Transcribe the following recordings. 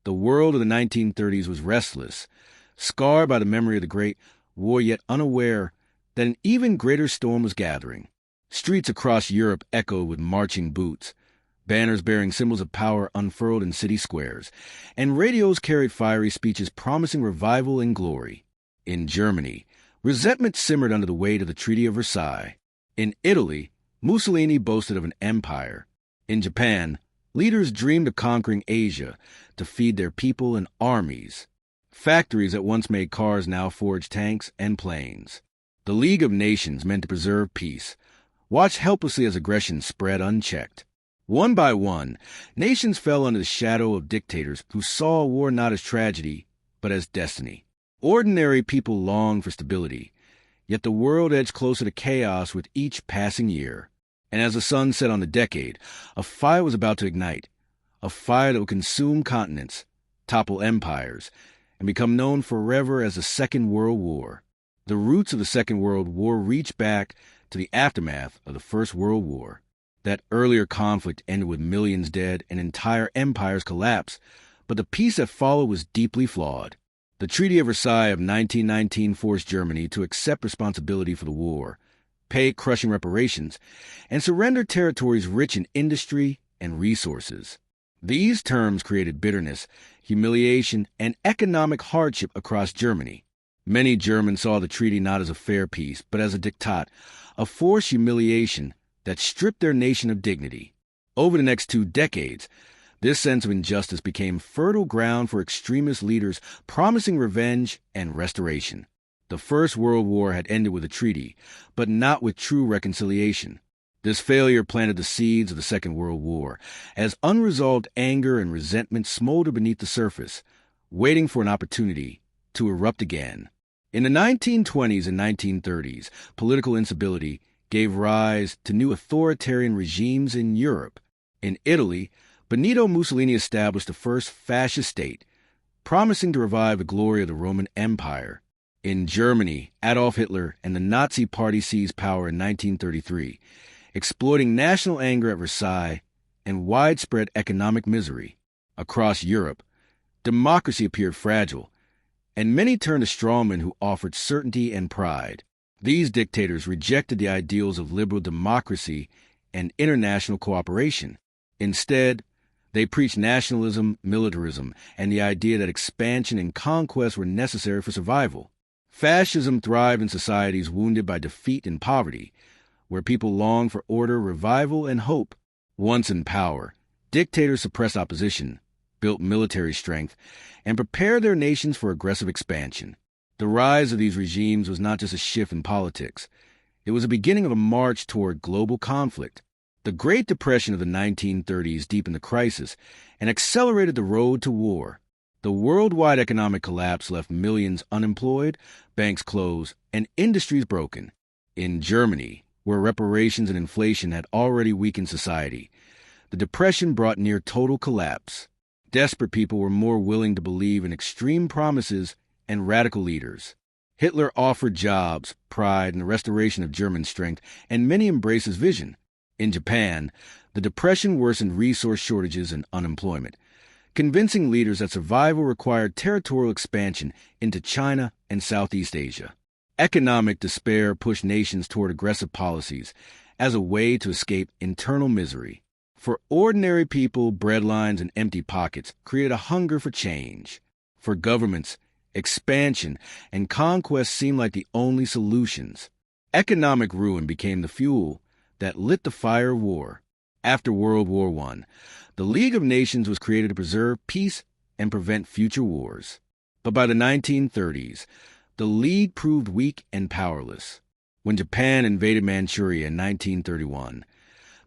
The world of the 1930s was restless, scarred by the memory of the Great War, yet unaware that an even greater storm was gathering. Streets across Europe echoed with marching boots, banners bearing symbols of power unfurled in city squares, and radios carried fiery speeches promising revival and glory. In Germany, resentment simmered under the weight of the Treaty of Versailles. In Italy, Mussolini boasted of an empire. In Japan, leaders dreamed of conquering Asia to feed their people and armies. Factories that once made cars now forged tanks and planes. The League of Nations, meant to preserve peace, watched helplessly as aggression spread unchecked. One by one, nations fell under the shadow of dictators who saw war not as tragedy, but as destiny. Ordinary people longed for stability, yet the world edged closer to chaos with each passing year. And as the sun set on the decade, a fire was about to ignite, a fire that would consume continents, topple empires, and become known forever as the Second World War. The roots of the Second World War reach back to the aftermath of the First World War. That earlier conflict ended with millions dead and entire empires collapsed, but the peace that followed was deeply flawed. The Treaty of Versailles of 1919 forced Germany to accept responsibility for the war, pay crushing reparations, and surrender territories rich in industry and resources. These terms created bitterness, humiliation, and economic hardship across Germany. Many Germans saw the treaty not as a fair peace, but as a diktat, a forced humiliation that stripped their nation of dignity. Over the next 2 decades, this sense of injustice became fertile ground for extremist leaders promising revenge and restoration. The First World War had ended with a treaty, but not with true reconciliation. This failure planted the seeds of the Second World War, as unresolved anger and resentment smoldered beneath the surface, waiting for an opportunity to erupt again. In the 1920s and 1930s, political instability gave rise to new authoritarian regimes in Europe. In Italy, Benito Mussolini established the first fascist state, promising to revive the glory of the Roman Empire. In Germany, Adolf Hitler and the Nazi Party seized power in 1933, exploiting national anger at Versailles and widespread economic misery. Across Europe, democracy appeared fragile, and many turned to strongmen who offered certainty and pride. These dictators rejected the ideals of liberal democracy and international cooperation. Instead, they preached nationalism, militarism, and the idea that expansion and conquest were necessary for survival. Fascism thrived in societies wounded by defeat and poverty, where people longed for order, revival, and hope. Once in power, dictators suppressed opposition, built military strength, and prepared their nations for aggressive expansion. The rise of these regimes was not just a shift in politics. It was the beginning of a march toward global conflict. The Great Depression of the 1930s deepened the crisis and accelerated the road to war. The worldwide economic collapse left millions unemployed, banks closed, and industries broken. In Germany, where reparations and inflation had already weakened society, the Depression brought near total collapse. Desperate people were more willing to believe in extreme promises and radical leaders. Hitler offered jobs, pride, and the restoration of German strength, and many embraced his vision. In Japan, the Depression worsened resource shortages and unemployment, convincing leaders that survival required territorial expansion into China and Southeast Asia. Economic despair pushed nations toward aggressive policies as a way to escape internal misery. For ordinary people, breadlines and empty pockets created a hunger for change. For governments, expansion and conquest seemed like the only solutions. Economic ruin became the fuel that lit the fire of war. After World War I, the League of Nations was created to preserve peace and prevent future wars. But by the 1930s, the League proved weak and powerless. When Japan invaded Manchuria in 1931,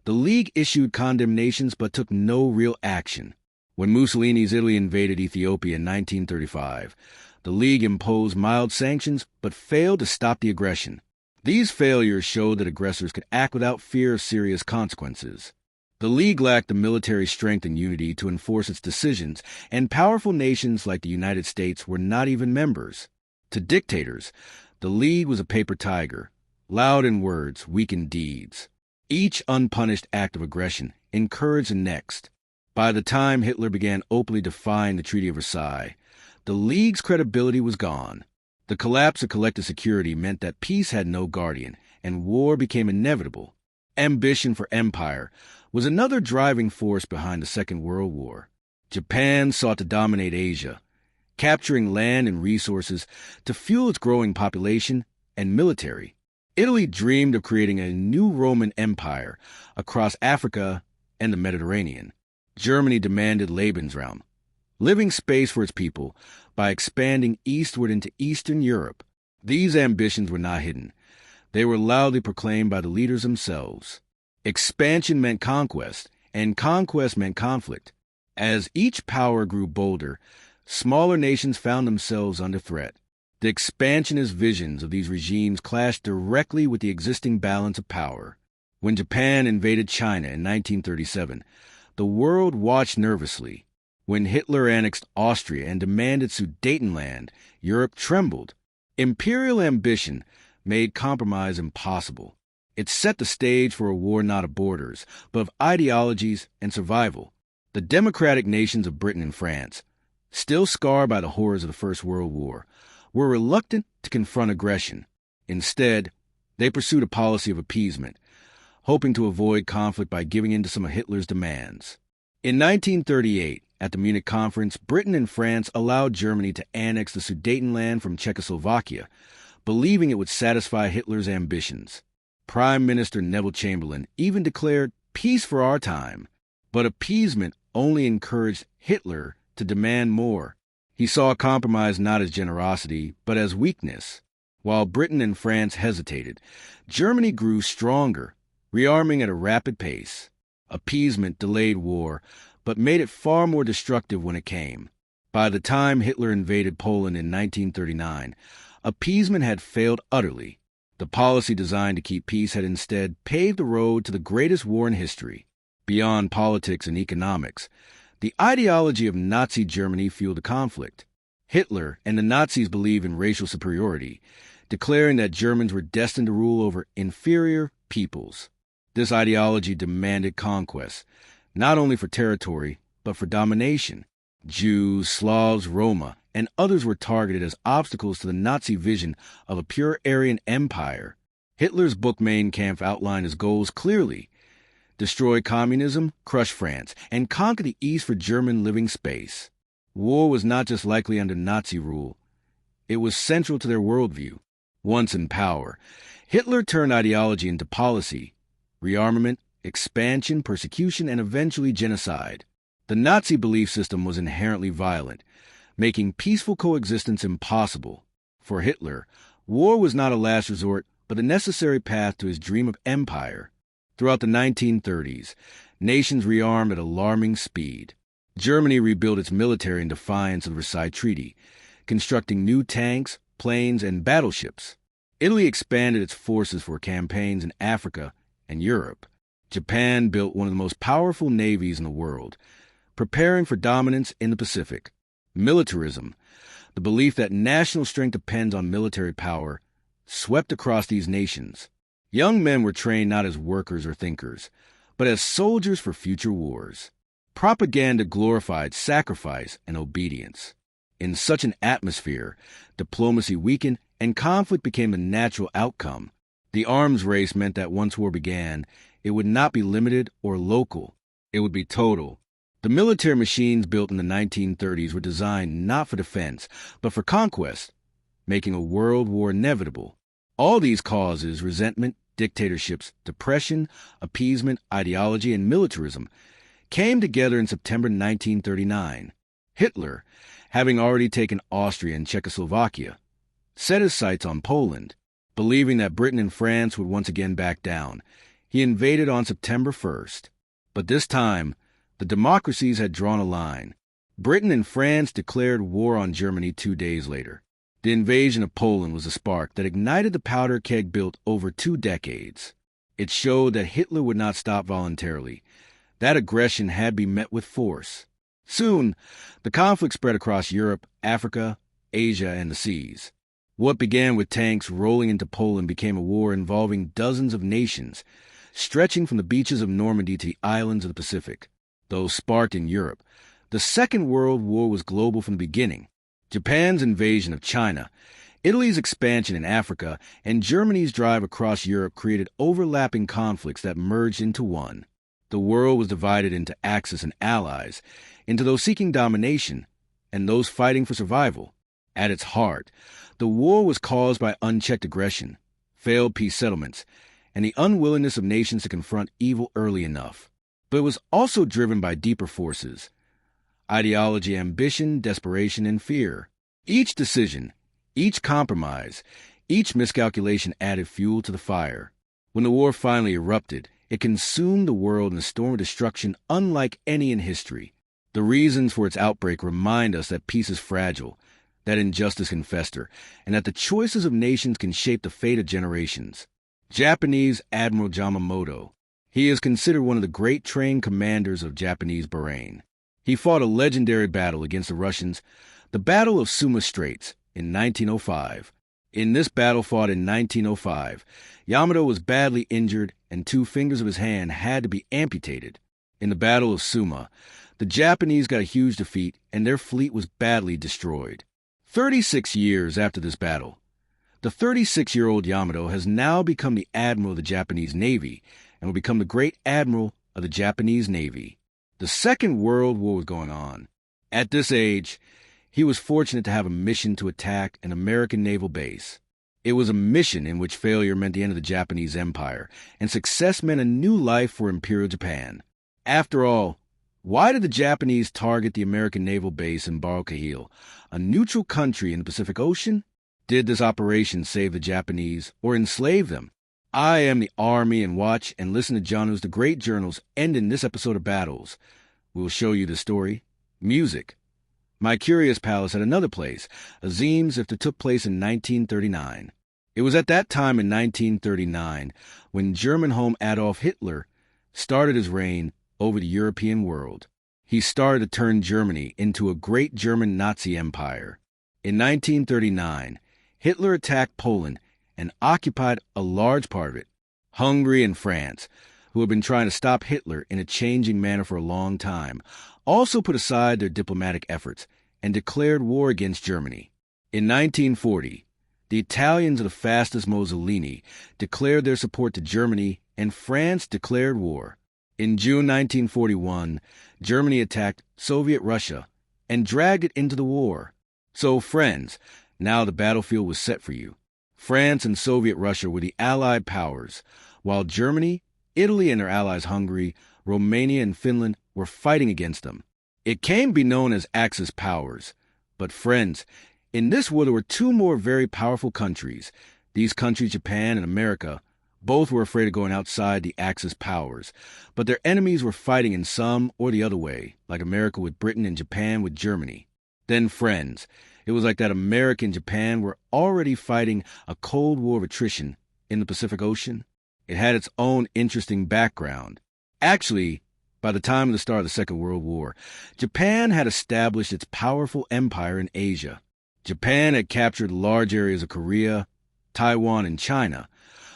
the League issued condemnations but took no real action. When Mussolini's Italy invaded Ethiopia in 1935, the League imposed mild sanctions but failed to stop the aggression. These failures showed that aggressors could act without fear of serious consequences. The League lacked the military strength and unity to enforce its decisions, and powerful nations like the United States were not even members. To dictators, the League was a paper tiger, loud in words, weak in deeds. Each unpunished act of aggression encouraged the next. By the time Hitler began openly defying the Treaty of Versailles, the League's credibility was gone. The collapse of collective security meant that peace had no guardian, and war became inevitable. Ambition for empire was another driving force behind the Second World War. Japan sought to dominate Asia, capturing land and resources to fuel its growing population and military. Italy dreamed of creating a new Roman Empire across Africa and the Mediterranean. Germany demanded Lebensraum, living space for its people, by expanding eastward into Eastern Europe. These ambitions were not hidden. They were loudly proclaimed by the leaders themselves. Expansion meant conquest, and conquest meant conflict. As each power grew bolder, smaller nations found themselves under threat. The expansionist visions of these regimes clashed directly with the existing balance of power. When Japan invaded China in 1937, the world watched nervously. When Hitler annexed Austria and demanded Sudetenland, Europe trembled. Imperial ambition made compromise impossible. It set the stage for a war not of borders, but of ideologies and survival. The democratic nations of Britain and France, still scarred by the horrors of the First World War, were reluctant to confront aggression. Instead, they pursued a policy of appeasement, hoping to avoid conflict by giving in to some of Hitler's demands. In 1938, at the Munich Conference, Britain and France allowed Germany to annex the Sudetenland from Czechoslovakia, believing it would satisfy Hitler's ambitions. Prime Minister Neville Chamberlain even declared peace for our time, but appeasement only encouraged Hitler to demand more. He saw compromise not as generosity, but as weakness. While Britain and France hesitated, Germany grew stronger, rearming at a rapid pace. Appeasement delayed war, but made it far more destructive when it came. By the time Hitler invaded Poland in 1939, appeasement had failed utterly. The policy designed to keep peace had instead paved the road to the greatest war in history. Beyond politics and economics, the ideology of Nazi Germany fueled the conflict. Hitler and the Nazis believed in racial superiority, declaring that Germans were destined to rule over inferior peoples. This ideology demanded conquest, not only for territory, but for domination. Jews, Slavs, Roma, and others were targeted as obstacles to the Nazi vision of a pure Aryan empire. Hitler's book Mein Kampf outlined his goals clearly: destroy communism, crush France, and conquer the East for German living space. War was not just likely under Nazi rule. It was central to their worldview. Once in power, Hitler turned ideology into policy: rearmament, expansion, persecution, and eventually genocide. The Nazi belief system was inherently violent, making peaceful coexistence impossible. For Hitler, war was not a last resort, but a necessary path to his dream of empire. Throughout the 1930s, nations rearmed at alarming speed. Germany rebuilt its military in defiance of the Versailles Treaty, constructing new tanks, planes, and battleships. Italy expanded its forces for campaigns in Africa and Europe. Japan built one of the most powerful navies in the world, preparing for dominance in the Pacific. Militarism, the belief that national strength depends on military power, swept across these nations. Young men were trained not as workers or thinkers, but as soldiers for future wars. Propaganda glorified sacrifice and obedience. In such an atmosphere, diplomacy weakened and conflict became a natural outcome. The arms race meant that once war began, it would not be limited or local. It would be total. The military machines built in the 1930s were designed not for defense, but for conquest, making a world war inevitable. All these causes, resentment, dictatorships, depression, appeasement, ideology, and militarism, came together in September 1939. Hitler, having already taken Austria and Czechoslovakia, set his sights on Poland. Believing that Britain and France would once again back down, he invaded on September 1st. But this time, the democracies had drawn a line. Britain and France declared war on Germany 2 days later. The invasion of Poland was a spark that ignited the powder keg built over 2 decades. It showed that Hitler would not stop voluntarily. That aggression had to be met with force. Soon, the conflict spread across Europe, Africa, Asia, and the seas. What began with tanks rolling into Poland became a war involving dozens of nations, stretching from the beaches of Normandy to the islands of the Pacific. though sparked in Europe. The Second World War was global from the beginning. Japan's invasion of China, Italy's expansion in Africa, and Germany's drive across Europe created overlapping conflicts that merged into one. The world was divided into Axis and allies, into those seeking domination and those fighting for survival. At its heart, the war was caused by unchecked aggression, failed peace settlements, and the unwillingness of nations to confront evil early enough. But it was also driven by deeper forces: ideology, ambition, desperation, and fear. Each decision, each compromise, each miscalculation added fuel to the fire. When the war finally erupted, it consumed the world in a storm of destruction unlike any in history. The reasons for its outbreak remind us that peace is fragile, that injustice can fester, and that the choices of nations can shape the fate of generations. Japanese Admiral Yamamoto. He is considered one of the great trained commanders of Japanese Bahrain. He fought a legendary battle against the Russians, the Battle of Suma Straits, in 1905. In this battle fought in 1905, Yamamoto was badly injured and 2 fingers of his hand had to be amputated. In the Battle of Suma, the Japanese got a huge defeat and their fleet was badly destroyed. 36 years after this battle, the 36-year-old Yamamoto has now become the Admiral of the Japanese Navy and will become the Great Admiral of the Japanese Navy. The Second World War was going on. At this age, he was fortunate to have a mission to attack an American naval base. It was a mission in which failure meant the end of the Japanese Empire, and success meant a new life for Imperial Japan. After all, why did the Japanese target the American naval base in Barrow-Cahil, a neutral country in the Pacific Ocean? Did this operation save the Japanese or enslave them? I am the Army, and watch and listen to John, who's the great journals end in this episode of Battles. We will show you the story. Music. My Curious Palace at another place, Azim's, if it took place in 1939. It was at that time in 1939 when German home Adolf Hitler started his reign over the European world. He started to turn Germany into a great German Nazi empire. In 1939, Hitler attacked Poland and occupied a large part of it. Hungary and France, who had been trying to stop Hitler in a changing manner for a long time, also put aside their diplomatic efforts and declared war against Germany. In 1940, the Italians of the fascist Mussolini declared their support to Germany, and France declared war. In June 1941, Germany attacked Soviet Russia and dragged it into the war. So, friends, now the battlefield was set for you. France and Soviet Russia were the Allied powers, while Germany, Italy and their allies Hungary, Romania and Finland were fighting against them. It came to be known as Axis powers. But friends, in this war there were 2 more very powerful countries. These countries, Japan and America, both were afraid of going outside the Axis powers, but their enemies were fighting in some or the other way, like America with Britain and Japan with Germany. Then, friends, it was like that America and Japan were already fighting a Cold War of attrition in the Pacific Ocean. It had its own interesting background. Actually, by the time of the start of the Second World War, Japan had established its powerful empire in Asia. Japan had captured large areas of Korea, Taiwan, and China,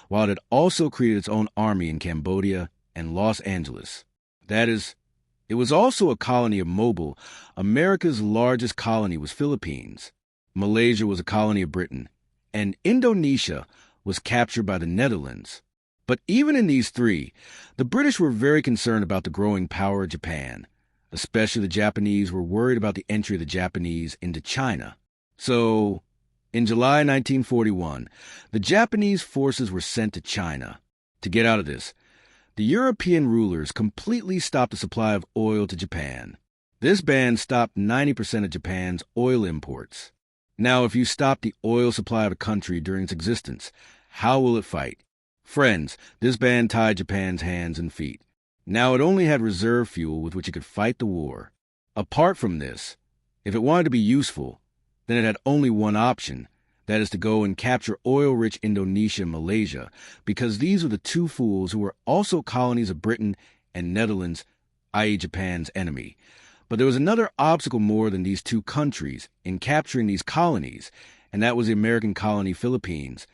while it had also created its own army in Cambodia and Los Angeles. That is, it was also a colony of Mobile. America's largest colony was Philippines. Malaysia was a colony of Britain, and Indonesia was captured by the Netherlands. But even in these 3, the British were very concerned about the growing power of Japan. Especially the Japanese were worried about the entry of the Japanese into China. So, in July 1941, the Japanese forces were sent to China. To get out of this, the European rulers completely stopped the supply of oil to Japan. This ban stopped 90% of Japan's oil imports. Now, if you stop the oil supply of a country during its existence, how will it fight? Friends, this ban tied Japan's hands and feet. Now it only had reserve fuel with which it could fight the war. Apart from this, if it wanted to be useful, then it had only one option, that is to go and capture oil-rich Indonesia and Malaysia, because these were the 2 fools who were also colonies of Britain and Netherlands, i.e. Japan's enemy. But there was another obstacle more than these 2 countries in capturing these colonies, and that was the American colony Philippines,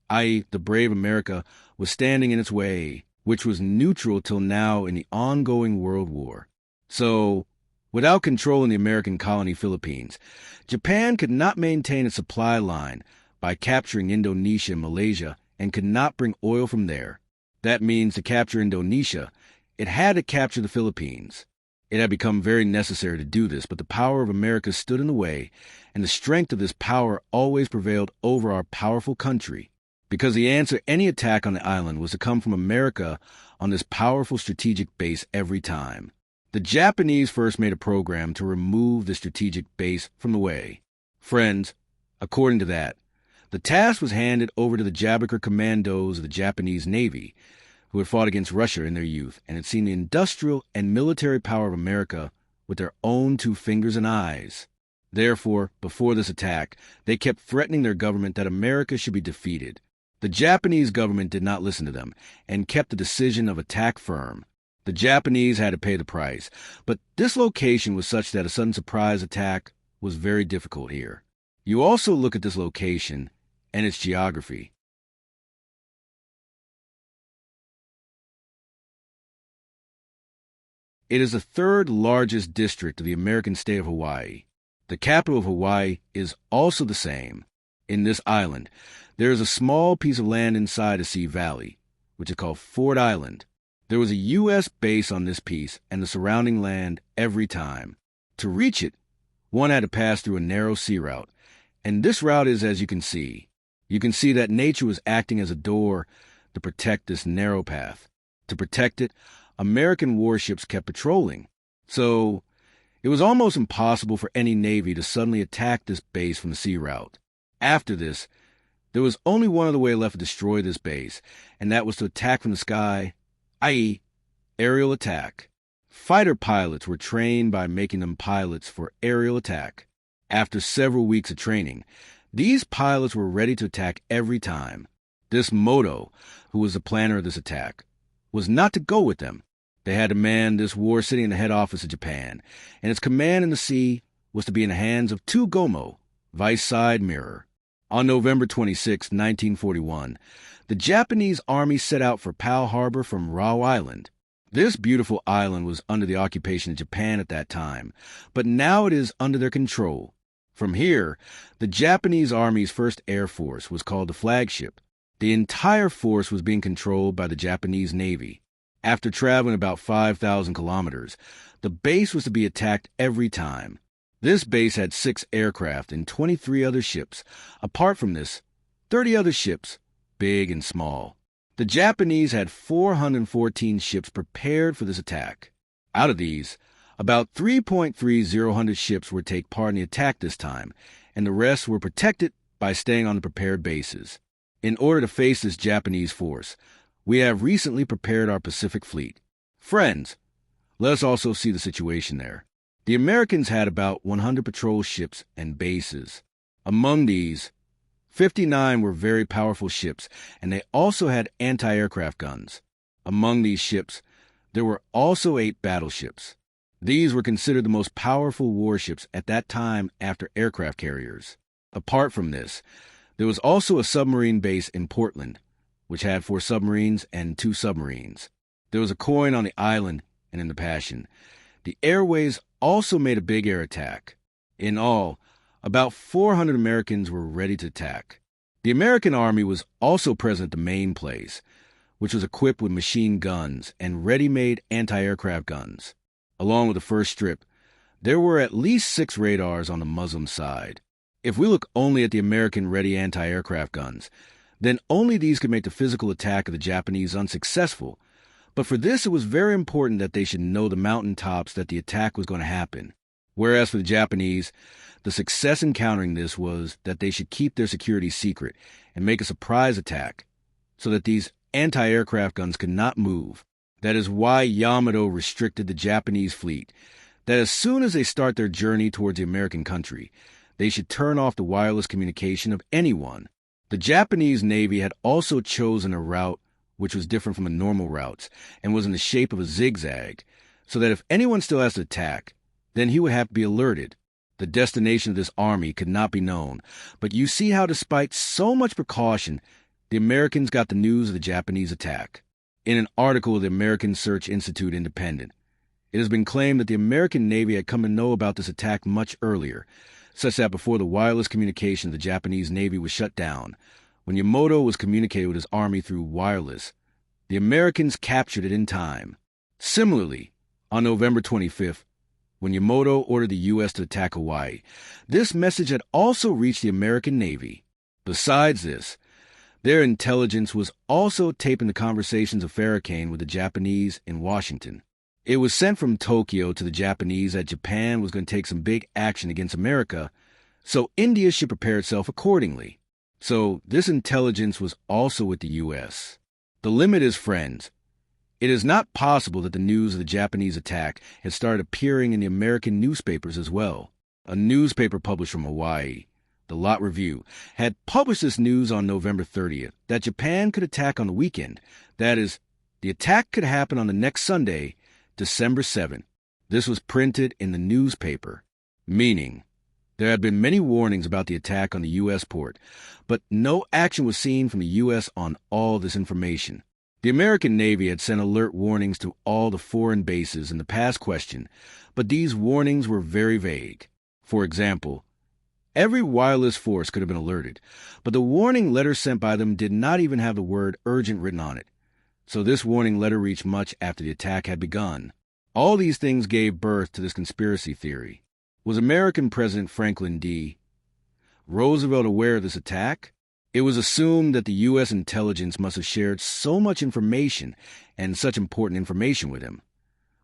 i.e. the brave America was standing in its way, which was neutral till now in the ongoing World War. So, without controlling the American colony Philippines, Japan could not maintain a supply line by capturing Indonesia and Malaysia and could not bring oil from there. That means to capture Indonesia, it had to capture the Philippines. It had become very necessary to do this, but the power of America stood in the way, and the strength of this power always prevailed over our powerful country, because the answer to any attack on the island was to come from America on this powerful strategic base every time. The Japanese first made a program to remove the strategic base from the way. Friends, according to that, the task was handed over to the Jabiker commandos of the Japanese Navy, who had fought against Russia in their youth and had seen the industrial and military power of America with their own 2 fingers and eyes. Therefore, before this attack, they kept threatening their government that America should be defeated. The Japanese government did not listen to them and kept the decision of attack firm. The Japanese had to pay the price, but this location was such that a sudden surprise attack was very difficult here. You also look at this location and its geography. It is the 3rd largest district of the American state of Hawaii. The capital of Hawaii is also the same. In this island, there is a small piece of land inside a sea valley, which is called Ford Island. There was a U.S. base on this piece and the surrounding land every time. To reach it, one had to pass through a narrow sea route, and this route is as you can see. You can see that nature was acting as a door to protect this narrow path. To protect it, American warships kept patrolling. So, it was almost impossible for any navy to suddenly attack this base from the sea route. After this, there was only one other way left to destroy this base, and that was to attack from the sky, i.e., aerial attack. Fighter pilots were trained by making them pilots for aerial attack. After several weeks of training, these pilots were ready to attack every time. This Moto, who was the planner of this attack, was not to go with them. They had to man this war sitting in the head office of Japan, and its command in the sea was to be in the hands of 2 Gomo, vice side mirror. On November 26, 1941, the Japanese army set out for Pearl Harbor from Raw Island. This beautiful island was under the occupation of Japan at that time, but now it is under their control. From here, the Japanese Army's 1st Air Force was called the flagship. The entire force was being controlled by the Japanese Navy. After traveling about 5,000 kilometers, the base was to be attacked every time. This base had 6 aircraft and 23 other ships. Apart from this, 30 other ships, big and small. The Japanese had 414 ships prepared for this attack. Out of these, about 3,300 ships were to take part in the attack this time, and the rest were protected by staying on the prepared bases. In order to face this Japanese force, we have recently prepared our Pacific Fleet. Friends, let us also see the situation there. The Americans had about 100 patrol ships and bases. Among these, 59 were very powerful ships, and they also had anti-aircraft guns. Among these ships, there were also 8 battleships. These were considered the most powerful warships at that time after aircraft carriers. Apart from this, there was also a submarine base in Portland, which had 4 submarines and 2 submarines. There was a coin on the island and in the Passion. The airways also made a big air attack. In all, about 400 Americans were ready to attack. The American Army was also present at the main place, which was equipped with machine guns and ready-made anti-aircraft guns. Along with the first strip, there were at least 6 radars on the Muslim side. If we look only at the American ready anti-aircraft guns, then only these could make the physical attack of the Japanese unsuccessful. But for this, it was very important that they should know the mountaintops that the attack was going to happen. Whereas for the Japanese, the success in countering this was that they should keep their security secret and make a surprise attack so that these anti-aircraft guns could not move. That is why Yamato restricted the Japanese fleet, that as soon as they start their journey towards the American country, they should turn off the wireless communication of anyone. The Japanese Navy had also chosen a route which was different from the normal routes and was in the shape of a zigzag, so that if anyone still has to attack, then he would have to be alerted. The destination of this army could not be known, but you see how despite so much precaution, the Americans got the news of the Japanese attack. In an article of the American Search Institute Independent, It has been claimed that the American Navy had come to know about this attack much earlier, such that before the wireless communication of the Japanese Navy was shut down, when Yamato was communicating with his army through wireless, the Americans captured it in time. Similarly, on November 25th, when Yamato ordered the U.S. to attack Hawaii, this message had also reached the American Navy. Besides this, their intelligence was also taping the conversations of Farrakhan with the Japanese in Washington. It was sent from Tokyo to the Japanese that Japan was going to take some big action against America, so India should prepare itself accordingly. So this intelligence was also with the U.S. The limit is, friends, it is not possible that the news of the Japanese attack had started appearing in the American newspapers as well. A newspaper published from Hawaii, the Lot Review, had published this news on November 30th, that Japan could attack on the weekend. That is, the attack could happen on the next Sunday, December 7th. This was printed in the newspaper, meaning there had been many warnings about the attack on the U.S. port, but no action was seen from the U.S. on all this information. The American Navy had sent alert warnings to all the foreign bases in the past question, but these warnings were very vague. For example, every wireless force could have been alerted, but the warning letter sent by them did not even have the word urgent written on it. So this warning letter reached much after the attack had begun. All these things gave birth to this conspiracy theory. Was American President Franklin D. Roosevelt aware of this attack? It was assumed that the U.S. intelligence must have shared so much information and such important information with him.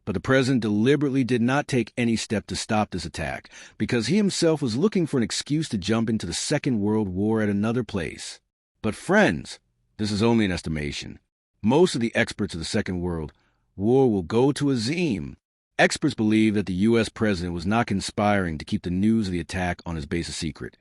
But the president deliberately did not take any step to stop this attack because he himself was looking for an excuse to jump into the Second World War at another place. But friends, this is only an estimation. Most of the experts of the Second World War will go to Azim. Experts believe that the U.S. president was not conspiring to keep the news of the attack on his base a secret.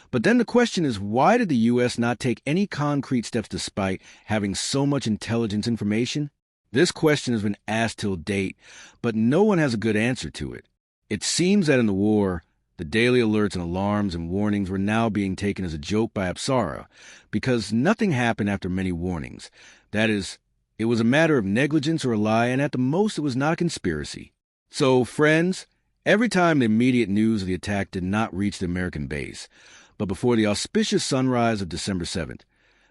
But then the question is, why did the U.S. not take any concrete steps despite having so much intelligence information? This question has been asked till date, but no one has a good answer to it. It seems that in the war, the daily alerts and alarms and warnings were now being taken as a joke by Apsara, because nothing happened after many warnings. That is, it was a matter of negligence or a lie, and at the most it was not a conspiracy. So, friends, every time the immediate news of the attack did not reach the American base, but before the auspicious sunrise of December 7th,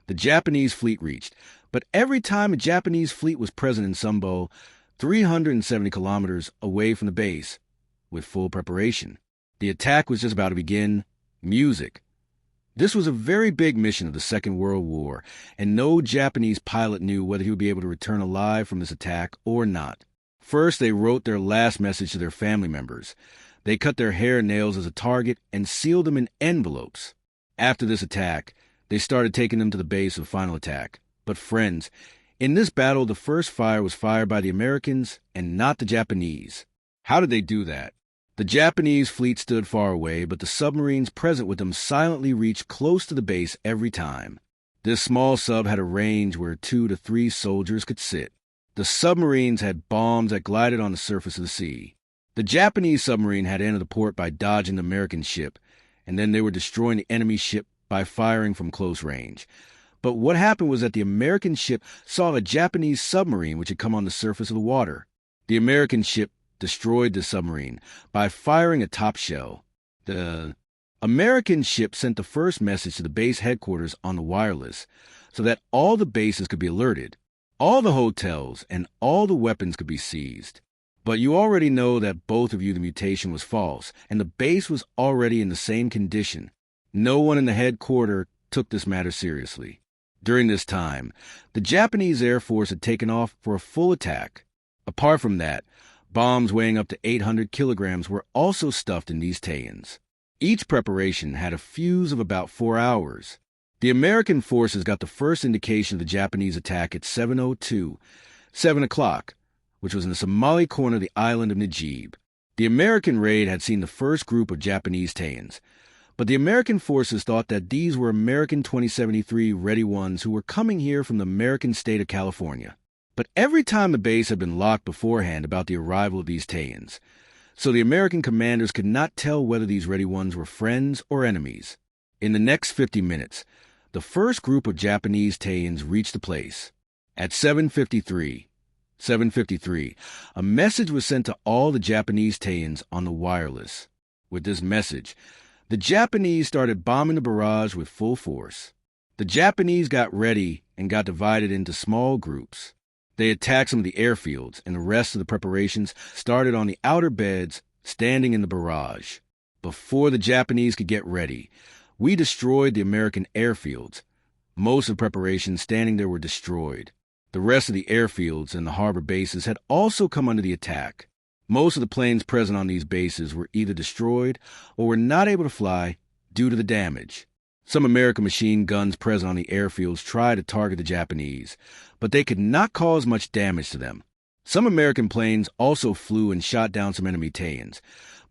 the Japanese fleet reached. But every time a Japanese fleet was present in Sumbo, 370 kilometers away from the base, with full preparation. The attack was just about to begin. Music. This was a very big mission of the Second World War, and no Japanese pilot knew whether he would be able to return alive from this attack or not. First, they wrote their last message to their family members. They cut their hair and nails as a target and sealed them in envelopes. After this attack, they started taking them to the base of the final attack. But friends, in this battle, the first fire was fired by the Americans and not the Japanese. How did they do that? The Japanese fleet stood far away, but the submarines present with them silently reached close to the base every time. This small sub had a range where 2 to 3 soldiers could sit. The submarines had bombs that glided on the surface of the sea. The Japanese submarine had entered the port by dodging the American ship, and then they were destroying the enemy ship by firing from close range. But what happened was that the American ship saw a Japanese submarine which had come on the surface of the water. The American ship destroyed the submarine by firing a top shell. The American ship sent the first message to the base headquarters on the wireless so that all the bases could be alerted. All the hotels and all the weapons could be seized. But you already know that both of you the mutation was false, and the base was already in the same condition. No one in the headquarters took this matter seriously. During this time, the Japanese Air Force had taken off for a full attack. Apart from that, bombs weighing up to 800 kilograms were also stuffed in these Tayans. Each preparation had a fuse of about 4 hours. The American forces got the first indication of the Japanese attack at 7:02, 7 o'clock, which was in the Somali corner of the island of Najib. The American raid had seen the first group of Japanese Tayans, but the American forces thought that these were American 2073 Ready Ones who were coming here from the American state of California. But every time the base had been locked beforehand about the arrival of these Tayans, so the American commanders could not tell whether these Ready Ones were friends or enemies. In the next 50 minutes, the first group of Japanese Tayans reached the place. At 7:53, 7:53. A message was sent to all the Japanese Teians on the wireless. With this message, the Japanese started bombing the barrage with full force. The Japanese got ready and got divided into small groups. They attacked some of the airfields, and the rest of the preparations started on the outer beds standing in the barrage. Before the Japanese could get ready, we destroyed the American airfields. Most of the preparations standing there were destroyed. The rest of the airfields and the harbor bases had also come under the attack. Most of the planes present on these bases were either destroyed or were not able to fly due to the damage. Some American machine guns present on the airfields tried to target the Japanese, but they could not cause much damage to them. Some American planes also flew and shot down some enemy Teians,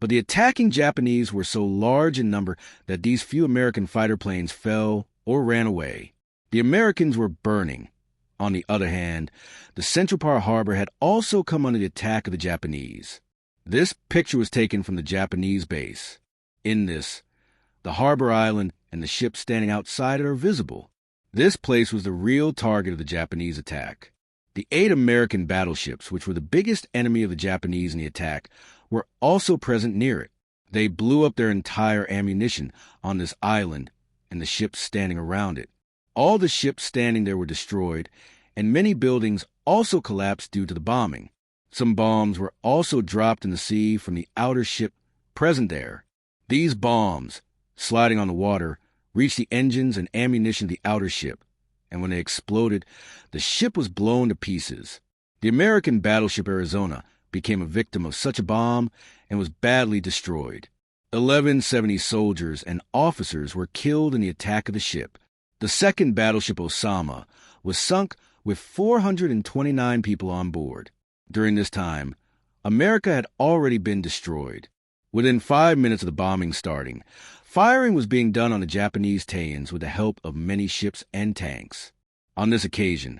but the attacking Japanese were so large in number that these few American fighter planes fell or ran away. The Americans were burning. On the other hand, the Central Park Harbor had also come under the attack of the Japanese. This picture was taken from the Japanese base. In this, the harbor island and the ships standing outside it are visible. This place was the real target of the Japanese attack. The 8 American battleships, which were the biggest enemy of the Japanese in the attack, were also present near it. They blew up their entire ammunition on this island and the ships standing around it. All the ships standing there were destroyed, and many buildings also collapsed due to the bombing. Some bombs were also dropped in the sea from the outer ship present there. These bombs, sliding on the water, reached the engines and ammunition of the outer ship, and when they exploded, the ship was blown to pieces. The American battleship Arizona became a victim of such a bomb and was badly destroyed. 1170 soldiers and officers were killed in the attack of the ship. The second battleship Osama was sunk with 429 people on board. During this time, America had already been destroyed. Within 5 minutes of the bombing starting, firing was being done on the Japanese Teians with the help of many ships and tanks. On this occasion,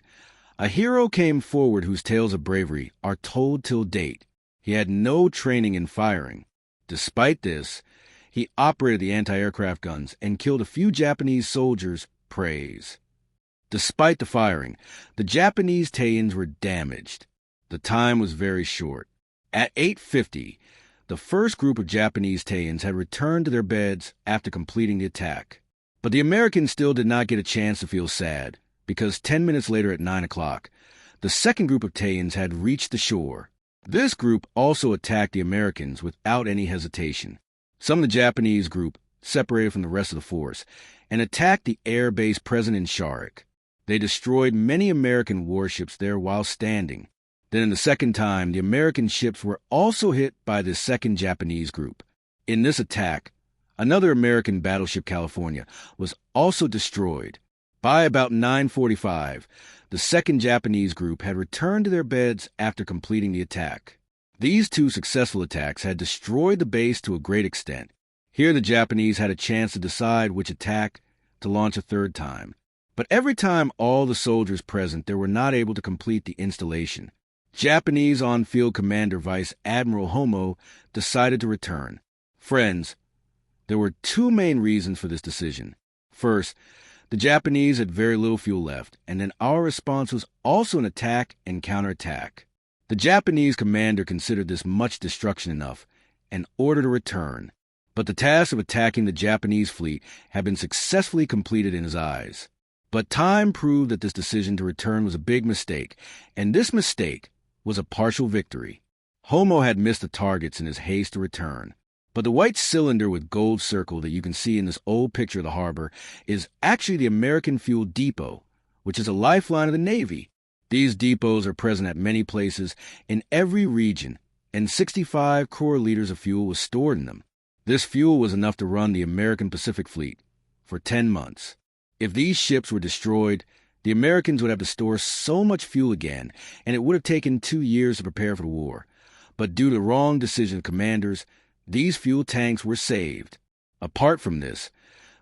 a hero came forward whose tales of bravery are told till date. He had no training in firing. Despite this, he operated the anti-aircraft guns and killed a few Japanese soldiers. Praise. Despite the firing, the Japanese Teians were damaged. The time was very short. At 8:50, the first group of Japanese Teians had returned to their beds after completing the attack. But the Americans still did not get a chance to feel sad, because 10 minutes later at 9 o'clock, the second group of Teians had reached the shore. This group also attacked the Americans without any hesitation. Some of the Japanese group separated from the rest of the force and attacked the air base present in Sharik. They destroyed many American warships there while standing. Then in the second time, the American ships were also hit by the second Japanese group. In this attack, another American battleship California was also destroyed. By about 9:45, the second Japanese group had returned to their beds after completing the attack. These 2 successful attacks had destroyed the base to a great extent. Here the Japanese had a chance to decide which attack to launch a third time. But every time all the soldiers present there were not able to complete the installation. Japanese on-field commander Vice Admiral Homo decided to return. Friends, there were 2 main reasons for this decision. First, the Japanese had very little fuel left, and then our response was also an attack and counterattack. The Japanese commander considered this much destruction enough and ordered a return. But the task of attacking the Japanese fleet had been successfully completed in his eyes. But time proved that this decision to return was a big mistake, and this mistake was a partial victory. Homo had missed the targets in his haste to return. But the white cylinder with gold circle that you can see in this old picture of the harbor is actually the American Fuel Depot, which is a lifeline of the Navy. These depots are present at many places in every region, and 65 crore liters of fuel was stored in them. This fuel was enough to run the American Pacific Fleet for 10 months. If these ships were destroyed, the Americans would have to store so much fuel again, and it would have taken 2 years to prepare for the war. But due to the wrong decision of commanders, these fuel tanks were saved. Apart from this,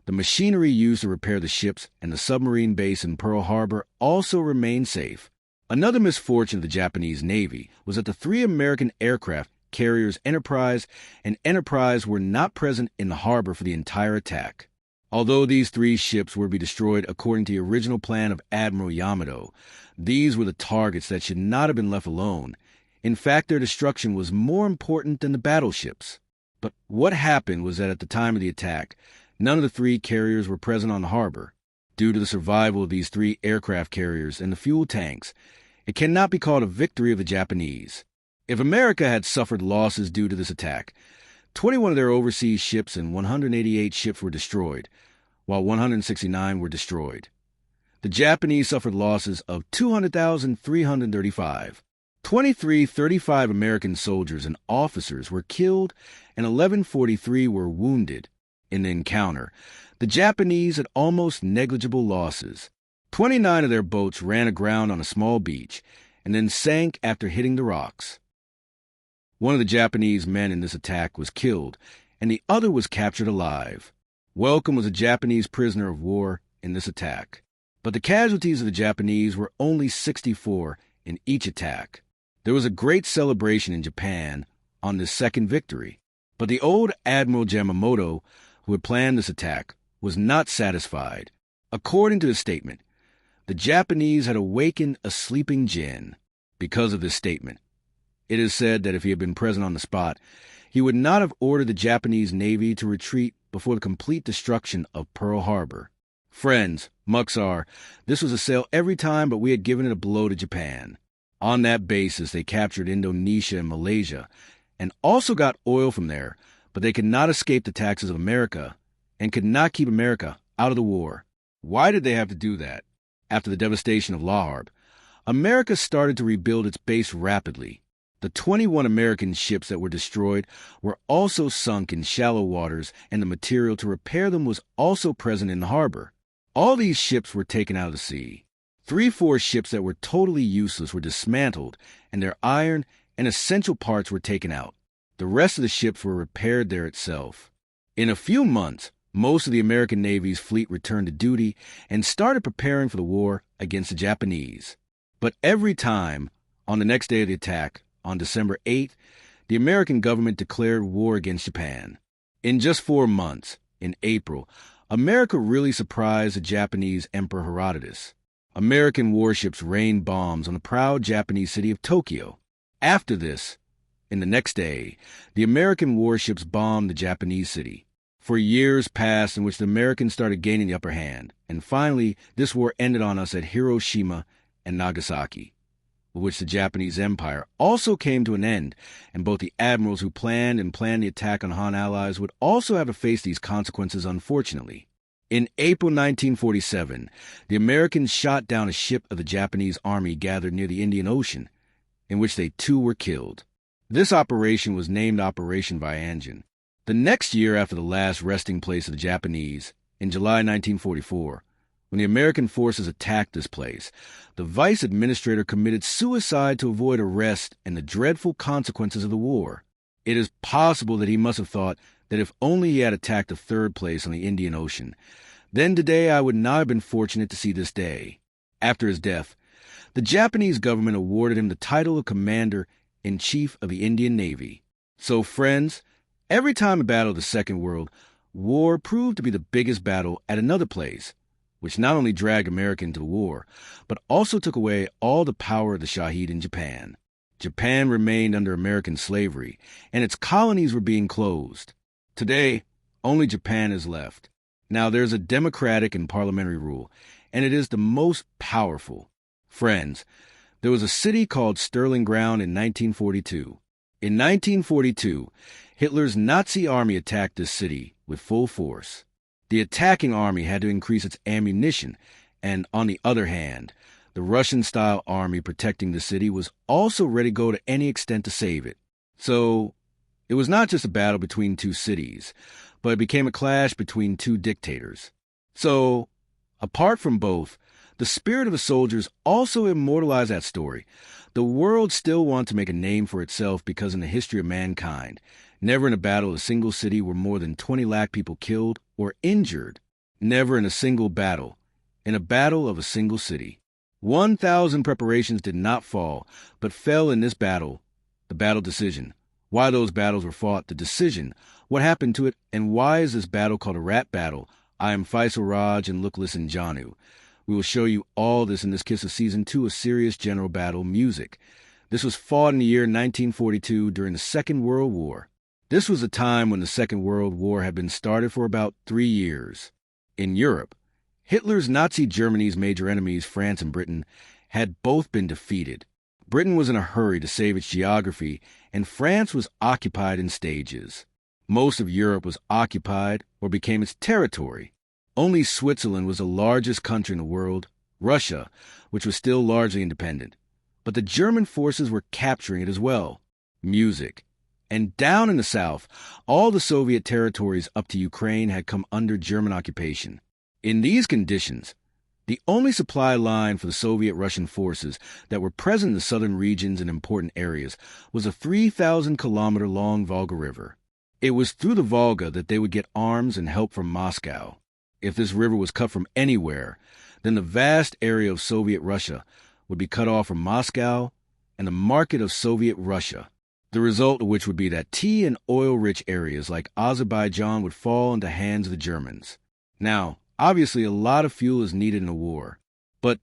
the machinery used to repair the ships and the submarine base in Pearl Harbor also remained safe. Another misfortune of the Japanese Navy was that the 3 American aircraft carriers Enterprise and Enterprise were not present in the harbor for the entire attack. Although these 3 ships were to be destroyed according to the original plan of Admiral Yamato, these were the targets that should not have been left alone. In fact, their destruction was more important than the battleships. But what happened was that at the time of the attack, none of the 3 carriers were present on the harbor. Due to the survival of these 3 aircraft carriers and the fuel tanks, it cannot be called a victory of the Japanese. If America had suffered losses due to this attack, 21 of their overseas ships and 188 ships were destroyed, while 169 were destroyed. The Japanese suffered losses of 200,335. 2,335 American soldiers and officers were killed and 1,143 were wounded. In the encounter, the Japanese had almost negligible losses. 29 of their boats ran aground on a small beach and then sank after hitting the rocks. One of the Japanese men in this attack was killed, and the other was captured alive. Welcome was a Japanese prisoner of war in this attack. But the casualties of the Japanese were only 64 in each attack. There was a great celebration in Japan on this second victory. But the old Admiral Yamamoto, who had planned this attack, was not satisfied. According to his statement, the Japanese had awakened a sleeping jinn. Because of this statement, it is said that if he had been present on the spot, he would not have ordered the Japanese Navy to retreat before the complete destruction of Pearl Harbor. Friends, Muxar, this was a sale every time, but we had given it a blow to Japan. On that basis, they captured Indonesia and Malaysia, and also got oil from there, but they could not escape the taxes of America, and could not keep America out of the war. Why did they have to do that? After the devastation of Lahab, America started to rebuild its base rapidly. The 21 American ships that were destroyed were also sunk in shallow waters, and the material to repair them was also present in the harbor. All these ships were taken out of the sea. 3-4 ships that were totally useless were dismantled, and their iron and essential parts were taken out. The rest of the ships were repaired there itself. In a few months, most of the American Navy's fleet returned to duty and started preparing for the war against the Japanese. But every time, on the next day of the attack, on December 8th, the American government declared war against Japan. In just 4 months, in April, America really surprised the Japanese Emperor Herodotus. American warships rained bombs on the proud Japanese city of Tokyo. After this, in the next day, the American warships bombed the Japanese city. For years passed in which the Americans started gaining the upper hand, and finally, this war ended on us at Hiroshima and Nagasaki, with which the Japanese Empire also came to an end, and both the admirals who planned the attack on Han allies would also have to face these consequences, unfortunately. In April 1947, the Americans shot down a ship of the Japanese army gathered near the Indian Ocean, in which they too were killed. This operation was named Operation Vianjan. The next year after the last resting place of the Japanese, in July 1944, when the American forces attacked this place, the vice administrator committed suicide to avoid arrest and the dreadful consequences of the war. It is possible that he must have thought that if only he had attacked the third place on the Indian Ocean, then today I would not have been fortunate to see this day. After his death, the Japanese government awarded him the title of Commander-in-Chief of the Indian Navy. So, friends, every time a battle of the Second World War proved to be the biggest battle at another place, which not only dragged America into the war, but also took away all the power of the Shahid in Japan. Japan remained under American slavery, and its colonies were being closed. Today, only Japan is left. Now, there's a democratic and parliamentary rule, and it is the most powerful. Friends, there was a city called Sterling Ground in 1942. In 1942, Hitler's Nazi army attacked this city with full force. The attacking army had to increase its ammunition, and on the other hand, the Russian-style army protecting the city was also ready to go to any extent to save it. So, it was not just a battle between two cities, but it became a clash between two dictators. So, apart from both, the spirit of the soldiers also immortalized that story. The world still wants to make a name for itself because in the history of mankind, never in a battle of a single city were more than 20 lakh people killed or injured. Never in a single battle, in a battle of a single city. 1,000 preparations did not fall, but fell in this battle, the battle decision. Why those battles were fought, the decision, what happened to it, and why is this battle called a rat battle, I am Faisal Raj and Look, Listen, Janu. We will show you all this in this Kiss of Season 2 of Serious General Battle Music. This was fought in the year 1942 during the Second World War. This was a time when the Second World War had been started for about 3 years. In Europe, Hitler's Nazi Germany's major enemies, France and Britain, had both been defeated. Britain was in a hurry to save its geography, and France was occupied in stages. Most of Europe was occupied or became its territory. Only Switzerland was the largest country in the world, Russia, which was still largely independent. But the German forces were capturing it as well. Music. And down in the south, all the Soviet territories up to Ukraine had come under German occupation. In these conditions, the only supply line for the Soviet-Russian forces that were present in the southern regions and important areas was a 3,000-kilometer-long Volga River. It was through the Volga that they would get arms and help from Moscow. If this river was cut from anywhere, then the vast area of Soviet Russia would be cut off from Moscow and the market of Soviet Russia, the result of which would be that tea and oil-rich areas like Azerbaijan would fall into hands of the Germans. Now, obviously, a lot of fuel is needed in a war, but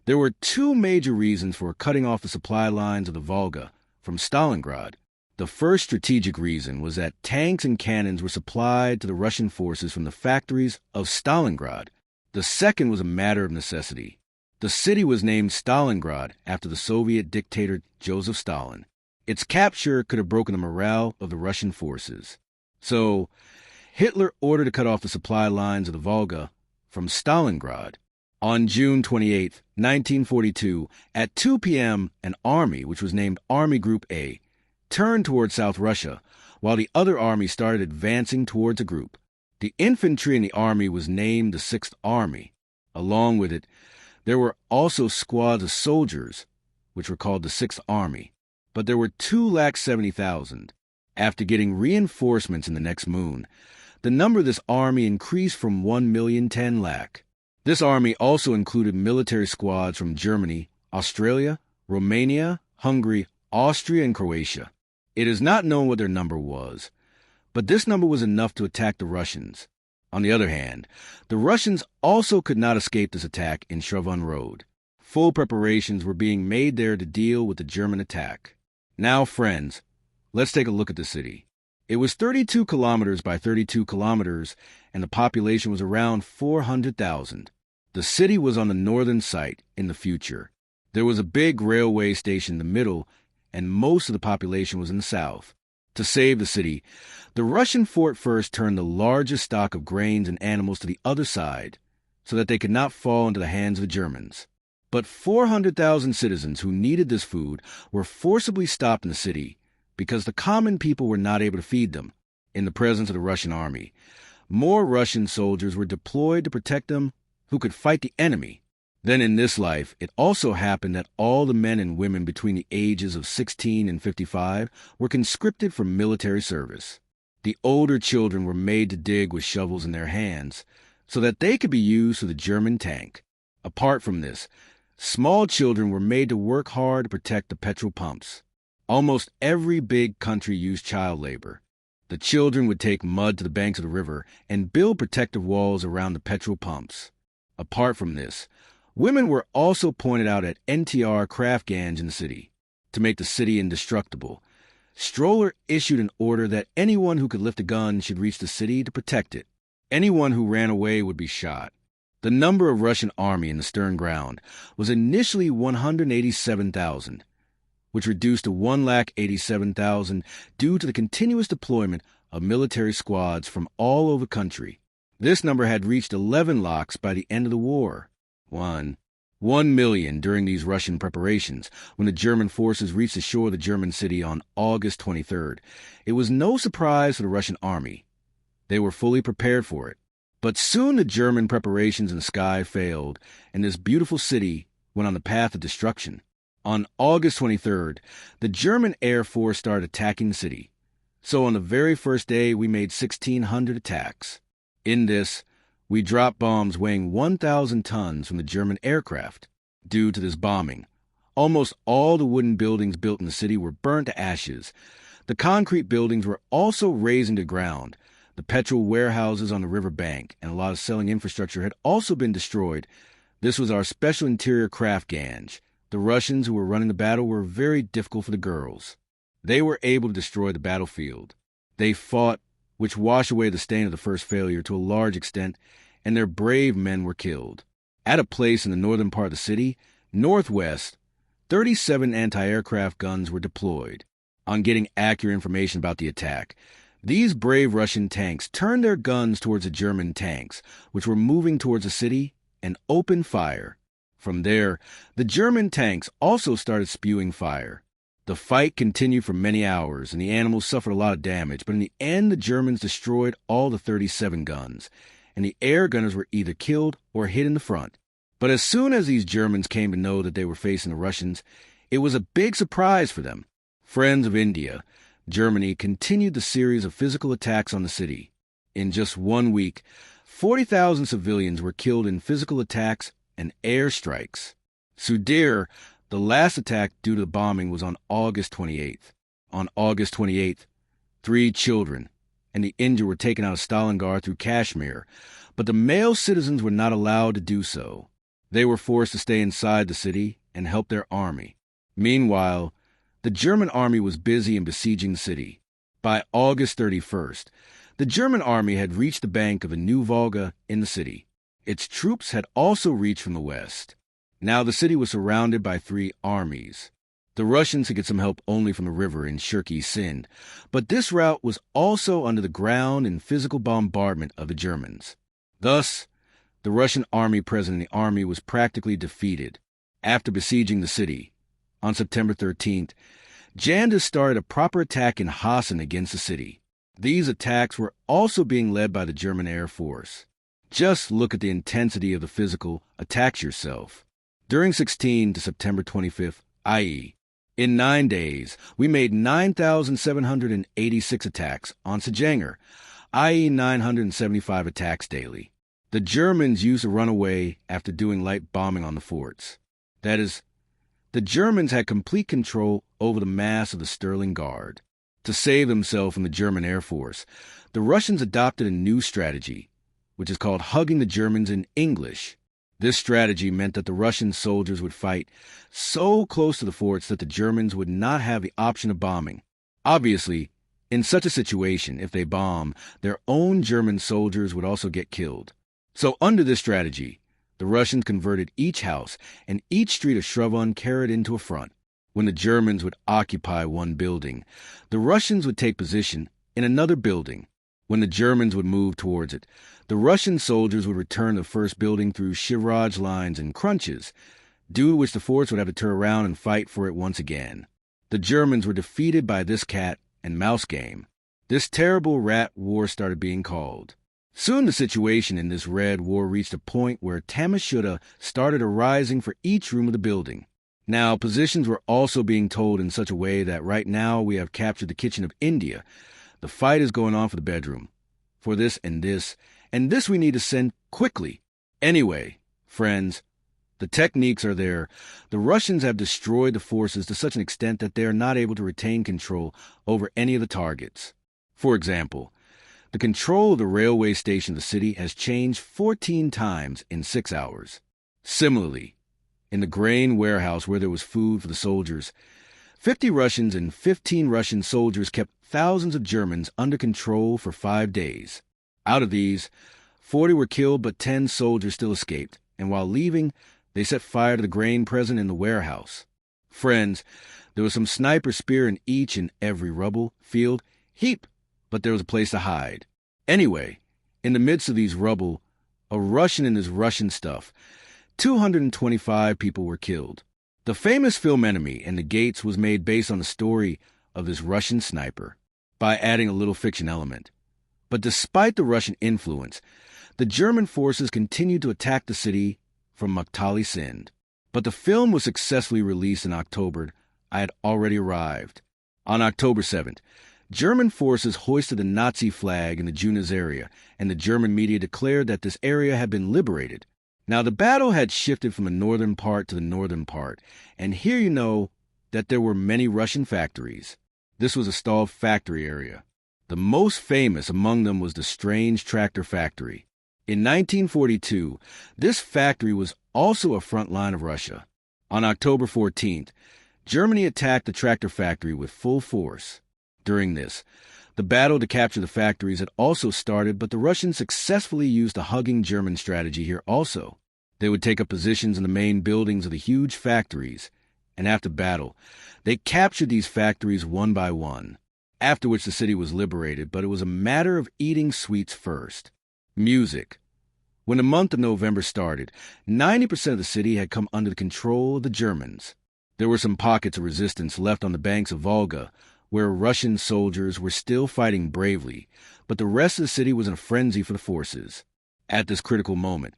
there were two major reasons for cutting off the supply lines of the Volga from Stalingrad. The first strategic reason was that tanks and cannons were supplied to the Russian forces from the factories of Stalingrad. The second was a matter of necessity. The city was named Stalingrad after the Soviet dictator Joseph Stalin. Its capture could have broken the morale of the Russian forces. So, Hitler ordered to cut off the supply lines of the Volga from Stalingrad. On June 28, 1942, at 2 p.m., an army, which was named Army Group A, turned toward South Russia, while the other army started advancing towards a group. The infantry in the army was named the Sixth Army. Along with it, there were also squads of soldiers, which were called the Sixth Army. But there were 270,000. After getting reinforcements in the next moon, the number of this army increased from 1,010,000. This army also included military squads from Germany, Australia, Romania, Hungary, Austria, and Croatia. It is not known what their number was, but this number was enough to attack the Russians. On the other hand, the Russians also could not escape this attack in Shravun Road. Full preparations were being made there to deal with the German attack. Now, friends, let's take a look at the city. It was 32 kilometers by 32 kilometers, and the population was around 400,000. The city was on the northern site in the future. There was a big railway station in the middle, and most of the population was in the south. To save the city, the Russian fort first turned the largest stock of grains and animals to the other side, so that they could not fall into the hands of the Germans. But 400,000 citizens who needed this food were forcibly stopped in the city because the common people were not able to feed them. In the presence of the Russian army, more Russian soldiers were deployed to protect them who could fight the enemy. Then in this life, it also happened that all the men and women between the ages of 16 and 55 were conscripted for military service. The older children were made to dig with shovels in their hands so that they could be used for the German tank. Apart from this, small children were made to work hard to protect the petrol pumps. Almost every big country used child labor. The children would take mud to the banks of the river and build protective walls around the petrol pumps. Apart from this, women were also pointed out at NTR craft gangs in the city to make the city indestructible. Stroller issued an order that anyone who could lift a gun should reach the city to protect it. Anyone who ran away would be shot. The number of Russian army in the stern ground was initially 187,000, which reduced to 187,000 due to the continuous deployment of military squads from all over the country. This number had reached 11 lakhs by the end of the war. 1 million during these Russian preparations when the German forces reached the shore of the German city on August 23rd. It was no surprise for the Russian army. They were fully prepared for it. But soon the German preparations in the sky failed, and this beautiful city went on the path of destruction. On August 23rd, the German Air Force started attacking the city. So on the very first day, we made 1,600 attacks. In this, we dropped bombs weighing 1,000 tons from the German aircraft. Due to this bombing, almost all the wooden buildings built in the city were burnt to ashes. The concrete buildings were also razed into ground. The petrol warehouses on the river bank and a lot of selling infrastructure had also been destroyed. This was our special interior craft ganj. The Russians who were running the battle were very difficult for the girls. They were able to destroy the battlefield. They fought, which washed away the stain of the first failure to a large extent, and their brave men were killed. At a place in the northern part of the city, northwest, 37 anti-aircraft guns were deployed. On getting accurate information about the attack, these brave Russian tanks turned their guns towards the German tanks, which were moving towards the city, and opened fire. From there, the German tanks also started spewing fire. The fight continued for many hours, and the animals suffered a lot of damage, but in the end, the Germans destroyed all the 37 guns, and the air gunners were either killed or hit in the front. But as soon as these Germans came to know that they were facing the Russians, it was a big surprise for them. Friends of India, Germany continued the series of physical attacks on the city. In just 1 week, 40,000 civilians were killed in physical attacks and air strikes. Sudir, the last attack due to the bombing, was on August 28th. On August 28th, 3 children and the injured were taken out of Stalingrad through Kashmir, but the male citizens were not allowed to do so. They were forced to stay inside the city and help their army. Meanwhile, the German army was busy in besieging the city. By August 31st, the German army had reached the bank of the New Volga in the city. Its troops had also reached from the west. Now the city was surrounded by 3 armies. The Russians could get some help only from the river in Shirki Sind, but this route was also under the ground and physical bombardment of the Germans. Thus, the Russian army present in the army was practically defeated. After besieging the city, on September 13th, Janda started a proper attack in Hassan against the city. These attacks were also being led by the German Air Force. Just look at the intensity of the physical attacks yourself. During 16 to September 25th, i.e., in 9 days, we made 9,786 attacks on Sajanger, i.e. 975 attacks daily. The Germans used to run away after doing light bombing on the forts. That is, the Germans had complete control over the mass of the Sterling Guard. To save themselves from the German Air Force, the Russians adopted a new strategy, which is called hugging the Germans in English. This strategy meant that the Russian soldiers would fight so close to the forts that the Germans would not have the option of bombing. Obviously, in such a situation, if they bomb, their own German soldiers would also get killed. So under this strategy, the Russians converted each house and each street of Shravan carried into a front. When the Germans would occupy one building, the Russians would take position in another building. When the Germans would move towards it, the Russian soldiers would return to the first building through Shivraj lines and crunches, due to which the forts would have to turn around and fight for it once again. The Germans were defeated by this cat and mouse game. This terrible rat war started being called. Soon the situation in this red war reached a point where Tamashuda started arising for each room of the building. Now, positions were also being told in such a way that right now we have captured the kitchen of India. The fight is going on for the bedroom. For this, and this we need to send quickly. Anyway, friends, the techniques are there. The Russians have destroyed the forces to such an extent that they are not able to retain control over any of the targets. For example, the control of the railway station of the city has changed 14 times in 6 hours. Similarly, in the grain warehouse where there was food for the soldiers, 50 Russians and 15 Russian soldiers kept thousands of Germans under control for 5 days. Out of these, 40 were killed, but 10 soldiers still escaped, and while leaving, they set fire to the grain present in the warehouse. Friends, there was some sniper spear in each and every rubble field heap, but there was a place to hide. Anyway, in the midst of these rubble, a Russian and his Russian stuff, 225 people were killed. The famous film Enemy in the Gates was made based on the story of this Russian sniper, by adding a little fiction element. But despite the Russian influence, the German forces continued to attack the city from Muktali Sind. But the film was successfully released in October. I had already arrived. On October 7th, German forces hoisted the Nazi flag in the Junas area, and the German media declared that this area had been liberated. Now, the battle had shifted from the northern part to the northern part, and here you know that there were many Russian factories. This was a stalled factory area. The most famous among them was the strange tractor factory. In 1942, this factory was also a front line of Russia. On October 14th, Germany attacked the tractor factory with full force. During this, the battle to capture the factories had also started, but the Russians successfully used the hugging German strategy here also. They would take up positions in the main buildings of the huge factories, and after battle, they captured these factories one by one, after which the city was liberated, but it was a matter of eating sweets first. Music. When the month of November started, 90% of the city had come under the control of the Germans. There were some pockets of resistance left on the banks of Volga, where Russian soldiers were still fighting bravely, but the rest of the city was in a frenzy for the forces. At this critical moment,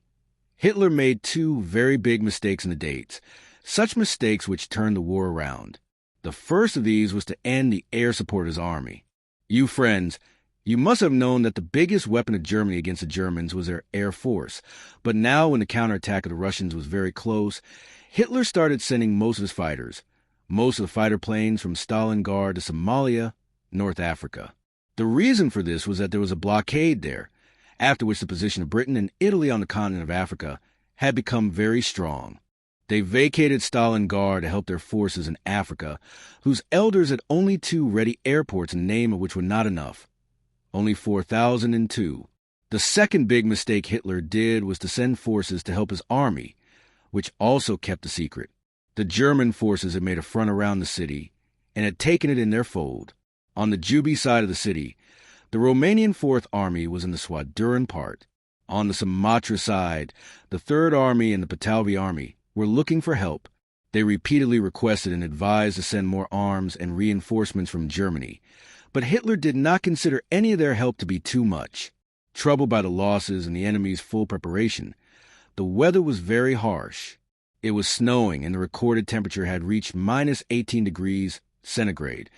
Hitler made two very big mistakes in the dates, such mistakes which turned the war around. The first of these was to end the air support of his army. You friends, you must have known that the biggest weapon of Germany against the Germans was their air force, but now when the counterattack of the Russians was very close, Hitler started sending most of his fighters, most of the fighter planes from Stalingrad to Somalia, North Africa. The reason for this was that there was a blockade there, after which the position of Britain and Italy on the continent of Africa had become very strong. They vacated Stalingrad to help their forces in Africa, whose elders had only 2 ready airports in name of which were not enough. Only 4,002. The second big mistake Hitler did was to send forces to help his army, which also kept a secret. The German forces had made a front around the city and had taken it in their fold. On the Juby side of the city, the Romanian Fourth Army was in the Swaduran part. On the Sumatra side, the Third Army and the Batavi Army were looking for help. They repeatedly requested and advised to send more arms and reinforcements from Germany, but Hitler did not consider any of their help to be too much. Troubled by the losses and the enemy's full preparation, the weather was very harsh. It was snowing, and the recorded temperature had reached minus 18 degrees centigrade,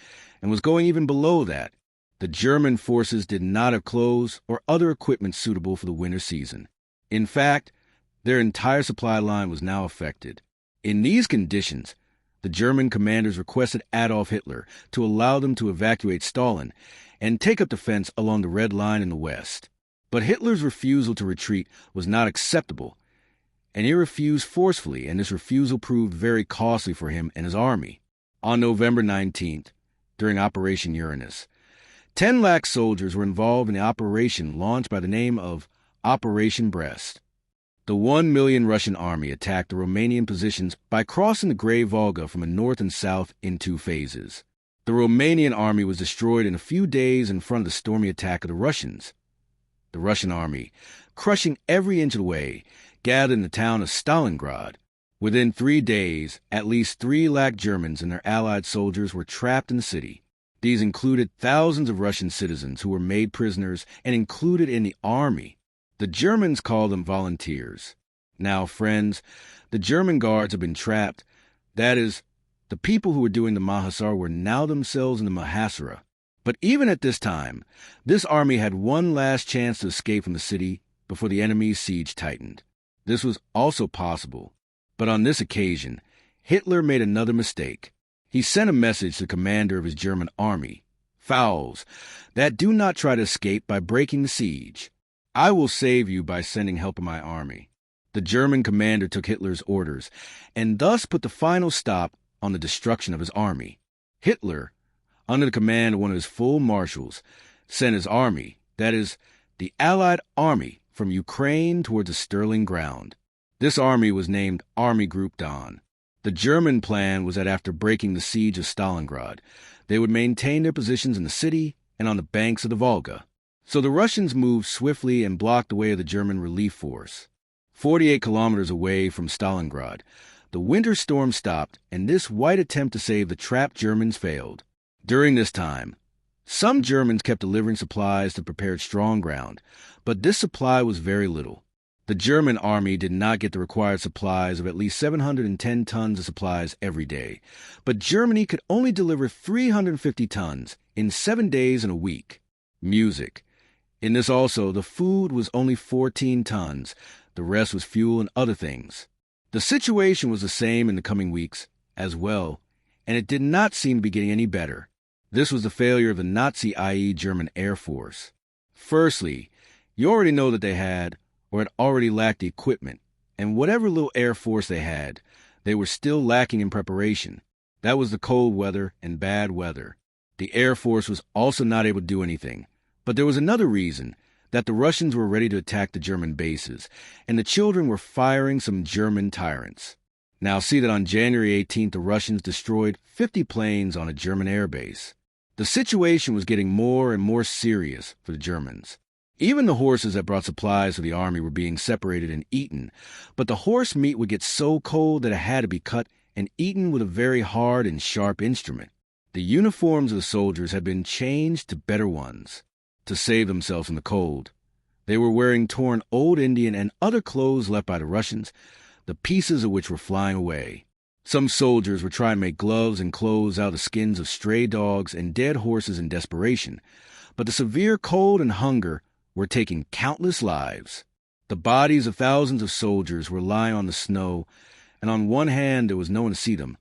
and was going even below that. The German forces did not have clothes or other equipment suitable for the winter season. In fact, their entire supply line was now affected. In these conditions, the German commanders requested Adolf Hitler to allow them to evacuate Stalin and take up defense along the Red Line in the west. But Hitler's refusal to retreat was not acceptable, and he refused forcefully, and this refusal proved very costly for him and his army. On November 19th, during Operation Uranus, 10 lakh soldiers were involved in the operation launched by the name of Operation Brest. The 1 million Russian army attacked the Romanian positions by crossing the Grey Volga from the north and south in 2 phases. The Romanian army was destroyed in a few days in front of the stormy attack of the Russians. The Russian army, crushing every inch of the way, gathered in the town of Stalingrad. Within 3 days, at least 3 lakh Germans and their allied soldiers were trapped in the city. These included thousands of Russian citizens who were made prisoners and included in the army. The Germans called them volunteers. Now, friends, the German guards had been trapped. That is, the people who were doing the Mahasar were now themselves in the Mahasara. But even at this time, this army had one last chance to escape from the city before the enemy's siege tightened. This was also possible, but on this occasion, Hitler made another mistake. He sent a message to the commander of his German army, Fouls, that do not try to escape by breaking the siege. I will save you by sending help of my army. The German commander took Hitler's orders, and thus put the final stop on the destruction of his army. Hitler, under the command of one of his full marshals, sent his army, that is, the Allied army, from Ukraine towards the Sterling ground. This army was named Army Group Don. The German plan was that after breaking the siege of Stalingrad, they would maintain their positions in the city and on the banks of the Volga. So the Russians moved swiftly and blocked the way of the German relief force. 48 kilometers away from Stalingrad, the winter storm stopped, and this white attempt to save the trapped Germans failed. During this time, some Germans kept delivering supplies to prepared strong ground, but this supply was very little. The German army did not get the required supplies of at least 710 tons of supplies every day, but Germany could only deliver 350 tons in 7 days and a week. Music. In this also, the food was only 14 tons. The rest was fuel and other things. The situation was the same in the coming weeks as well, and it did not seem to be getting any better. This was the failure of the Nazi German Air Force. Firstly, you already know that they had, or had already lacked the equipment, and whatever little air force they had, they were still lacking in preparation. That was the cold weather and bad weather. The Air Force was also not able to do anything. But there was another reason, that the Russians were ready to attack the German bases, and the children were firing some German tyrants. Now see that on January 18th, the Russians destroyed 50 planes on a German air base. The situation was getting more and more serious for the Germans. Even the horses that brought supplies for the army were being separated and eaten, but the horse meat would get so cold that it had to be cut and eaten with a very hard and sharp instrument. The uniforms of the soldiers had been changed to better ones to save themselves from the cold. They were wearing torn old Indian and other clothes left by the Russians, the pieces of which were flying away. Some soldiers were trying to make gloves and clothes out of the skins of stray dogs and dead horses in desperation, but the severe cold and hunger were taking countless lives. The bodies of thousands of soldiers were lying on the snow, and on one hand there was no one to see them,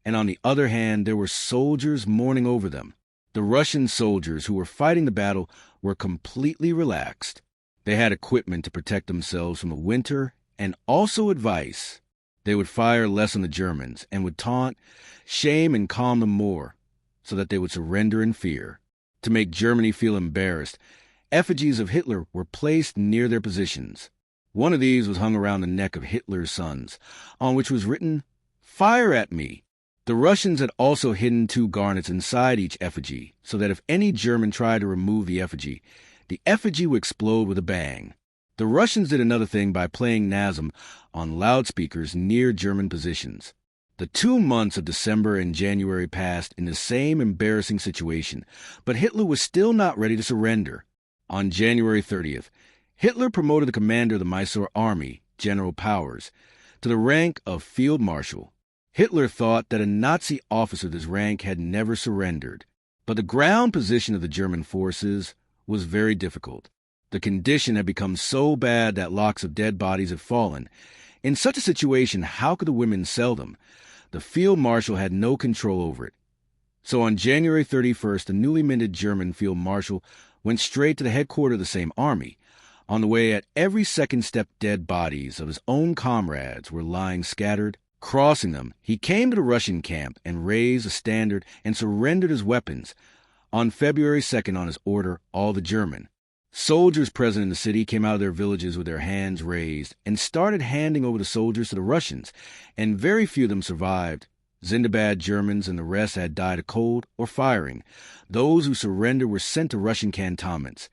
and on the other hand there were soldiers mourning over them. The Russian soldiers who were fighting the battle were completely relaxed. They had equipment to protect themselves from the winter and also advice. They would fire less on the Germans and would taunt, shame, and calm them more so that they would surrender in fear. To make Germany feel embarrassed, effigies of Hitler were placed near their positions. One of these was hung around the neck of Hitler's sons, on which was written, "Fire at me." The Russians had also hidden 2 garnets inside each effigy, so that if any German tried to remove the effigy would explode with a bang. The Russians did another thing by playing Nazim on loudspeakers near German positions. The 2 months of December and January passed in the same embarrassing situation, but Hitler was still not ready to surrender. On January 30th, Hitler promoted the commander of the Mysore Army, General Powers, to the rank of Field Marshal. Hitler thought that a Nazi officer of this rank had never surrendered, but the ground position of the German forces was very difficult. The condition had become so bad that locks of dead bodies had fallen. In such a situation, how could the women sell them? The Field Marshal had no control over it. So on January 31st, the newly minted German Field Marshal went straight to the headquarters of the same army. On the way, at every second step, dead bodies of his own comrades were lying scattered. Crossing them, he came to the Russian camp and raised a standard and surrendered his weapons. On February 2nd, on his order, all the German soldiers present in the city came out of their villages with their hands raised and started handing over the soldiers to the Russians, and very few of them survived. Zindabad Germans and the rest had died of cold or firing. Those who surrendered were sent to Russian cantonments.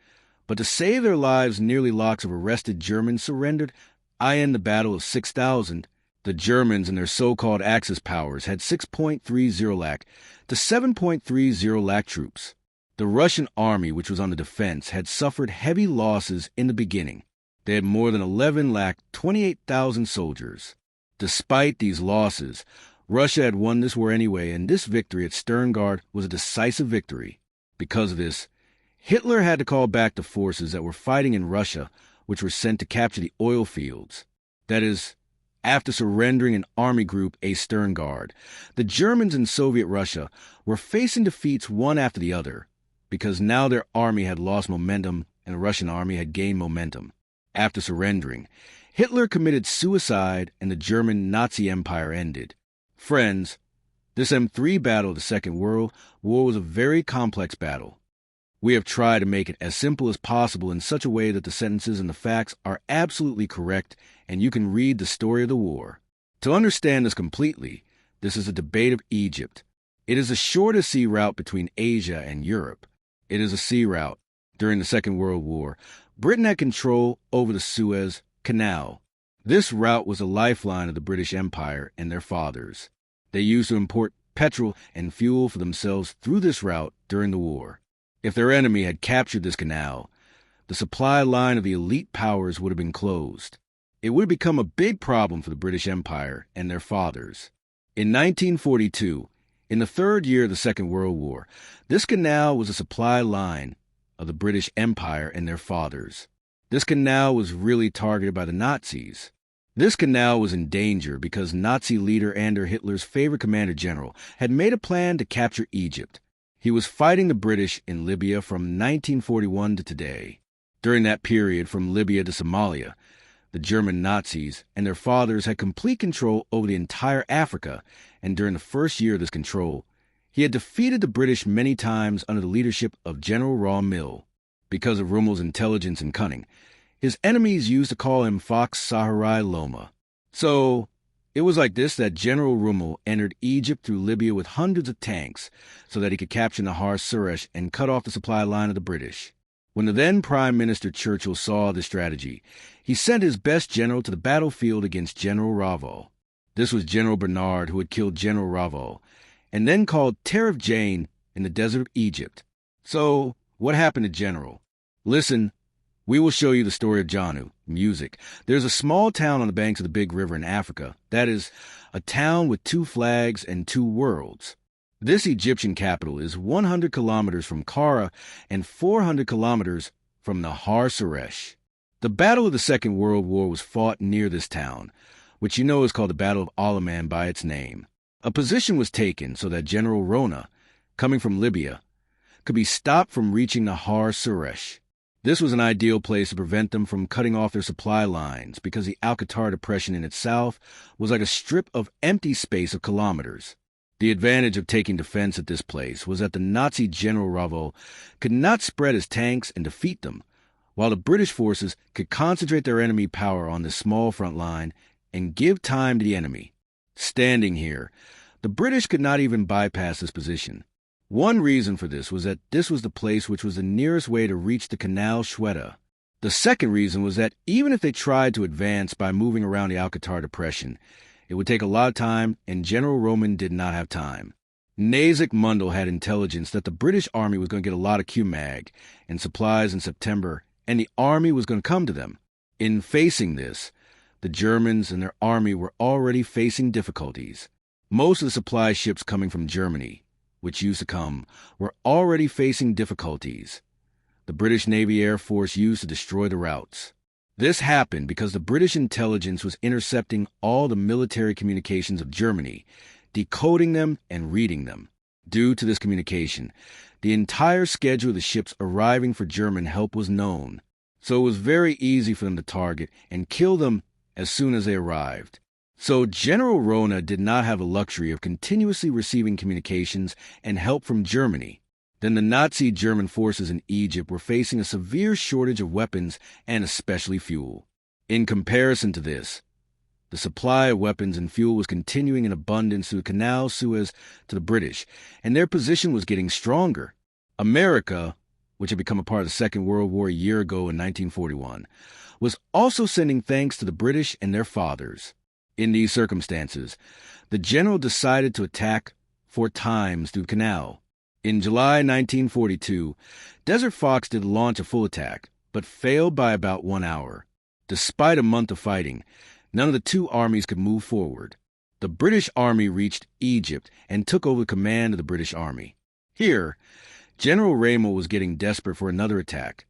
But to save their lives, nearly lakhs of arrested Germans surrendered. I end the battle of 6,000. The Germans and their so-called Axis powers had 6.30 lakh to 7.30 lakh troops. The Russian army, which was on the defense, had suffered heavy losses in the beginning. They had more than 11,28,000 soldiers. Despite these losses, Russia had won this war anyway, and this victory at Sterngard was a decisive victory. Because of this, Hitler had to call back the forces that were fighting in Russia, which were sent to capture the oil fields. That is, after surrendering an army group A Sterngard, the Germans in Soviet Russia were facing defeats one after the other, because now their army had lost momentum and the Russian army had gained momentum. After surrendering, Hitler committed suicide and the German Nazi Empire ended. Friends, this M3 battle of the Second World War was a very complex battle. We have tried to make it as simple as possible in such a way that the sentences and the facts are absolutely correct and you can read the story of the war. To understand this completely, this is a debate of Egypt. It is the shortest sea route between Asia and Europe. It is a sea route. During the Second World War, Britain had control over the Suez Canal. This route was a lifeline of the British Empire and their fathers. They used to import petrol and fuel for themselves through this route during the war. If their enemy had captured this canal, the supply line of the elite powers would have been closed. It would have become a big problem for the British Empire and their fathers. In 1942, in the third year of the Second World War, this canal was a supply line of the British Empire and their fathers. This canal was really targeted by the Nazis. This canal was in danger because Nazi leader Adolf Hitler's favorite commander general had made a plan to capture Egypt. He was fighting the British in Libya from 1941 to today. During that period, from Libya to Somalia, the German Nazis and their fathers had complete control over the entire Africa, and during the first year of this control, he had defeated the British many times under the leadership of General Rommel. Because of Rommel's intelligence and cunning, his enemies used to call him Fox Saharai Loma. So, it was like this that General Rommel entered Egypt through Libya with hundreds of tanks so that he could capture Nahar Suresh and cut off the supply line of the British. When the then Prime Minister Churchill saw this strategy, he sent his best general to the battlefield against General Raval. This was General Bernard, who had killed General Raval, and then called Tarif Jain in the desert of Egypt. So, what happened to General? Listen, we will show you the story of Janu, music. There's a small town on the banks of the big river in Africa. That is, a town with 2 flags and 2 worlds. This Egyptian capital is 100 kilometers from Kara and 400 kilometers from Nahar Suresh. The Battle of the Second World War was fought near this town, which you know is called the Battle of Alaman by its name. A position was taken so that General Rona, coming from Libya, could be stopped from reaching Nahar Suresh. This was an ideal place to prevent them from cutting off their supply lines because the Al-Qatar Depression in its south was like a strip of empty space of kilometers. The advantage of taking defense at this place was that the Nazi General Raval could not spread his tanks and defeat them, while the British forces could concentrate their enemy power on this small front line and give time to the enemy. Standing here, the British could not even bypass this position. One reason for this was that this was the place which was the nearest way to reach the Canal Schweda. The second reason was that even if they tried to advance by moving around the Al-Qatar Depression, it would take a lot of time, and General Roman did not have time. Nasik Mundell had intelligence that the British army was going to get a lot of QMAG and supplies in September, and the army was going to come to them. In facing this, the Germans and their army were already facing difficulties. Most of the supply ships coming from Germany, which used to come, were already facing difficulties. The British Navy Air Force used to destroy the routes. This happened because the British intelligence was intercepting all the military communications of Germany, decoding them and reading them. Due to this communication, the entire schedule of the ships arriving for German help was known, so it was very easy for them to target and kill them as soon as they arrived. So General Rona did not have the luxury of continuously receiving communications and help from Germany. Then the Nazi German forces in Egypt were facing a severe shortage of weapons and especially fuel. In comparison to this, the supply of weapons and fuel was continuing in abundance through the Canal Suez to the British, and their position was getting stronger. America, which had become a part of the Second World War a year ago in 1941, was also sending thanks to the British and their fathers. In these circumstances, the general decided to attack 4 times through the canal. In July 1942, Desert Fox did launch a full attack, but failed by about 1 hour. Despite a month of fighting, none of the 2 armies could move forward. The British army reached Egypt and took over command of the British army. Here, General Rommel was getting desperate for another attack,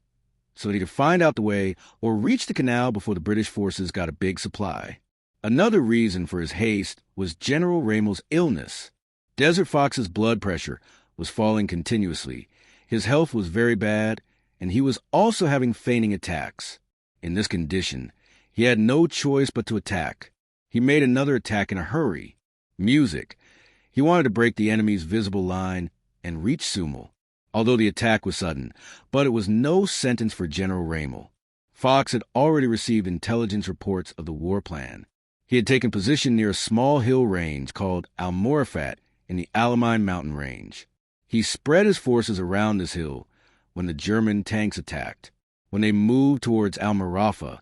so that he could find out the way or reach the canal before the British forces got a big supply. Another reason for his haste was General Rommel's illness. Desert Fox's blood pressure was falling continuously. His health was very bad, and he was also having fainting attacks. In this condition, he had no choice but to attack. He made another attack in a hurry. Music. He wanted to break the enemy's visible line and reach Sumal, although the attack was sudden, but it was no sentence for General Rommel. Fox had already received intelligence reports of the war plan. He had taken position near a small hill range called Al-Morafat in the Alamein mountain range. He spread his forces around this hill when the German tanks attacked. When they moved towards Al-Marafa,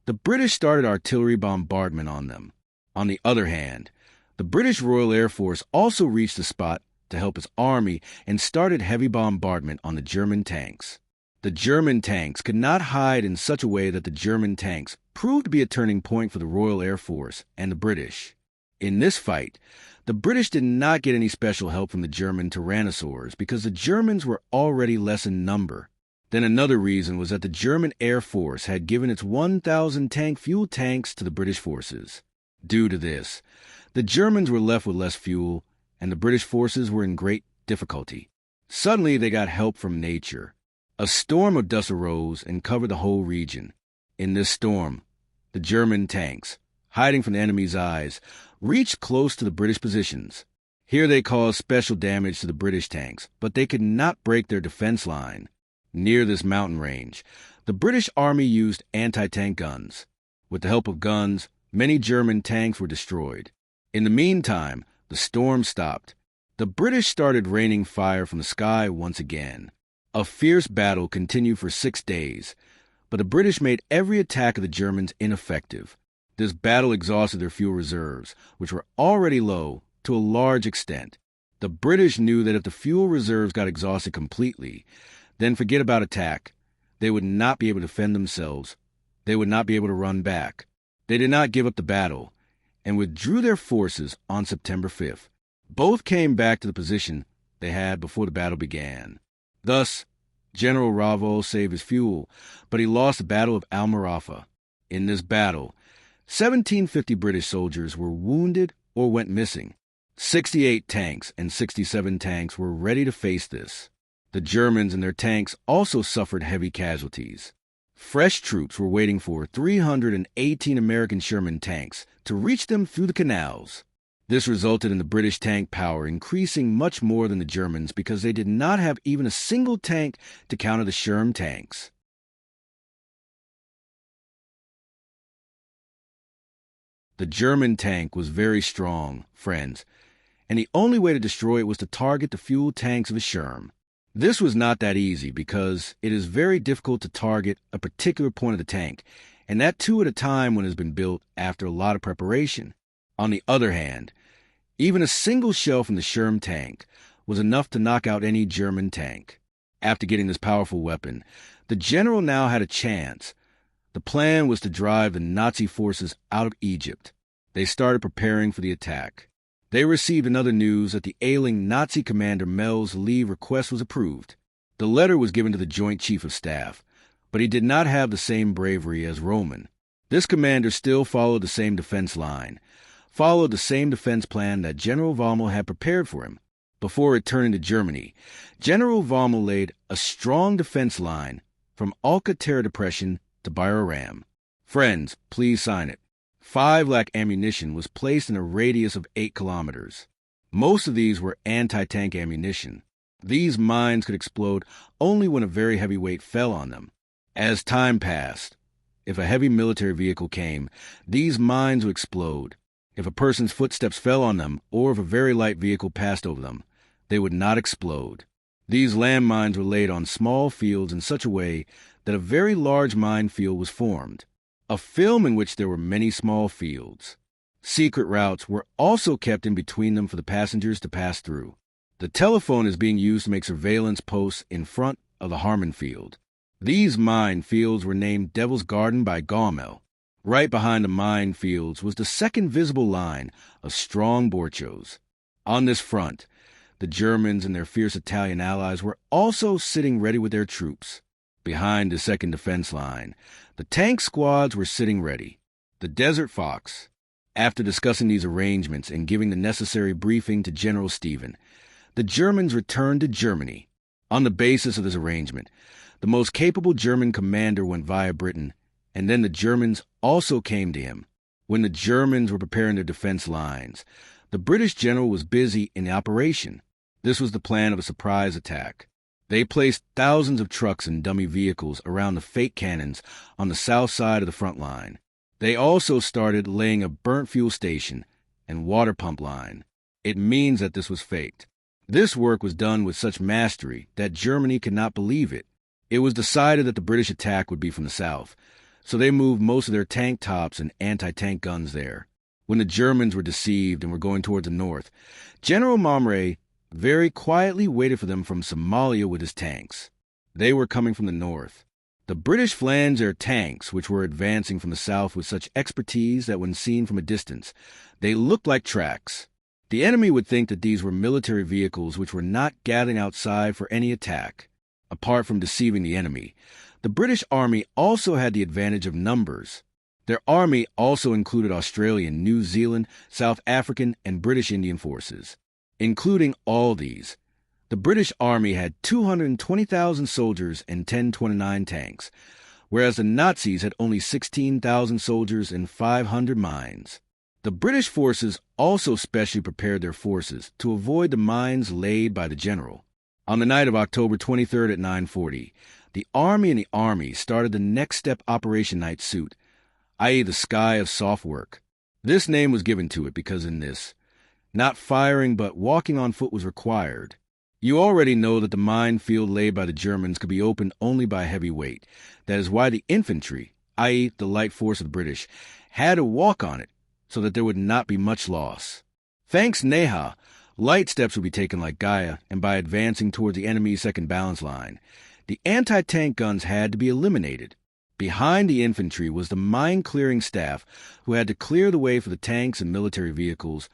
the British started artillery bombardment on them. On the other hand, the British Royal Air Force also reached the spot to help its army and started heavy bombardment on the German tanks. The German tanks could not hide in such a way that the German tanks proved to be a turning point for the Royal Air Force and the British. In this fight, the British did not get any special help from the German tyrannosaurs because the Germans were already less in number. Then another reason was that the German Air Force had given its 1,000 tank fuel tanks to the British forces. Due to this, the Germans were left with less fuel, and the British forces were in great difficulty. Suddenly they got help from nature. A storm of dust arose and covered the whole region. In this storm, the German tanks, hiding from the enemy's eyes, reached close to the British positions. Here they caused special damage to the British tanks, but they could not break their defense line. Near this mountain range, the British Army used anti-tank guns. With the help of guns, many German tanks were destroyed. In the meantime, the storm stopped. The British started raining fire from the sky once again. A fierce battle continued for 6 days, but the British made every attack of the Germans ineffective. This battle exhausted their fuel reserves, which were already low, to a large extent. The British knew that if the fuel reserves got exhausted completely, then forget about attack. They would not be able to defend themselves. They would not be able to run back. They did not give up the battle, and withdrew their forces on September 5th. Both came back to the position they had before the battle began. Thus, General Ravo saved his fuel, but he lost the Battle of Almiraffa. In this battle, 1,750 British soldiers were wounded or went missing. 68 tanks and 67 tanks were ready to face this. The Germans and their tanks also suffered heavy casualties. Fresh troops were waiting for 318 American Sherman tanks to reach them through the canals. This resulted in the British tank power increasing much more than the Germans because they did not have even a single tank to counter the Sherman tanks. The German tank was very strong, friends, and the only way to destroy it was to target the fuel tanks of a Sherman. This was not that easy because it is very difficult to target a particular point of the tank, and that too at a time when it has been built after a lot of preparation. On the other hand, even a single shell from the Sherman tank was enough to knock out any German tank. After getting this powerful weapon, the general now had a chance. The plan was to drive the Nazi forces out of Egypt. They started preparing for the attack. They received another news that the ailing Nazi commander Mel's leave request was approved. The letter was given to the Joint Chief of Staff, but he did not have the same bravery as Roman. This commander still followed the same defense line, followed the same defense plan that General Rommel had prepared for him. Before returning to Germany, General Rommel laid a strong defense line from Alcatraz Depression to Bairam. Friends, please sign it. 5 lakh ammunition was placed in a radius of 8 kilometers. Most of these were anti-tank ammunition. These mines could explode only when a very heavy weight fell on them. As time passed, if a heavy military vehicle came, these mines would explode. If a person's footsteps fell on them, or if a very light vehicle passed over them, they would not explode. These landmines were laid on small fields in such a way that a very large minefield was formed, a film in which there were many small fields. Secret routes were also kept in between them for the passengers to pass through. The telephone is being used to make surveillance posts in front of the Harmon Field. These mine fields were named Devil's Garden by Gaumel. Right behind the mine fields was the second visible line of strong borchos. On this front, the Germans and their fierce Italian allies were also sitting ready with their troops. Behind the second defense line, the tank squads were sitting ready. The Desert Fox. After discussing these arrangements and giving the necessary briefing to General Stephen, the Germans returned to Germany. On the basis of this arrangement, the most capable German commander went via Britain, and then the Germans also came to him. When the Germans were preparing their defense lines, the British general was busy in the operation. This was the plan of a surprise attack. They placed thousands of trucks and dummy vehicles around the fake cannons on the south side of the front line. They also started laying a burnt fuel station and water pump line. It means that this was faked. This work was done with such mastery that Germany could not believe it. It was decided that the British attack would be from the south, so they moved most of their tank tops and anti-tank guns there. When the Germans were deceived and were going toward the north, General Momray very quietly waited for them from Somalia with his tanks. They were coming from the north. The British flanged their tanks, which were advancing from the south with such expertise that when seen from a distance, they looked like tracks. The enemy would think that these were military vehicles which were not gathering outside for any attack. Apart from deceiving the enemy, the British Army also had the advantage of numbers. Their army also included Australian, New Zealand, South African, and British Indian forces. Including all these, The British Army had 220,000 soldiers and 1029 tanks, whereas the Nazis had only 16,000 soldiers and 500 mines. The British forces also specially prepared their forces to avoid the mines laid by the general. On the night of October 23rd at 9:40, the Army started the Next Step Operation Night Suit, i.e. the Sky of Soft Work. This name was given to it because in this, not firing but walking on foot was required. You already know that the minefield laid by the Germans could be opened only by heavy weight. That is why the infantry, i.e. the light force of the British, had to walk on it so that there would not be much loss. Thanks Neha, light steps would be taken like Gaia, and by advancing toward the enemy's second balance line, the anti-tank guns had to be eliminated. Behind the infantry was the mine-clearing staff who had to clear the way for the tanks and military vehicles,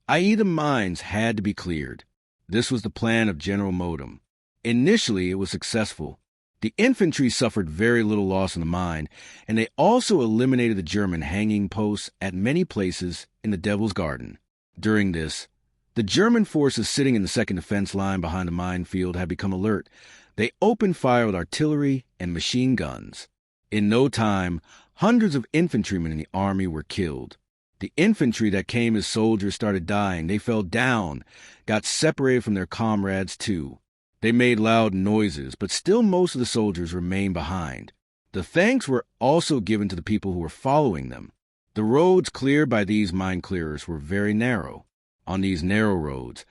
i.e. the mines had to be cleared. This was the plan of General Modem. Initially, it was successful. The infantry suffered very little loss in the mine, and they also eliminated the German hanging posts at many places in the Devil's Garden. During this, the German forces sitting in the second defense line behind the minefield had become alert. They opened fire with artillery and machine guns. In no time, hundreds of infantrymen in the army were killed. The infantry that came as soldiers started dying. They fell down, got separated from their comrades too. They made loud noises, but still most of the soldiers remained behind. The thanks were also given to the people who were following them. The roads cleared by these mine clearers were very narrow. On these narrow roads,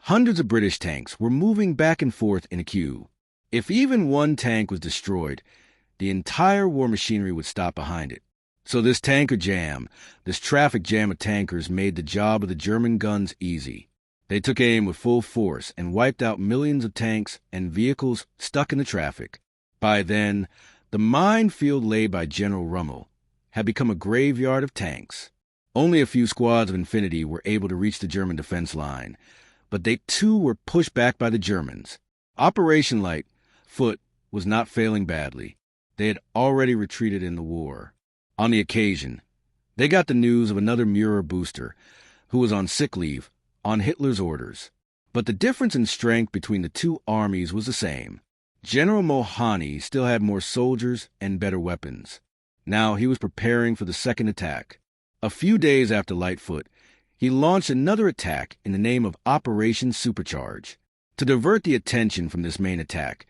hundreds of British tanks were moving back and forth in a queue. If even one tank was destroyed, the entire war machinery would stop behind it. So this tanker jam, this traffic jam of tankers made the job of the German guns easy. They took aim with full force and wiped out millions of tanks and vehicles stuck in the traffic. By then, the minefield laid by General Rommel had become a graveyard of tanks. Only a few squads of Infinity were able to reach the German defense line, but they too were pushed back by the Germans. Operation Light Foot was not failing badly. They had already retreated in the war. On the occasion, they got the news of another Muir booster, who was on sick leave, on Hitler's orders. But the difference in strength between the two armies was the same. General Mohani still had more soldiers and better weapons. Now he was preparing for the second attack. A few days after Lightfoot, he launched another attack in the name of Operation Supercharge. To divert the attention from this main attack,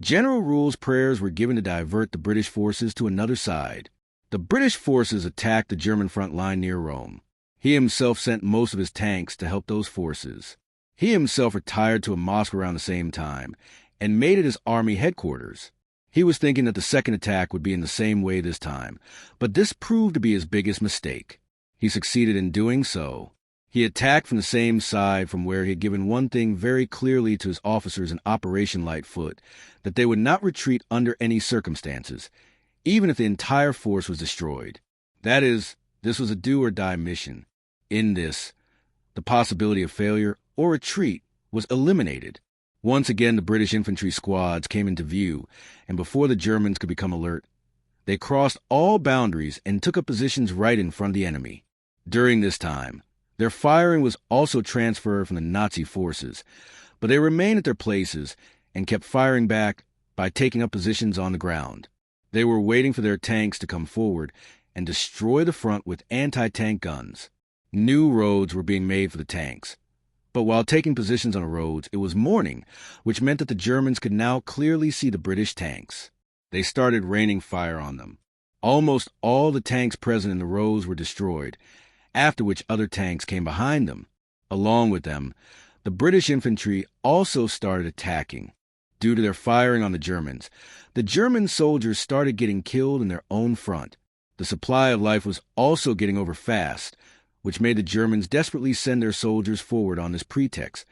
General Rule's prayers were given to divert the British forces to another side. The British forces attacked the German front line near Rome. He himself sent most of his tanks to help those forces. He himself retired to a mosque around the same time and made it his army headquarters. He was thinking that the second attack would be in the same way this time, but this proved to be his biggest mistake. He succeeded in doing so. He attacked from the same side from where he had given one thing very clearly to his officers in Operation Lightfoot, that they would not retreat under any circumstances, even if the entire force was destroyed. That is, this was a do-or-die mission. In this, the possibility of failure or retreat was eliminated. Once again, the British infantry squads came into view, and before the Germans could become alert, they crossed all boundaries and took up positions right in front of the enemy. During this time, their firing was also transferred from the Nazi forces, but they remained at their places and kept firing back by taking up positions on the ground. They were waiting for their tanks to come forward and destroy the front with anti-tank guns. New roads were being made for the tanks. But while taking positions on the roads, it was morning, which meant that the Germans could now clearly see the British tanks. They started raining fire on them. Almost all the tanks present in the rows were destroyed, after which other tanks came behind them. Along with them, the British infantry also started attacking. Due to their firing on the German soldiers started getting killed in their own front. The supply of life was also getting over fast, which made the Germans desperately send their soldiers forward on this pretext.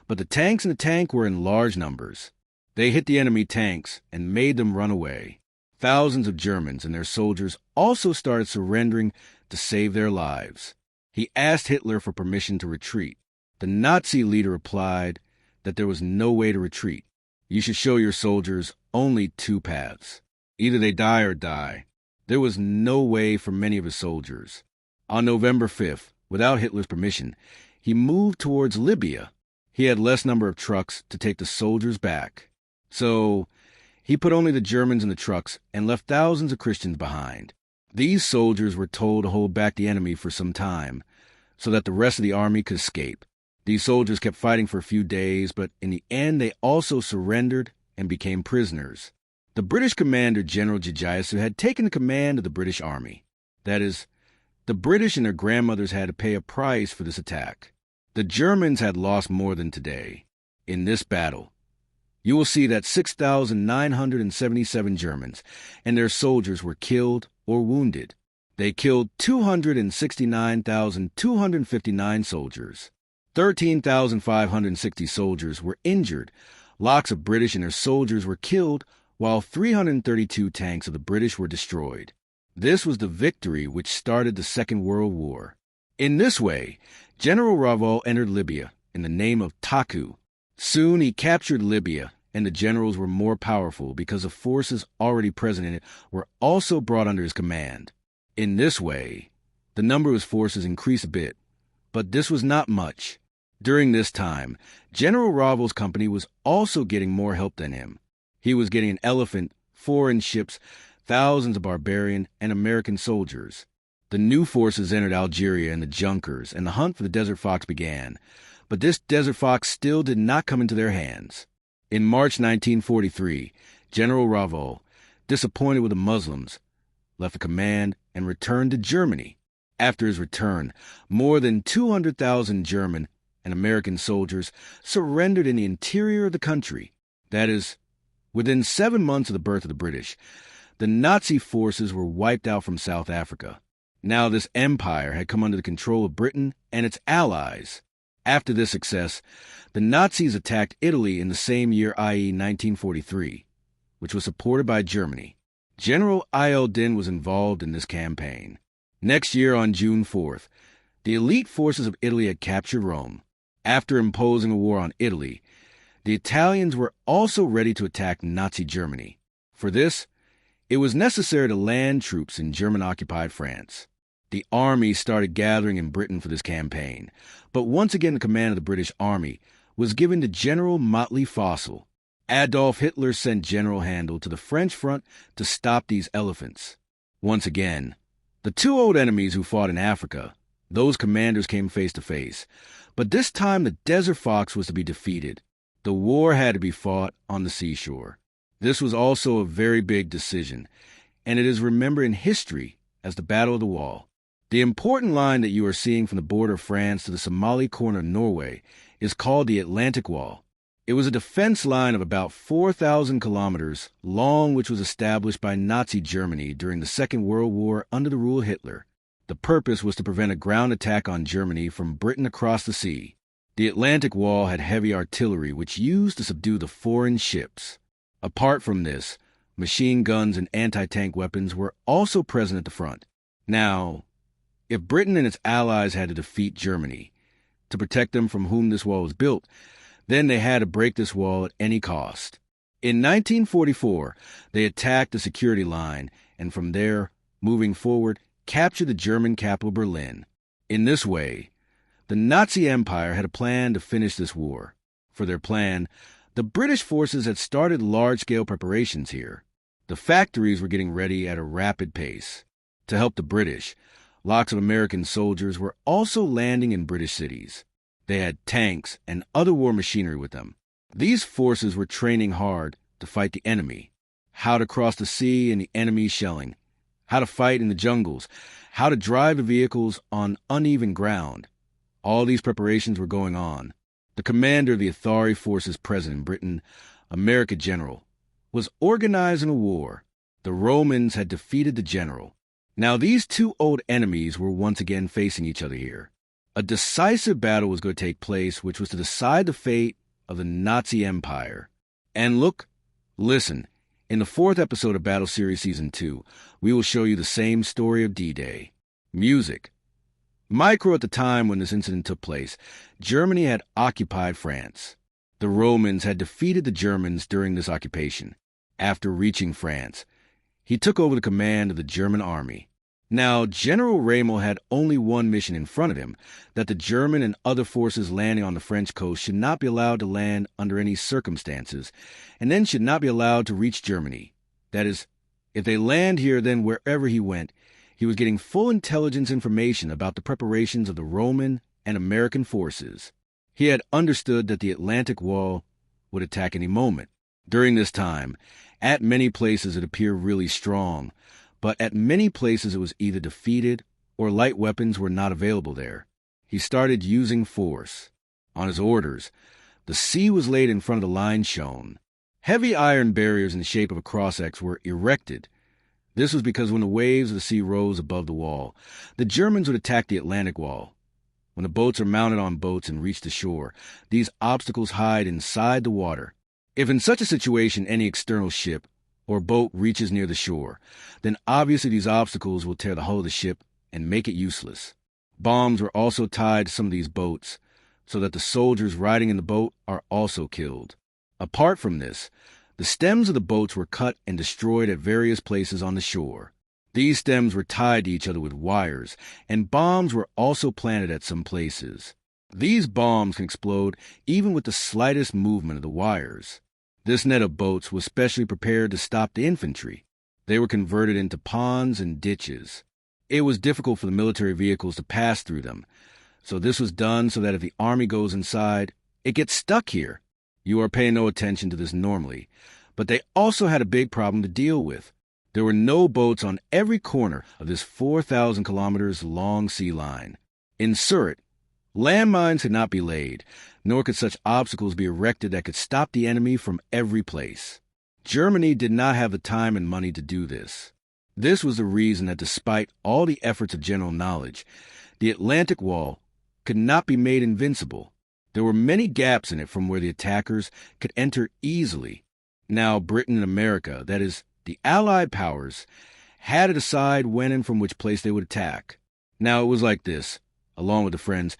But the tanks in the tank were in large numbers. They hit the enemy tanks and made them run away. Thousands of Germans and their soldiers also started surrendering to save their lives. He asked Hitler for permission to retreat. The Nazi leader replied that there was no way to retreat. You should show your soldiers only two paths. Either they die or die. There was no way for many of his soldiers. On November 5th, without Hitler's permission, he moved towards Libya. he had less number of trucks to take the soldiers back. So he put only the Germans in the trucks and left thousands of Christians behind. These soldiers were told to hold back the enemy for some time so that the rest of the army could escape. These soldiers kept fighting for a few days, but in the end they also surrendered and became prisoners. The British commander, General Ieyasu, had taken the command of the British army. That is, the British and their grandmothers had to pay a price for this attack. The Germans had lost more than today. In this battle, you will see that 6,977 Germans and their soldiers were killed or wounded. They killed 269,259 soldiers. 13,560 soldiers were injured. Lots of British and their soldiers were killed, while 332 tanks of the British were destroyed. This was the victory which started the Second World War. In this way, General Raval entered Libya in the name of Taku. Soon he captured Libya, and the generals were more powerful because the forces already present in it were also brought under his command. In this way, the number of his forces increased a bit, but this was not much. During this time, General Raval's company was also getting more help than him. He was getting an elephant, foreign ships, thousands of barbarian and American soldiers. The new forces entered Algeria and the Junkers, and the hunt for the Desert Fox began. But this Desert Fox still did not come into their hands. In March 1943, General Raval, disappointed with the Muslims, left the command and returned to Germany. After his return, more than 200,000 German and American soldiers surrendered in the interior of the country. That is, within 7 months of the birth of the British, the Nazi forces were wiped out from South Africa. Now this empire had come under the control of Britain and its allies. After this success, the Nazis attacked Italy in the same year, i.e. 1943, which was supported by Germany. General Din was involved in this campaign. Next year, on June 4th, the elite forces of Italy had captured Rome. After imposing a war on Italy, the Italians were also ready to attack Nazi Germany. For this, it was necessary to land troops in German-occupied France. The army started gathering in Britain for this campaign, but once again the command of the British army was given to General Motley Fossil. Adolf Hitler sent General Handel to the French front to stop these elephants. Once again, the two old enemies who fought in Africa, those commanders came face to face, but this time the Desert Fox was to be defeated. The war had to be fought on the seashore. This was also a very big decision, and it is remembered in history as the Battle of the Wall. The important line that you are seeing from the border of France to the Somali corner of Norway is called the Atlantic Wall. It was a defense line of about 4,000 kilometers long, which was established by Nazi Germany during the Second World War under the rule of Hitler. The purpose was to prevent a ground attack on Germany from Britain across the sea. The Atlantic Wall had heavy artillery, which used to subdue the foreign ships. Apart from this, machine guns and anti-tank weapons were also present at the front. Now, if Britain and its allies had to defeat Germany to protect them from whom this wall was built, then they had to break this wall at any cost. In 1944, they attacked the security line, and from there, moving forward, captured the German capital Berlin. In this way, the Nazi Empire had a plan to finish this war. For their plan, the British forces had started large-scale preparations here. The factories were getting ready at a rapid pace. To help the British, lots of American soldiers were also landing in British cities. They had tanks and other war machinery with them. These forces were training hard to fight the enemy, how to cross the sea in the enemy shelling, how to fight in the jungles, how to drive the vehicles on uneven ground. All these preparations were going on. The commander of the authority forces present in Britain, America General, was organizing a war. The Romans had defeated the general. Now these two old enemies were once again facing each other here. A decisive battle was going to take place, which was to decide the fate of the Nazi Empire. And listen, in the 4th episode of Battle Series Season 2, we will show you the same story of D-Day. Music. Micro at the time when this incident took place, Germany had occupied France. The Romans had defeated the Germans during this occupation. After reaching France, he took over the command of the German army. Now, General Ramel had only one mission in front of him, that the German and other forces landing on the French coast should not be allowed to land under any circumstances, and then should not be allowed to reach Germany. That is, if they land here, then wherever he went, he was getting full intelligence information about the preparations of the Roman and American forces. He had understood that the Atlantic Wall would attack any moment. During this time, at many places it appeared really strong, but at many places it was either defeated or light weapons were not available there. He started using force. On his orders, the sea was laid in front of the line shown. Heavy iron barriers in the shape of a cross-X were erected. This was because when the waves of the sea rose above the wall, the Germans would attack the Atlantic Wall. When the boats are mounted on boats and reach the shore, these obstacles hide inside the water. If in such a situation any external ship or boat reaches near the shore, then obviously these obstacles will tear the hull of the ship and make it useless. Bombs were also tied to some of these boats, so that the soldiers riding in the boat are also killed. Apart from this, the stems of the boats were cut and destroyed at various places on the shore. These stems were tied to each other with wires, and bombs were also planted at some places. These bombs can explode even with the slightest movement of the wires. This net of boats was specially prepared to stop the infantry. They were converted into ponds and ditches. It was difficult for the military vehicles to pass through them, so this was done so that if the army goes inside, it gets stuck here. You are paying no attention to this normally, but they also had a big problem to deal with. There were no boats on every corner of this 4,000 kilometers long sea line. In Surat, landmines could not be laid, nor could such obstacles be erected that could stop the enemy from every place. Germany did not have the time and money to do this. This was the reason that despite all the efforts of general knowledge, the Atlantic Wall could not be made invincible. There were many gaps in it from where the attackers could enter easily. Now Britain and America, that is, the Allied powers, had to decide when and from which place they would attack. Now it was like this, along with the friends.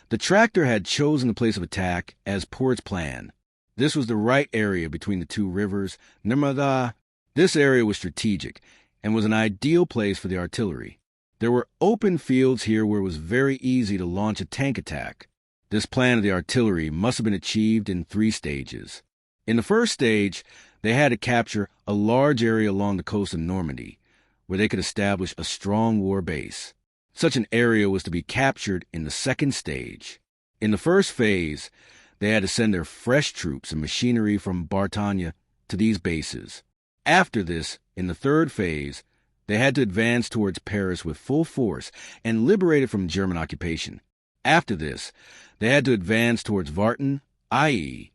The tractor had chosen the place of attack as per its plan. This was the right area between the two rivers, Narmada. This area was strategic and was an ideal place for the artillery. There were open fields here where it was very easy to launch a tank attack. This plan of the artillery must have been achieved in 3 stages. In the first stage, they had to capture a large area along the coast of Normandy, where they could establish a strong war base. Such an area was to be captured in the second stage. In the first phase, they had to send their fresh troops and machinery from Bretagne to these bases. After this, in the third phase, they had to advance towards Paris with full force and liberate it from German occupation. After this, they had to advance towards Vartan, i.e.,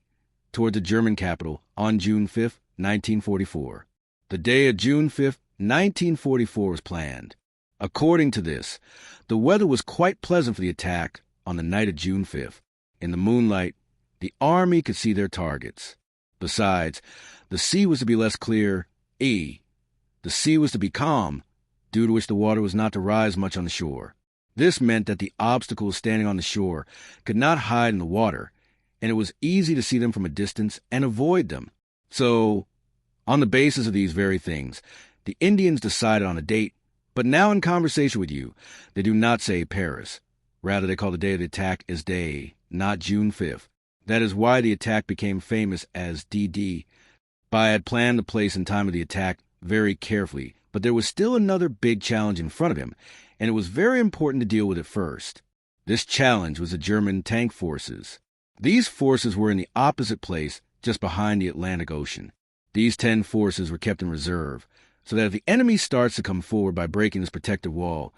toward the German capital, on June 5, 1944. The day of June 5, 1944 was planned. According to this, the weather was quite pleasant for the attack on the night of June 5th. In the moonlight, the army could see their targets. Besides, the sea was to be less clear, the sea was to be calm, due to which the water was not to rise much on the shore. This meant that the obstacles standing on the shore could not hide in the water, and it was easy to see them from a distance and avoid them. So, on the basis of these very things, the Indians decided on a date, but now in conversation with you, they do not say Paris. Rather, they call the day of the attack as day, not June 5th. That is why the attack became famous as DD. Bai had planned the place and time of the attack very carefully, but there was still another big challenge in front of him, and it was very important to deal with it first. This challenge was the German tank forces. These forces were in the opposite place, just behind the Atlantic Ocean. These 10 forces were kept in reserve, so that if the enemy starts to come forward by breaking this protective wall,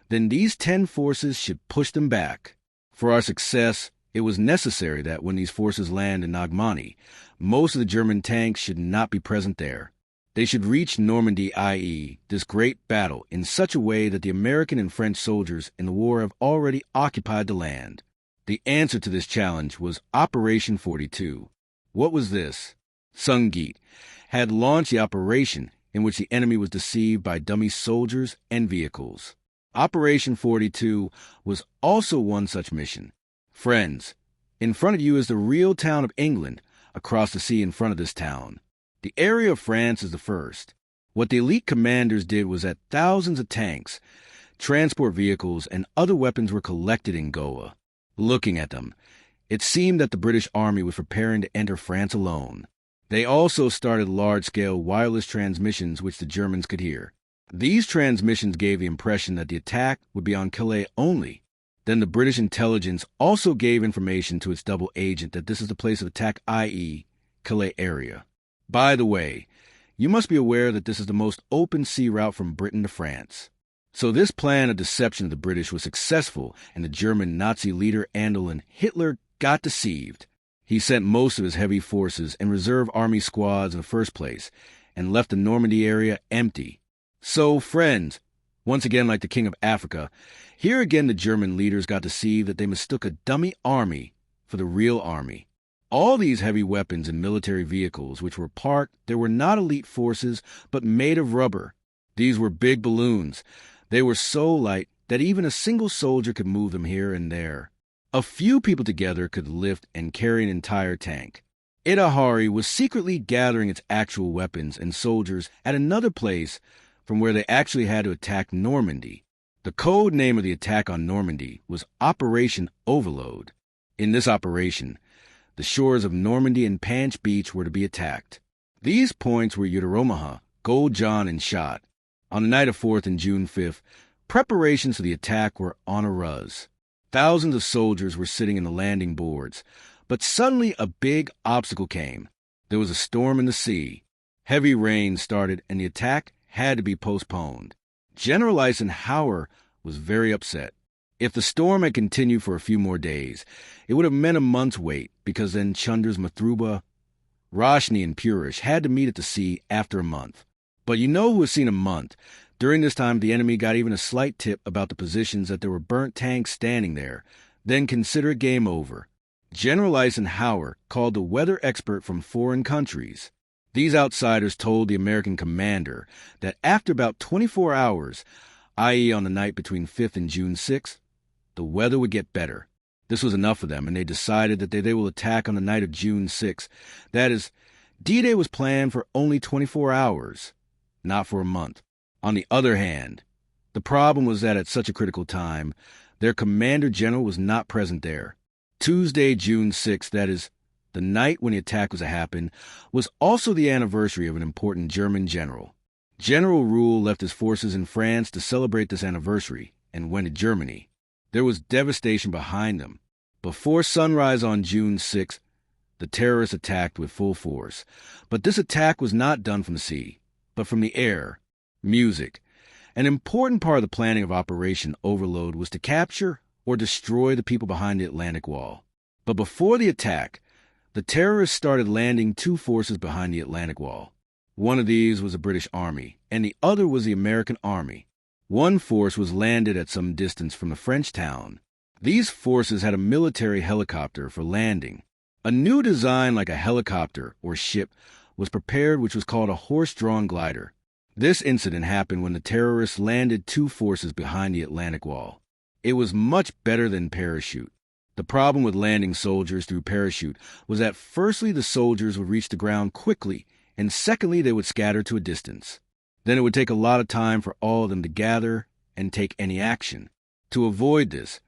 then these 10 forces should push them back. For our success, it was necessary that when these forces land in Nagmani, most of the German tanks should not be present there. They should reach Normandy, i.e., this great battle, in such a way that the American and French soldiers in the war have already occupied the land. The answer to this challenge was Operation 42. What was this? Sungit had launched the operation in which the enemy was deceived by dummy soldiers and vehicles. Operation 42 was also one such mission. Friends, in front of you is the real town of England, across the sea in front of this town. The area of France is the first. What the elite commanders did was that thousands of tanks, Transport vehicles and other weapons were collected in Goa. Looking at them, it seemed that the British Army was preparing to enter France alone. They also started large-scale wireless transmissions which the Germans could hear. These transmissions gave the impression that the attack would be on Calais only. Then the British intelligence also gave information to its double agent that this is the place of attack, i.e., Calais area. By the way, you must be aware that this is the most open sea route from Britain to France. So this plan of deception of the British was successful, and the German Nazi leader Adolf Hitler got deceived. He sent most of his heavy forces and reserve army squads in the first place, and left the Normandy area empty. So, friends, once again like the King of Africa, here again the German leaders got deceived that they mistook a dummy army for the real army. All these heavy weapons and military vehicles which were parked, there were not elite forces, but made of rubber. These were big balloons. They were so light that even a single soldier could move them here and there. A few people together could lift and carry an entire tank. Itahari was secretly gathering its actual weapons and soldiers at another place from where they actually had to attack Normandy. The code name of the attack on Normandy was Operation Overload. In this operation, the shores of Normandy and Panch Beach were to be attacked. These points were Utteromaha, Gold John, and Shot. On the night of 4th and June 5th, preparations for the attack were on a ruz. Thousands of soldiers were sitting in the landing boards, but suddenly a big obstacle came. There was a storm in the sea. Heavy rain started, and the attack had to be postponed. General Eisenhower was very upset. If the storm had continued for a few more days, it would have meant a month's wait, because then Chunder's Mathruba, Roshni, and Purish had to meet at the sea after a month. But you know who has seen a month? During this time, the enemy got even a slight tip about the positions that there were burnt tanks standing there. Then consider it game over. General Eisenhower called the weather expert from foreign countries. These outsiders told the American commander that after about 24 hours, i.e. on the night between 5th and June 6th, the weather would get better. This was enough for them, and they decided that they will attack on the night of June 6th. That is, D-Day was planned for only 24 hours, not for a month. On the other hand, the problem was that at such a critical time, their commander general was not present there. Tuesday, June 6th, that is, the night when the attack was to happen, was also the anniversary of an important German general. General Rule left his forces in France to celebrate this anniversary and went to Germany. There was devastation behind them. Before sunrise on June 6th, the terrorists attacked with full force. But this attack was not done from the sea, but from the air. Music. An important part of the planning of Operation Overload was to capture or destroy the people behind the Atlantic Wall. But before the attack, the terrorists started landing two forces behind the Atlantic Wall. One of these was the British Army, and the other was the American Army. One force was landed at some distance from the French town. These forces had a military helicopter for landing. A new design like a helicopter or ship was prepared, which was called a horse-drawn glider. This incident happened when the terrorists landed two forces behind the Atlantic Wall. It was much better than parachute. The problem with landing soldiers through parachute was that firstly the soldiers would reach the ground quickly, and secondly they would scatter to a distance. Then it would take a lot of time for all of them to gather and take any action. To avoid this,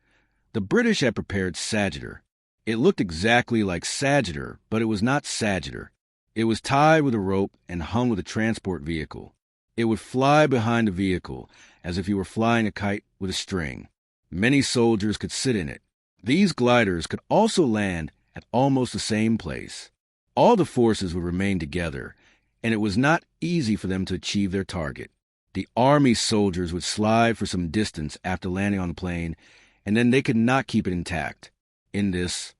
the British had prepared Sagitter. It looked exactly like Sagitter, but it was not Sagitter. It was tied with a rope and hung with a transport vehicle. It would fly behind the vehicle, as if you were flying a kite with a string. Many soldiers could sit in it. These gliders could also land at almost the same place. All the forces would remain together, and it was not easy for them to achieve their target. The army soldiers would slide for some distance after landing on the plane, and then they could not keep it intact. In this,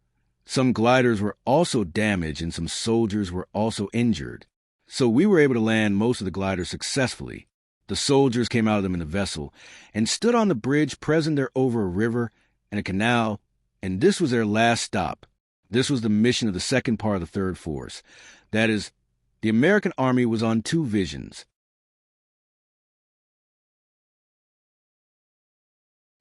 some gliders were also damaged and some soldiers were also injured. So we were able to land most of the gliders successfully. The soldiers came out of them in the vessel and stood on the bridge present there over a river and a canal, and this was their last stop. This was the mission of the second part of the third force. That is, the American Army was on two visions.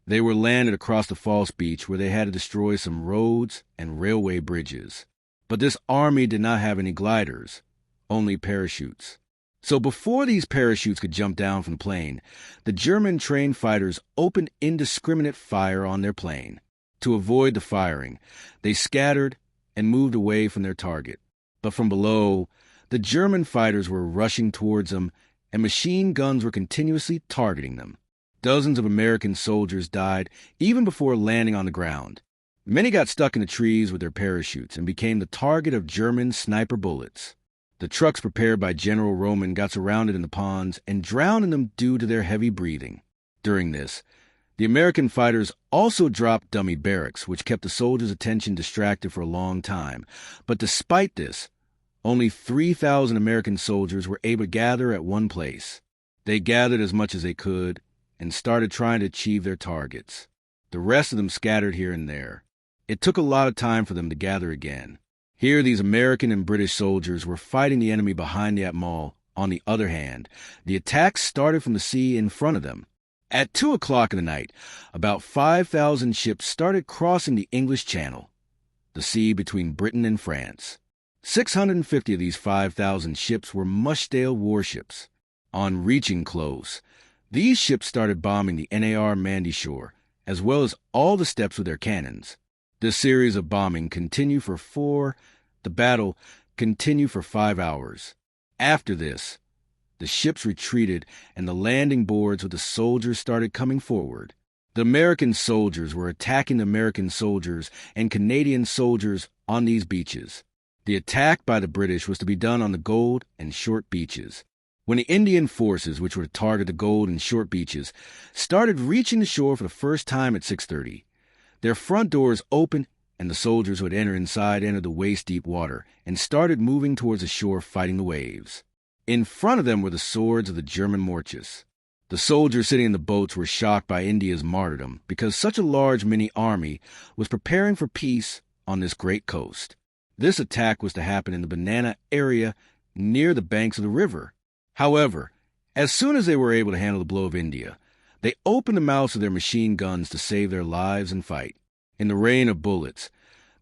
They were landed across the false beach where they had to destroy some roads and railway bridges. But this army did not have any gliders, only parachutes. So before these parachutes could jump down from the plane, the German trained fighters opened indiscriminate fire on their plane. To avoid the firing, they scattered and moved away from their target. But from below, the German fighters were rushing towards them, and machine guns were continuously targeting them. Dozens of American soldiers died even before landing on the ground. Many got stuck in the trees with their parachutes and became the target of German sniper bullets. The trucks prepared by General Roman got surrounded in the ponds and drowned in them due to their heavy breathing. During this, the American fighters also dropped dummy barracks, which kept the soldiers' attention distracted for a long time. But despite this, only 3,000 American soldiers were able to gather at one place. They gathered as much as they could and started trying to achieve their targets. The rest of them scattered here and there. It took a lot of time for them to gather again. Here, these American and British soldiers were fighting the enemy behind the Atmel. On the other hand, the attacks started from the sea in front of them. At 2 o'clock in the night, about 5,000 ships started crossing the English Channel, the sea between Britain and France. 650 of these 5,000 ships were Mushdale warships. On reaching close, these ships started bombing the NAR Mandy shore, as well as all the steps with their cannons. This series of bombing continued the battle continued for 5 hours. After this, the ships retreated and the landing boards with the soldiers started coming forward. The American soldiers were attacking the American soldiers and Canadian soldiers on these beaches. The attack by the British was to be done on the Gold and Short beaches. When the Indian forces, which were to target the Gold and Short beaches, started reaching the shore for the first time at 6:30, their front doors opened and the soldiers who had entered inside entered the waist-deep water and started moving towards the shore fighting the waves. In front of them were the swords of the German Morchas. The soldiers sitting in the boats were shocked by India's martyrdom because such a large mini-army was preparing for peace on this great coast. This attack was to happen in the Banana area near the banks of the river. However, as soon as they were able to handle the blow of India, they opened the mouths of their machine guns to save their lives and fight. In the rain of bullets,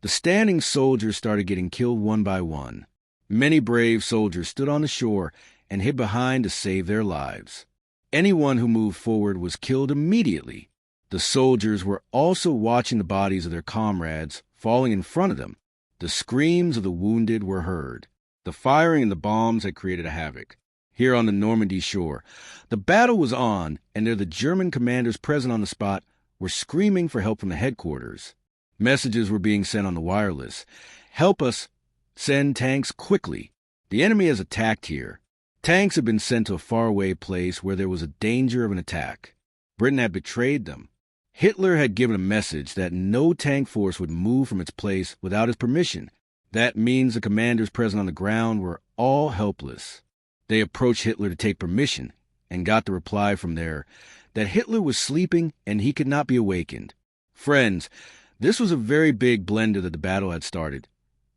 the standing soldiers started getting killed one by one. Many brave soldiers stood on the shore and hid behind to save their lives. Anyone who moved forward was killed immediately. The soldiers were also watching the bodies of their comrades falling in front of them. The screams of the wounded were heard. The firing and the bombs had created a havoc. Here on the Normandy shore, the battle was on, and there the German commanders present on the spot were screaming for help from the headquarters. Messages were being sent on the wireless. "Help us. Send tanks quickly. The enemy has attacked here." Tanks had been sent to a faraway place where there was a danger of an attack. Britain had betrayed them. Hitler had given a message that no tank force would move from its place without his permission. That means the commanders present on the ground were all helpless. They approached Hitler to take permission and got the reply from there that Hitler was sleeping and he could not be awakened. Friends, this was a very big blender that the battle had started.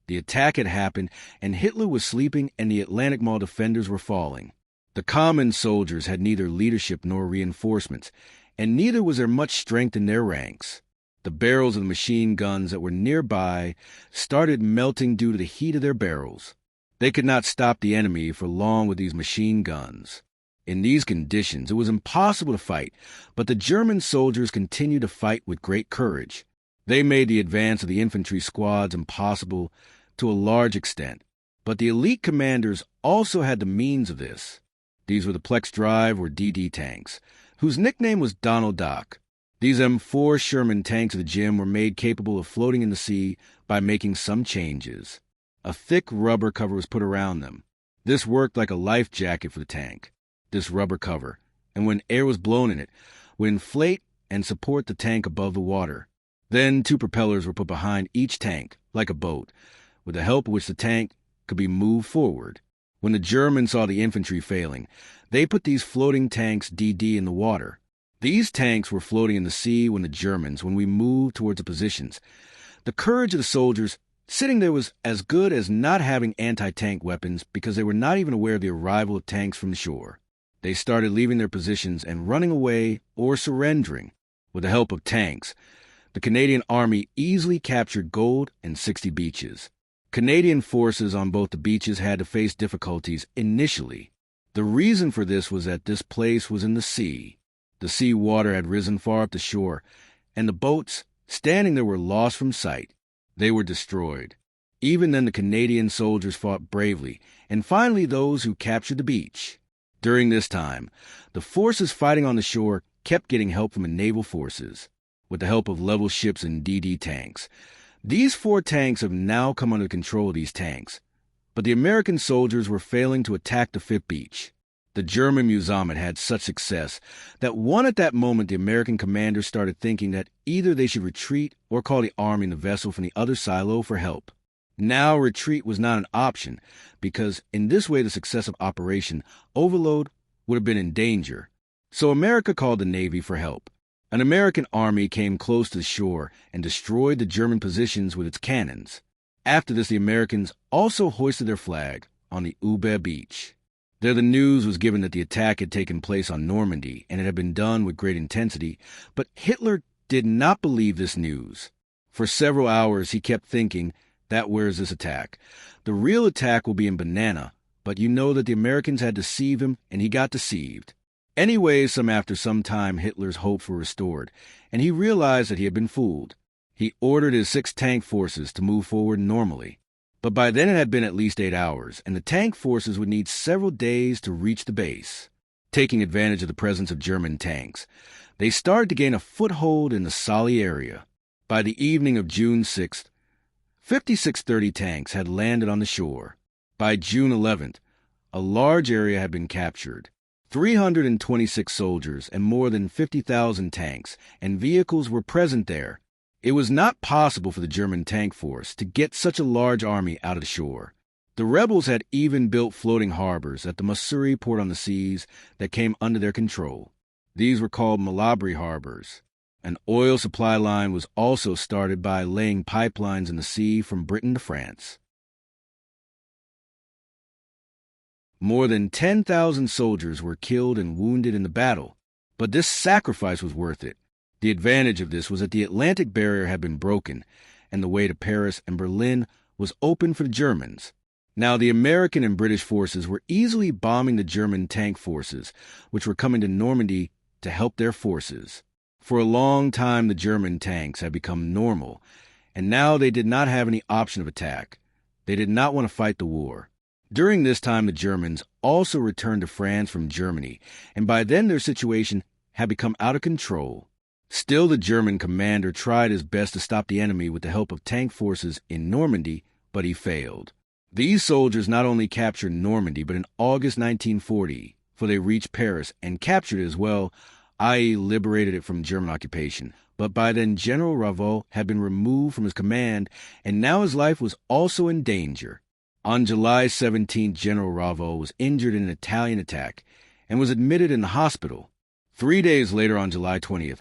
The attack had happened and Hitler was sleeping and the Atlantic Mall defenders were falling. The common soldiers had neither leadership nor reinforcements, and neither was there much strength in their ranks. The barrels of the machine guns that were nearby started melting due to the heat of their barrels. They could not stop the enemy for long with these machine guns. In these conditions, it was impossible to fight, but the German soldiers continued to fight with great courage. They made the advance of the infantry squads impossible to a large extent, but the elite commanders also had the means of this. These were the Plex Drive or DD tanks, whose nickname was Donald Duck. These M4 Sherman tanks of the gym were made capable of floating in the sea by making some changes. A thick rubber cover was put around them. This worked like a life jacket for the tank. This rubber cover, and when air was blown in it, would inflate and support the tank above the water. Then 2 propellers were put behind each tank, like a boat, with the help of which the tank could be moved forward. When the Germans saw the infantry failing, they put these floating tanks DD in the water. These tanks were floating in the sea when we moved towards the positions. The courage of the soldiers sitting there was as good as not having anti-tank weapons because they were not even aware of the arrival of tanks from the shore. They started leaving their positions and running away or surrendering. With the help of tanks, the Canadian Army easily captured Gold and 60 beaches. Canadian forces on both the beaches had to face difficulties initially. The reason for this was that this place was in the sea. The sea water had risen far up the shore, and the boats standing there were lost from sight. They were destroyed. Even then the Canadian soldiers fought bravely, and finally those who captured the beach. During this time, the forces fighting on the shore kept getting help from the naval forces, with the help of level ships and DD tanks. These 4 tanks have now come under control of these tanks, but the American soldiers were failing to attack the 5th beach. The German Musamt had such success that at that moment the American commanders started thinking that either they should retreat or call the army and the vessel from the other silo for help. Now retreat was not an option, because in this way the success of Operation Overlord would have been in danger. So America called the Navy for help. An American army came close to the shore and destroyed the German positions with its cannons. After this, the Americans also hoisted their flag on the Ube beach. There the news was given that the attack had taken place on Normandy, and it had been done with great intensity, but Hitler did not believe this news. For several hours he kept thinking, that where's this attack? The real attack will be in Banana, but you know that the Americans had deceived him, and he got deceived. Anyway, after some time Hitler's hopes were restored, and he realized that he had been fooled. He ordered his 6 tank forces to move forward normally. But by then it had been at least 8 hours, and the tank forces would need several days to reach the base. Taking advantage of the presence of German tanks, they started to gain a foothold in the Sali area. By the evening of June 6th, 5630 tanks had landed on the shore. By June 11th, a large area had been captured. 326 soldiers and more than 50,000 tanks and vehicles were present there. It was not possible for the German tank force to get such a large army out of the shore. The rebels had even built floating harbors at the Masuri port on the seas that came under their control. These were called Malabry harbors. An oil supply line was also started by laying pipelines in the sea from Britain to France. More than 10,000 soldiers were killed and wounded in the battle, but this sacrifice was worth it. The advantage of this was that the Atlantic barrier had been broken, and the way to Paris and Berlin was open for the Germans. Now the American and British forces were easily bombing the German tank forces, which were coming to Normandy to help their forces. For a long time the German tanks had become normal, and now they did not have any option of attack. They did not want to fight the war. During this time the Germans also returned to France from Germany, and by then their situation had become out of control. Still, the German commander tried his best to stop the enemy with the help of tank forces in Normandy, but he failed. These soldiers not only captured Normandy, but in August 1940, for they reached Paris and captured it as well, i.e. liberated it from German occupation. But by then General Ravoux had been removed from his command, and now his life was also in danger. On July 17th, General Ravoux was injured in an Italian attack and was admitted in the hospital. 3 days later, on July 20th,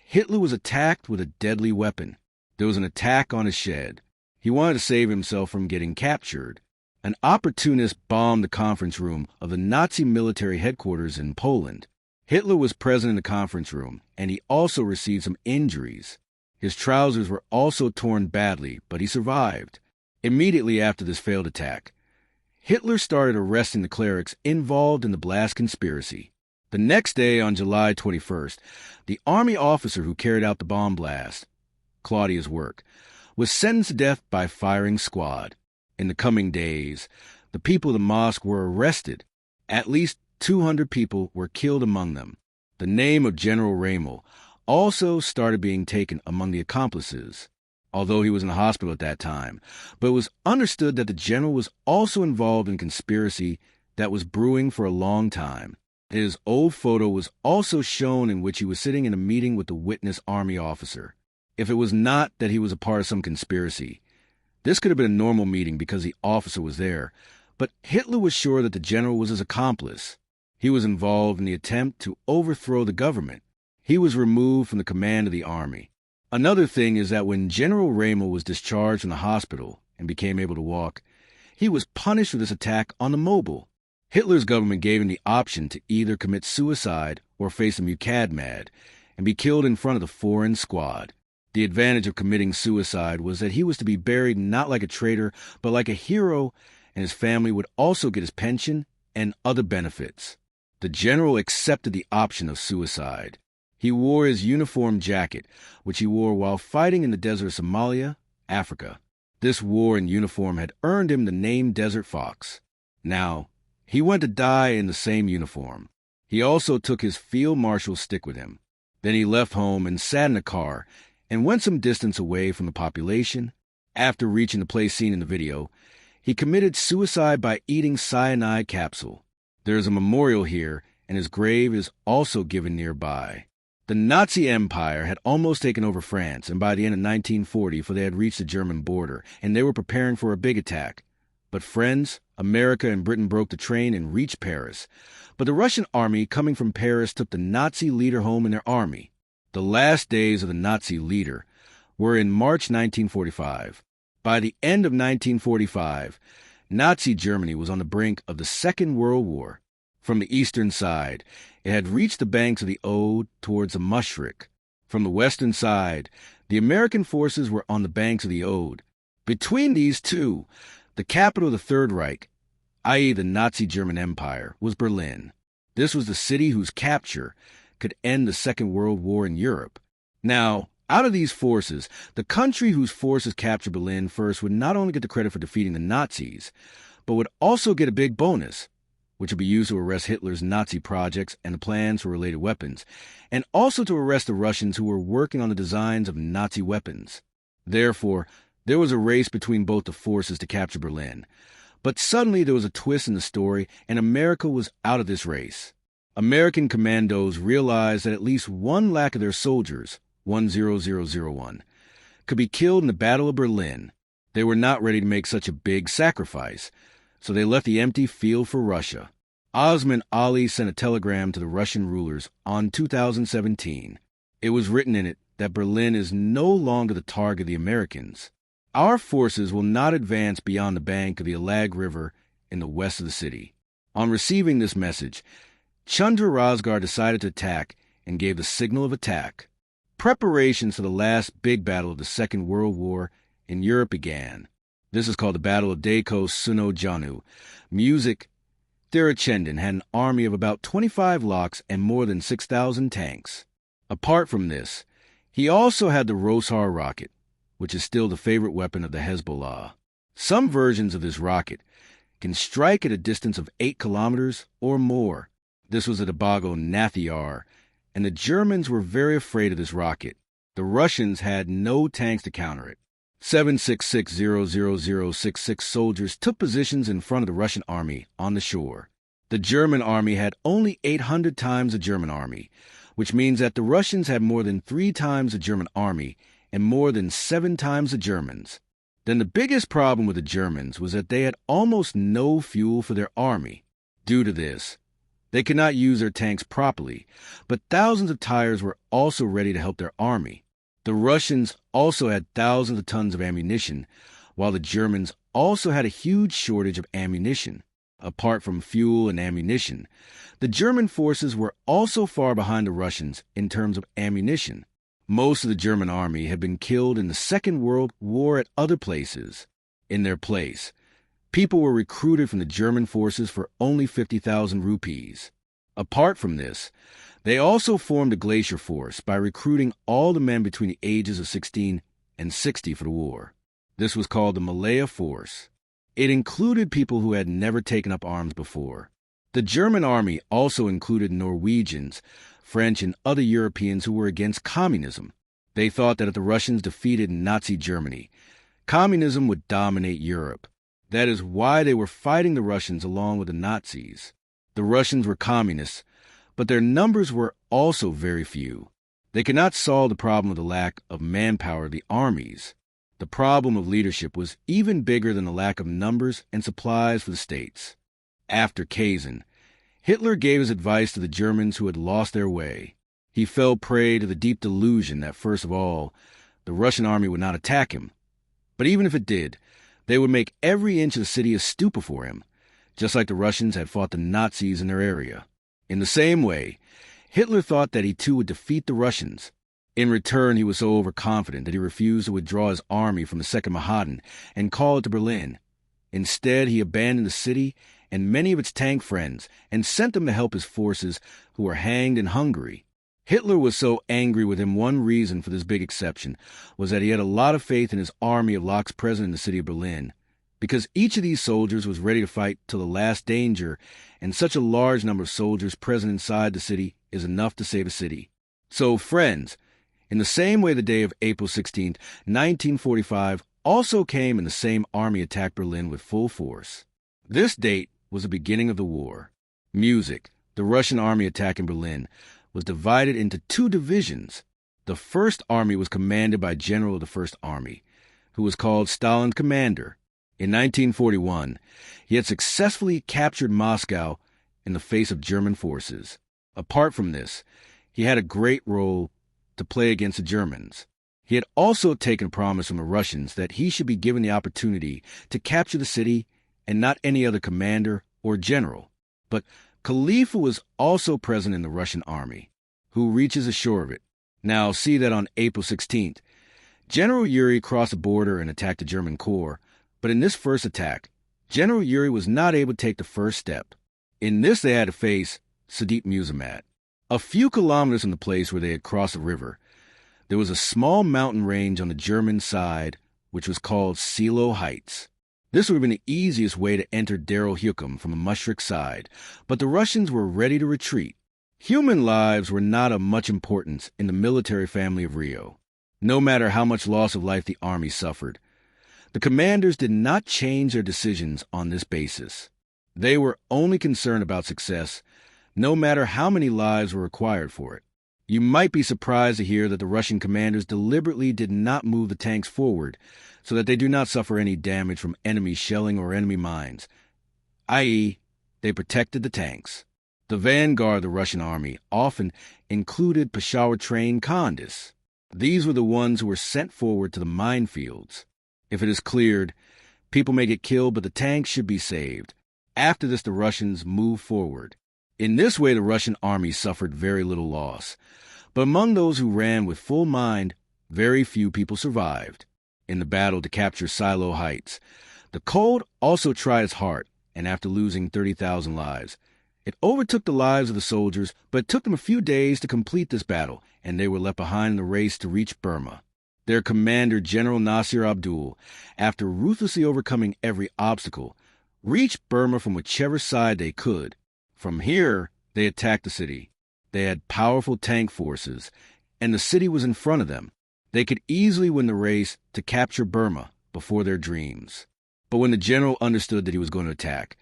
Hitler was attacked with a deadly weapon. There was an attack on his shed. He wanted to save himself from getting captured. An opportunist bombed the conference room of the Nazi military headquarters in Poland. Hitler was present in the conference room, and he also received some injuries. His trousers were also torn badly, but he survived. Immediately after this failed attack, Hitler started arresting the clerics involved in the blast conspiracy. The next day, on July 21st, the army officer who carried out the bomb blast, Claudius Work, was sentenced to death by firing squad. In the coming days, the people of the mosque were arrested. At least 200 people were killed among them. The name of General Ramel also started being taken among the accomplices, although he was in the hospital at that time, but it was understood that the general was also involved in conspiracy that was brewing for a long time. His old photo was also shown in which he was sitting in a meeting with the witness army officer. If it was not that he was a part of some conspiracy, this could have been a normal meeting because the officer was there, but Hitler was sure that the general was his accomplice. He was involved in the attempt to overthrow the government. He was removed from the command of the army. Another thing is that when General Ramel was discharged from the hospital and became able to walk, he was punished for this attack on the mobile. Hitler's government gave him the option to either commit suicide or face a Muqaddamad and be killed in front of the foreign squad. The advantage of committing suicide was that he was to be buried not like a traitor, but like a hero, and his family would also get his pension and other benefits. The general accepted the option of suicide. He wore his uniform jacket, which he wore while fighting in the desert of Somalia, Africa. This war in uniform had earned him the name Desert Fox. Now, he went to die in the same uniform. He also took his field marshal's stick with him. Then he left home and sat in a car and went some distance away from the population. After reaching the place seen in the video, he committed suicide by eating cyanide capsule. There is a memorial here, and his grave is also given nearby. The Nazi Empire had almost taken over France, and by the end of 1940, for they had reached the German border, and they were preparing for a big attack. But friends, America and Britain broke the train and reached Paris. But the Russian army coming from Paris took the Nazi leader home in their army. The last days of the Nazi leader were in March 1945. By the end of 1945, Nazi Germany was on the brink of the Second World War. From the eastern side, it had reached the banks of the Oder towards the Maastricht. From the western side, the American forces were on the banks of the Oder. Between these two, the capital of the Third Reich, i.e. the Nazi German Empire, was Berlin. This was the city whose capture could end the Second World War in Europe. Now, out of these forces, the country whose forces captured Berlin first would not only get the credit for defeating the Nazis, but would also get a big bonus, which would be used to arrest Hitler's Nazi projects and the plans for related weapons, and also to arrest the Russians who were working on the designs of Nazi weapons. Therefore, there was a race between both the forces to capture Berlin. But suddenly there was a twist in the story, and America was out of this race. American commandos realized that at least one lakh of their soldiers, 10001, could be killed in the Battle of Berlin. They were not ready to make such a big sacrifice, so they left the empty field for Russia. Osman Ali sent a telegram to the Russian rulers on 2017. It was written in it that Berlin is no longer the target of the Americans. Our forces will not advance beyond the bank of the Alag River in the west of the city. On receiving this message, Chandra Razgar decided to attack and gave the signal of attack. Preparations for the last big battle of the Second World War in Europe began. This is called the Battle of Deko Suno Janu. Music, Thirachendan had an army of about 25 lakhs and more than 6,000 tanks. Apart from this, he also had the Rosar rocket, which is still the favorite weapon of the Hezbollah. Some versions of this rocket can strike at a distance of 8 kilometers or more. This was the Dabago Nathiar, and the Germans were very afraid of this rocket. The Russians had no tanks to counter it. 766,00066 soldiers took positions in front of the Russian army on the shore. The German army had only 800 times the German army, which means that the Russians had more than 3 times the German army and more than 7 times the Germans. Then the biggest problem with the Germans was that they had almost no fuel for their army. Due to this, they could not use their tanks properly, but thousands of tires were also ready to help their army. The Russians also had thousands of tons of ammunition, while the Germans also had a huge shortage of ammunition. Apart from fuel and ammunition, the German forces were also far behind the Russians in terms of ammunition. Most of the German army had been killed in the Second World War at other places. In their place, people were recruited from the German forces for only 50,000 rupees. Apart from this, they also formed a glacier force by recruiting all the men between the ages of 16 and 60 for the war. This was called the Malaya Force. It included people who had never taken up arms before. The German army also included Norwegians, French, and other Europeans who were against communism. They thought that if the Russians defeated Nazi Germany, communism would dominate Europe. That is why they were fighting the Russians along with the Nazis. The Russians were communists, but their numbers were also very few. They could not solve the problem of the lack of manpower of the armies. The problem of leadership was even bigger than the lack of numbers and supplies for the states. After Kazan, Hitler gave his advice to the Germans who had lost their way. He fell prey to the deep delusion that, first of all, the Russian army would not attack him. But even if it did, they would make every inch of the city a stupa for him, just like the Russians had fought the Nazis in their area. In the same way, Hitler thought that he too would defeat the Russians. In return, he was so overconfident that he refused to withdraw his army from the Second Manhattan and call it to Berlin. Instead, he abandoned the city and many of its tank friends and sent them to help his forces who were hanged in Hungary. Hitler was so angry with him. One reason for this big exception was that he had a lot of faith in his army of Locks present in the city of Berlin, because each of these soldiers was ready to fight till the last danger, and such a large number of soldiers present inside the city is enough to save a city. So, friends, in the same way the day of April 16, 1945, also came and the same army attacked Berlin with full force. This date was the beginning of the war. Music, the Russian army attack in Berlin, was divided into two divisions. The First Army was commanded by a general of the First Army, who was called Stalin's commander. In 1941, he had successfully captured Moscow in the face of German forces. Apart from this, he had a great role to play against the Germans. He had also taken a promise from the Russians that he should be given the opportunity to capture the city and not any other commander or general. But Khalifa was also present in the Russian army, who reaches ashore of it. Now, see that on April 16th, General Uri crossed the border and attacked the German corps, but in this first attack, General Uri was not able to take the first step. In this, they had to face Sidi Muhammad. A few kilometers from the place where they had crossed the river, there was a small mountain range on the German side, which was called Silo Heights. This would have been the easiest way to enter Darul Hukum from the Mushrik side, but the Russians were ready to retreat. Human lives were not of much importance in the military family of Rio. No matter how much loss of life the army suffered, the commanders did not change their decisions on this basis. They were only concerned about success, no matter how many lives were required for it. You might be surprised to hear that the Russian commanders deliberately did not move the tanks forward so that they do not suffer any damage from enemy shelling or enemy mines, i.e., they protected the tanks. The vanguard of the Russian army often included Peshawar-trained Khandis. These were the ones who were sent forward to the minefields. If it is cleared, people may get killed, but the tanks should be saved. After this, the Russians moved forward. In this way, the Russian army suffered very little loss. But among those who ran with full mind, very few people survived. In the battle to capture Silo Heights, the cold also tried its heart, and after losing 30,000 lives, it overtook the lives of the soldiers, but it took them a few days to complete this battle, and they were left behind in the race to reach Burma. Their commander, General Nasir Abdul, after ruthlessly overcoming every obstacle, reached Burma from whichever side they could. From here, they attacked the city. They had powerful tank forces, and the city was in front of them. They could easily win the race to capture Burma before their dreams. But when the general understood that he was going to attack,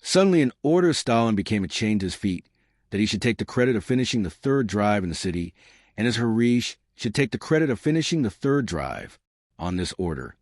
suddenly an order of Stalin became a chain to his feet, that he should take the credit of finishing the third drive in the city, and his Harish should take the credit of finishing the third drive on this order.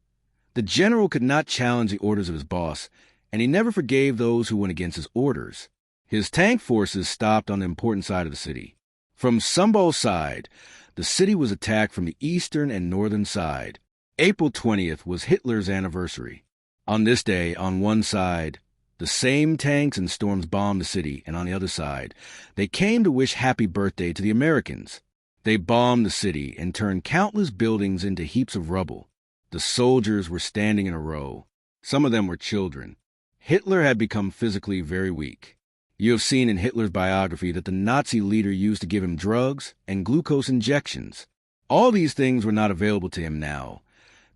The general could not challenge the orders of his boss, and he never forgave those who went against his orders. His tank forces stopped on the important side of the city. From Sumbol's side, the city was attacked from the eastern and northern side. April 20th was Hitler's anniversary. On this day, on one side, the same tanks and storms bombed the city, and on the other side, they came to wish happy birthday to the Americans. They bombed the city and turned countless buildings into heaps of rubble. The soldiers were standing in a row. Some of them were children. Hitler had become physically very weak. You have seen in Hitler's biography that the Nazi leader used to give him drugs and glucose injections. All these things were not available to him now,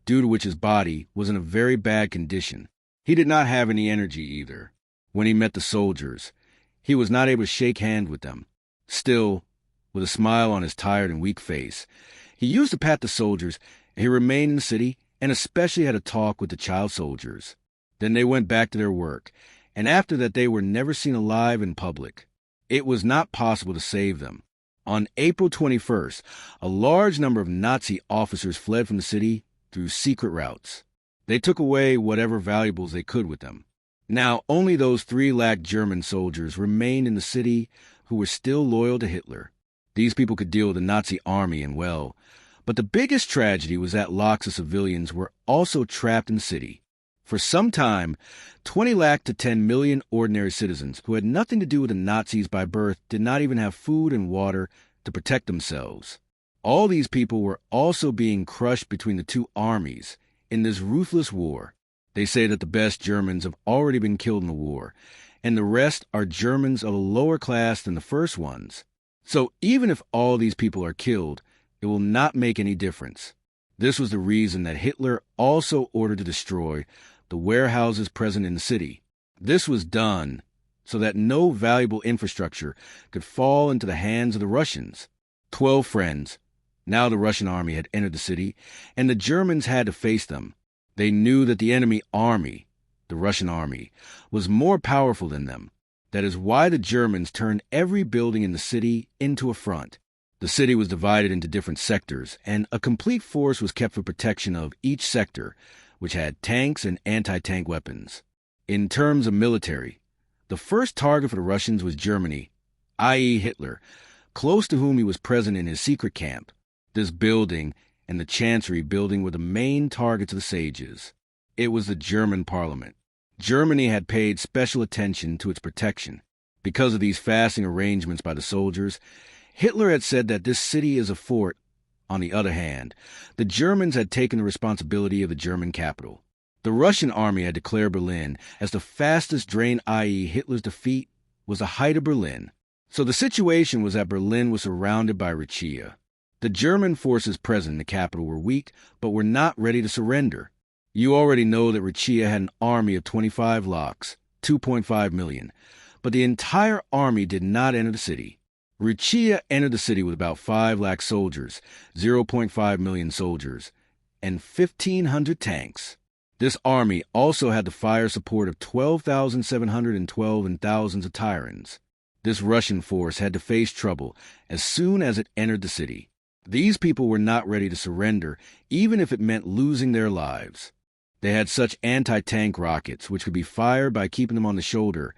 due to which his body was in a very bad condition. He did not have any energy either. When he met the soldiers, he was not able to shake hands with them. Still, with a smile on his tired and weak face, he used to pat the soldiers, and he remained in the city and especially had a talk with the child soldiers. Then they went back to their work, and after that they were never seen alive in public. It was not possible to save them. On April 21st, a large number of Nazi officers fled from the city through secret routes. They took away whatever valuables they could with them. Now, only those 3 lakh German soldiers remained in the city who were still loyal to Hitler. These people could deal with the Nazi army and well, but the biggest tragedy was that lakhs of civilians were also trapped in the city. For some time, 20 lakh to 10 million ordinary citizens who had nothing to do with the Nazis by birth did not even have food and water to protect themselves. All these people were also being crushed between the two armies in this ruthless war. They say that the best Germans have already been killed in the war, and the rest are Germans of a lower class than the first ones. So even if all these people are killed, it will not make any difference. This was the reason that Hitler also ordered to destroy the warehouses present in the city. This was done so that no valuable infrastructure could fall into the hands of the Russians. 12 friends. Now the Russian army had entered the city, and the Germans had to face them. They knew that the enemy army, the Russian army, was more powerful than them. That is why the Germans turned every building in the city into a front. The city was divided into different sectors, and a complete force was kept for protection of each sector, which had tanks and anti-tank weapons. In terms of military, the first target for the Russians was Germany, i.e. Hitler, close to whom he was present in his secret camp. This building and the Chancery building were the main targets of the sages. It was the German parliament. Germany had paid special attention to its protection. Because of these fasting arrangements by the soldiers, Hitler had said that this city is a fort. On the other hand, the Germans had taken the responsibility of the German capital. The Russian army had declared Berlin as the fastest drain, i.e. Hitler's defeat was the height of Berlin. So the situation was that Berlin was surrounded by WWII. The German forces present in the capital were weak, but were not ready to surrender. You already know that WWII had an army of 25 lakhs, 2.5 million, but the entire army did not enter the city. WWII entered the city with about 5 lakh soldiers, 0.5 million soldiers, and 1,500 tanks. This army also had the fire support of 12,712 and thousands of Tyrans. This Russian force had to face trouble as soon as it entered the city. These people were not ready to surrender, even if it meant losing their lives. They had such anti-tank rockets, which could be fired by keeping them on the shoulder,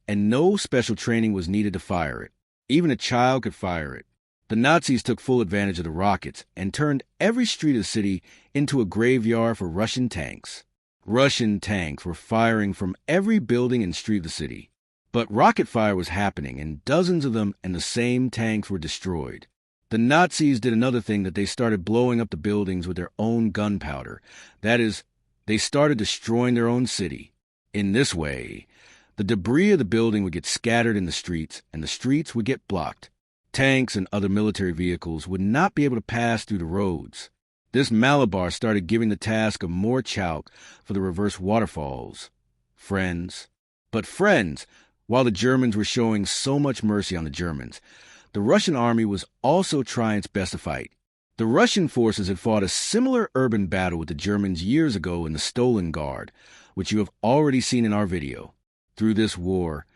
and no special training was needed to fire it. Even a child could fire it. The Nazis took full advantage of the rockets and turned every street of the city into a graveyard for Russian tanks. Russian tanks were firing from every building and street of the city. But rocket fire was happening, and dozens of them and the same tanks were destroyed. The Nazis did another thing, that they started blowing up the buildings with their own gunpowder. That is, they started destroying their own city. In this way, the debris of the building would get scattered in the streets, and the streets would get blocked. Tanks and other military vehicles would not be able to pass through the roads. This Malabar started giving the task of more chalk for the reverse waterfalls. Friends. But friends, while the Germans were showing so much mercy on the Germans, the Russian army was also trying its best to fight. The Russian forces had fought a similar urban battle with the Germans years ago in the Stolen Guard, which you have already seen in our video. Through this war,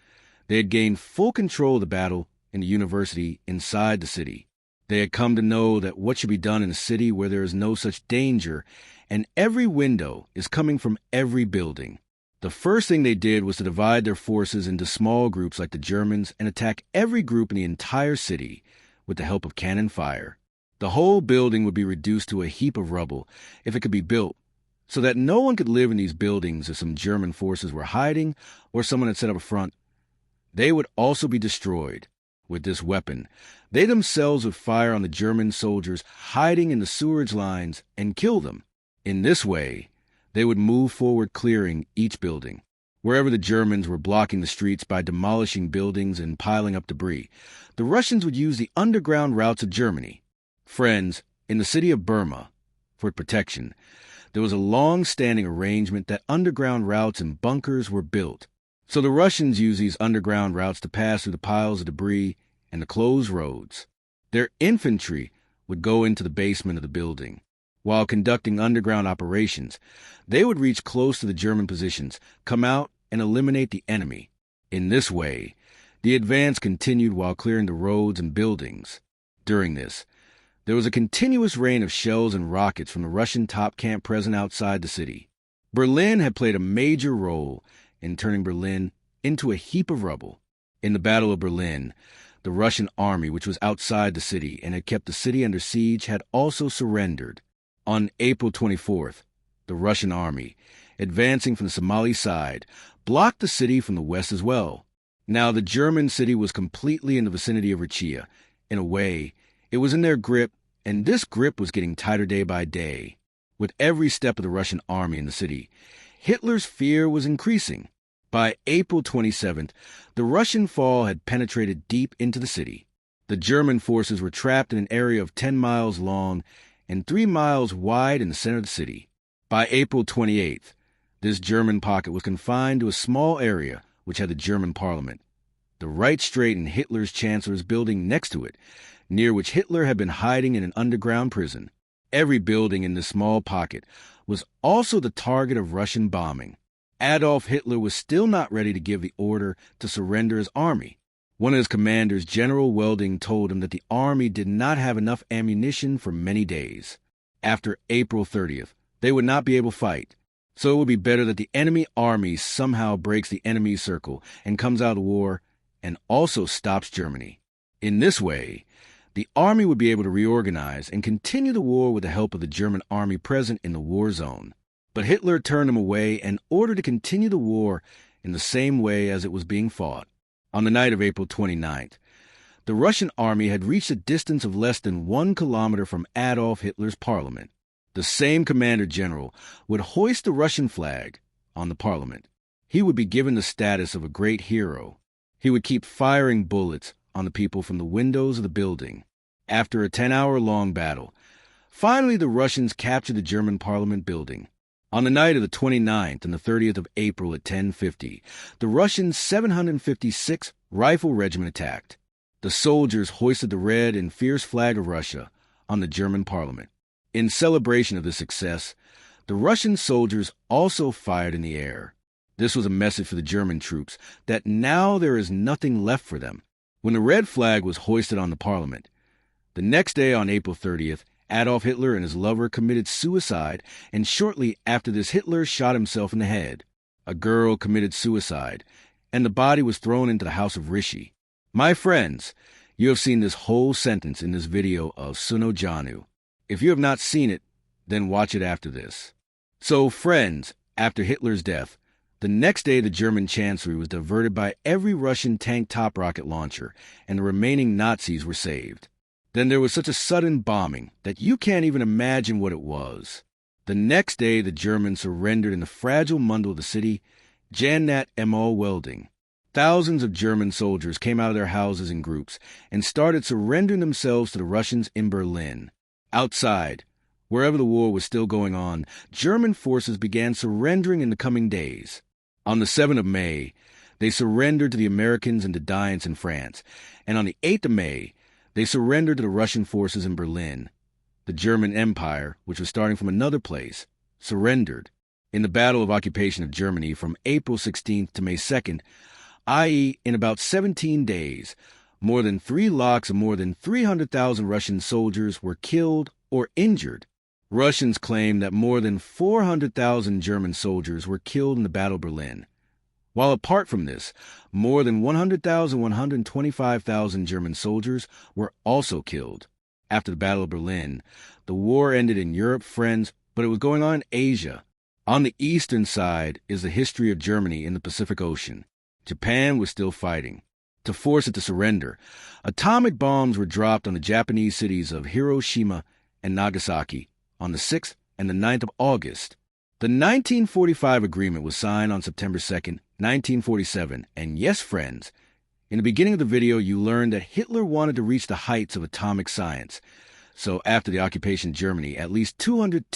they had gained full control of the battle in the university inside the city. They had come to know that what should be done in a city where there is no such danger, and every window is coming from every building. The first thing they did was to divide their forces into small groups like the Germans and attack every group in the entire city with the help of cannon fire. The whole building would be reduced to a heap of rubble if it could be built, so that no one could live in these buildings if some German forces were hiding or someone had set up a front. They would also be destroyed. With this weapon, they themselves would fire on the German soldiers hiding in the sewerage lines and kill them. In this way, they would move forward, clearing each building. Wherever the Germans were blocking the streets by demolishing buildings and piling up debris, the Russians would use the underground routes of Germany. Friends, in the city of Burma, for protection, there was a long-standing arrangement that underground routes and bunkers were built. So the Russians used these underground routes to pass through the piles of debris and the closed roads. Their infantry would go into the basement of the building. While conducting underground operations, they would reach close to the German positions, come out, and eliminate the enemy. In this way, the advance continued while clearing the roads and buildings. During this, there was a continuous rain of shells and rockets from the Russian top camp present outside the city. Berlin had played a major role in turning Berlin into a heap of rubble. In the Battle of Berlin, the Russian army, which was outside the city and had kept the city under siege, had also surrendered. On April 24th, the Russian army, advancing from the Somali side, blocked the city from the west as well. Now the German city was completely in the vicinity of WWII. In a way, it was in their grip, and this grip was getting tighter day by day. With every step of the Russian army in the city, Hitler's fear was increasing. By April 27th, the Russian fall had penetrated deep into the city. The German forces were trapped in an area of 10 miles long and 3 miles wide in the center of the city. By April 28th, this German pocket was confined to a small area which had the German parliament, the Reichsstrait and Hitler's chancellor's building next to it, near which Hitler had been hiding in an underground prison. Every building in this small pocket was also the target of Russian bombing. Adolf Hitler was still not ready to give the order to surrender his army. One of his commanders, General Welding, told him that the army did not have enough ammunition for many days. After April 30th, they would not be able to fight, so it would be better that the enemy army somehow breaks the enemy circle and comes out of the war and also stops Germany. In this way, the army would be able to reorganize and continue the war with the help of the German army present in the war zone. But Hitler turned them away and ordered to continue the war in the same way as it was being fought. On the night of April 29th, the Russian army had reached a distance of less than 1 kilometer from Adolf Hitler's parliament. The same commander-general would hoist the Russian flag on the parliament. He would be given the status of a great hero. He would keep firing bullets on the people from the windows of the building. After a 10-hour-long battle, finally the Russians captured the German parliament building. On the night of the 29th and the 30th of April at 10:50, the Russian 756th Rifle Regiment attacked. The soldiers hoisted the red and fierce flag of Russia on the German parliament. In celebration of this success, the Russian soldiers also fired in the air. This was a message for the German troops that now there is nothing left for them. When the red flag was hoisted on the parliament, the next day on April 30th, Adolf Hitler and his lover committed suicide, and shortly after this Hitler shot himself in the head. A girl committed suicide, and the body was thrown into the house of Rishi. My friends, you have seen this whole sentence in this video of Suno Janu. If you have not seen it, then watch it after this. So, friends, after Hitler's death, the next day the German chancellery was diverted by every Russian tank top rocket launcher, and the remaining Nazis were saved. Then there was such a sudden bombing that you can't even imagine what it was. The next day, the Germans surrendered in the fragile Mundel of the city, Jannat Emil Welding. Thousands of German soldiers came out of their houses in groups and started surrendering themselves to the Russians in Berlin. Outside, wherever the war was still going on, German forces began surrendering in the coming days. On the 7th of May, they surrendered to the Americans and to Dience in France, and on the 8th of May, they surrendered to the Russian forces in Berlin. The German Empire, which was starting from another place, surrendered. In the Battle of Occupation of Germany from April 16th to May 2nd, i.e. in about 17 days, more than 3 lakhs of more than 300,000 Russian soldiers were killed or injured. Russians claim that more than 400,000 German soldiers were killed in the Battle of Berlin. While apart from this, more than 125,000 German soldiers were also killed. After the Battle of Berlin, the war ended in Europe, friends, but it was going on in Asia. On the eastern side is the history of Germany in the Pacific Ocean. Japan was still fighting. To force it to surrender, atomic bombs were dropped on the Japanese cities of Hiroshima and Nagasaki on the 6th and the 9th of August. The 1945 agreement was signed on September 2nd, 1947, and yes, friends, in the beginning of the video you learned that Hitler wanted to reach the heights of atomic science. So after the occupation of Germany, at least 200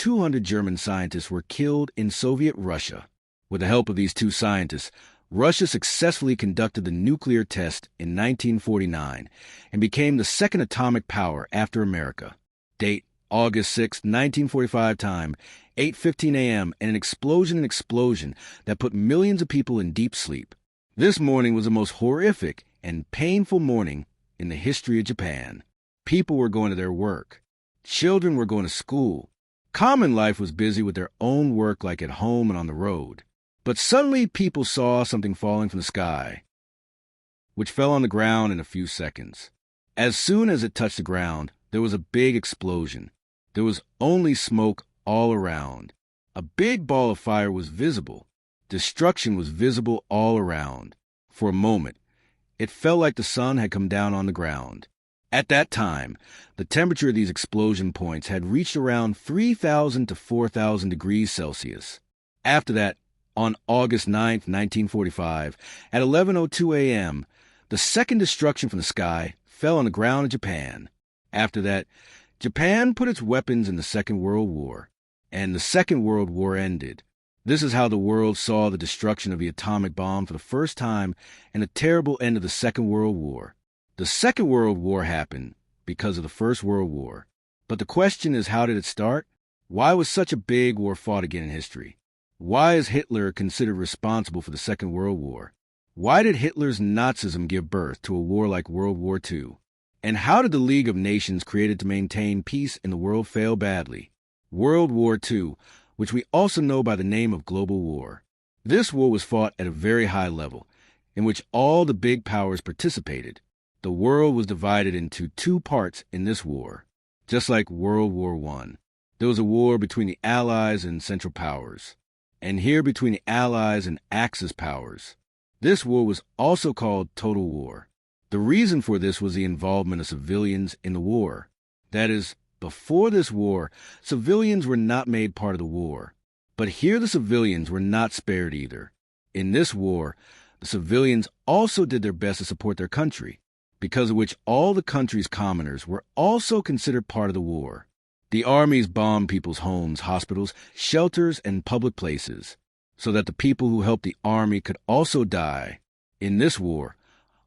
German scientists were killed in Soviet Russia. With the help of these 2 scientists, Russia successfully conducted the nuclear test in 1949 and became the second atomic power after America. Date, August 6, 1945 time, 8:15 a.m., and an explosion that put millions of people in deep sleep. This morning was the most horrific and painful morning in the history of Japan. People were going to their work. Children were going to school. Common life was busy with their own work like at home and on the road. But suddenly people saw something falling from the sky, which fell on the ground in a few seconds. As soon as it touched the ground, there was a big explosion. There was only smoke all around. A big ball of fire was visible. Destruction was visible all around. For a moment, it felt like the sun had come down on the ground. At that time, the temperature of these explosion points had reached around 3,000 to 4,000 degrees Celsius. After that, On August 9, 1945, at 11:02 a.m., the second destruction from the sky fell on the ground of Japan. After that, Japan put its weapons in the Second World War, and the Second World War ended. This is how the world saw the destruction of the atomic bomb for the first time and the terrible end of the Second World War. The Second World War happened because of the First World War. But the question is, how did it start? Why was such a big war fought again in history? Why is Hitler considered responsible for the Second World War? Why did Hitler's Nazism give birth to a war like World War II? And how did the League of Nations created to maintain peace in the world fail badly? World War II, which we also know by the name of Global War. This war was fought at a very high level, in which all the big powers participated. The world was divided into two parts in this war. Just like World War I, there was a war between the Allies and Central Powers, and here between the Allies and Axis powers. This war was also called Total War. The reason for this was the involvement of civilians in the war. That is, before this war, civilians were not made part of the war. But here the civilians were not spared either. In this war, the civilians also did their best to support their country, because of which all the country's commoners were also considered part of the war. The armies bombed people's homes, hospitals, shelters, and public places, so that the people who helped the army could also die. In this war,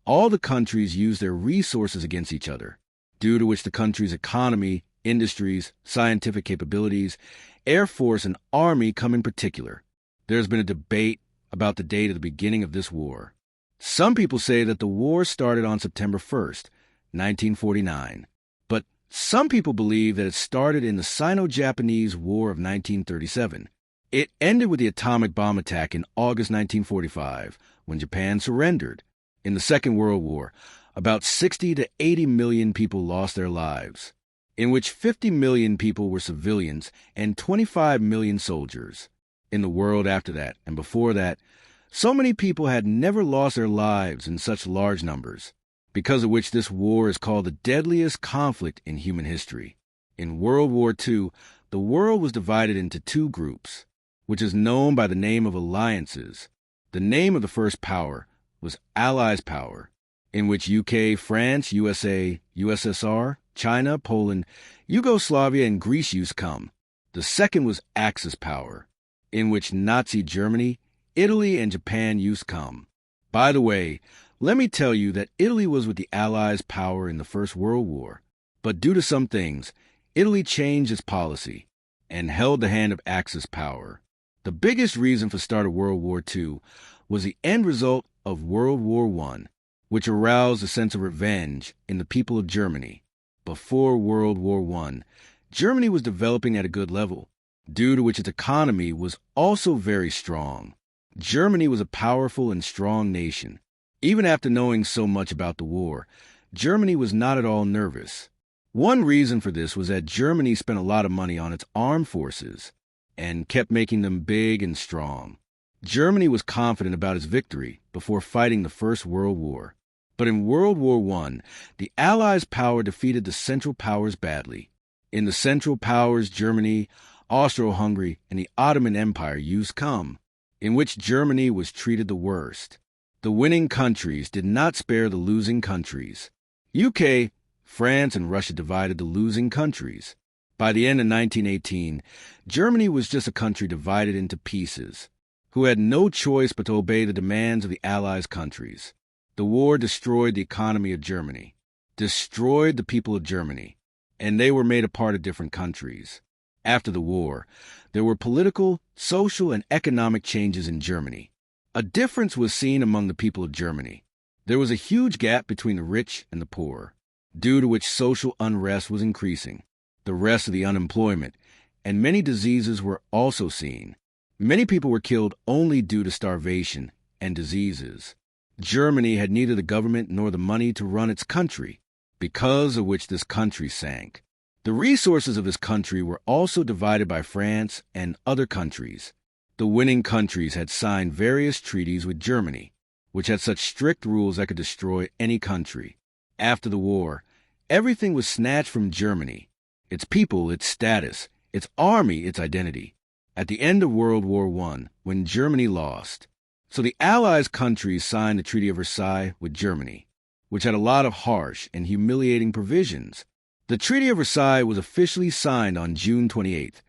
all the countries used their resources against each other, due to which the country's economy, industries, scientific capabilities, Air Force, and Army come in particular. There's been a debate about the date of the beginning of this war. Some people say that the war started on September 1st, 1949, but some people believe that it started in the Sino-Japanese War of 1937. It ended with the atomic bomb attack in August 1945, when Japan surrendered. In the Second World War, about 60 to 80 million people lost their lives, in which 50 million people were civilians and 25 million soldiers. In the world after that and before that, so many people had never lost their lives in such large numbers, because of which this war is called the deadliest conflict in human history. In World War II, the world was divided into two groups, which is known by the name of alliances. The name of the first power was Allies power, in which UK, France, USA, USSR, China, Poland, Yugoslavia, and Greece used come. The second was Axis power, in which Nazi Germany, Italy, and Japan used come. By the way, let me tell you that Italy was with the Allies power in the First World War, but due to some things, Italy changed its policy and held the hand of Axis power. The biggest reason for the start of World War II was the end result of World War I, which aroused a sense of revenge in the people of Germany. Before World War I, Germany was developing at a good level, due to which its economy was also very strong. Germany was a powerful and strong nation. Even after knowing so much about the war, Germany was not at all nervous. One reason for this was that Germany spent a lot of money on its armed forces and kept making them big and strong. Germany was confident about its victory before fighting the First World War. But in World War I, the Allies' power defeated the Central Powers badly. In the Central Powers, Germany, Austro-Hungary, and the Ottoman Empire used come, in which Germany was treated the worst. The winning countries did not spare the losing countries. UK, France, and Russia divided the losing countries. By the end of 1918, Germany was just a country divided into pieces, who had no choice but to obey the demands of the Allies' countries. The war destroyed the economy of Germany, destroyed the people of Germany, and they were made a part of different countries. After the war, there were political, social, and economic changes in Germany. A difference was seen among the people of Germany. There was a huge gap between the rich and the poor, due to which social unrest was increasing, the rest of the unemployment, and many diseases were also seen. Many people were killed only due to starvation and diseases. Germany had neither the government nor the money to run its country, because of which this country sank. The resources of this country were also divided by France and other countries. The winning countries had signed various treaties with Germany, which had such strict rules that could destroy any country. After the war, everything was snatched from Germany: its people, its status, its army, its identity. at the end of World War I, when Germany lost. So the Allies countries signed the Treaty of Versailles with Germany, which had a lot of harsh and humiliating provisions. The Treaty of Versailles was officially signed on June 28,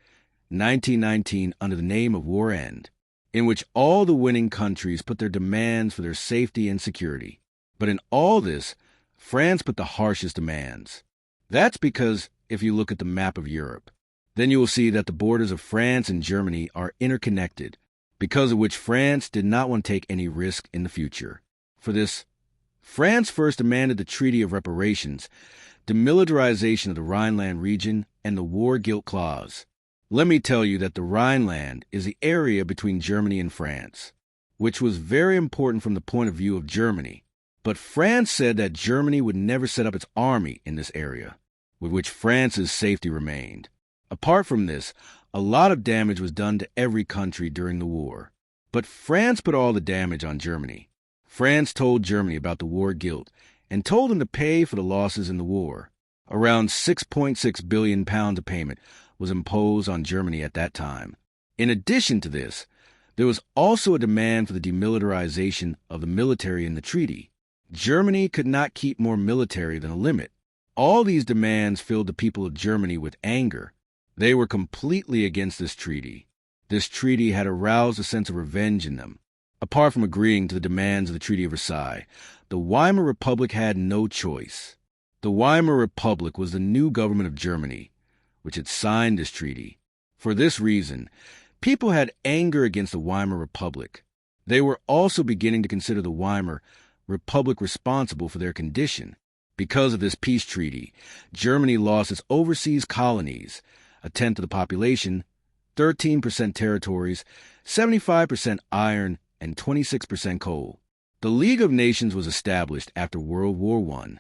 1919, under the name of War End, in which all the winning countries put their demands for their safety and security. But in all this, France put the harshest demands. That's because if you look at the map of Europe, then you will see that the borders of France and Germany are interconnected, because of which France did not want to take any risk in the future. For this, France first demanded the Treaty of Reparations, demilitarization of the Rhineland region, and the War Guilt Clause. Let me tell you that the Rhineland is the area between Germany and France, which was very important from the point of view of Germany. But France said that Germany would never set up its army in this area, with which France's safety remained. Apart from this, a lot of damage was done to every country during the war. But France put all the damage on Germany. France told Germany about the war guilt and told them to pay for the losses in the war. Around £6.6 billion of payment was imposed on Germany at that time. In addition to this, there was also a demand for the demilitarization of the military in the treaty. Germany could not keep more military than a limit. All these demands filled the people of Germany with anger. They were completely against this treaty. This treaty had aroused a sense of revenge in them. Apart from agreeing to the demands of the Treaty of Versailles, the Weimar Republic had no choice. The Weimar Republic was the new government of Germany, which had signed this treaty. For this reason, people had anger against the Weimar Republic. They were also beginning to consider the Weimar Republic responsible for their condition. Because of this peace treaty, Germany lost its overseas colonies, a tenth of the population, 13% territories, 75% iron, and 26% coal. The League of Nations was established after World War I.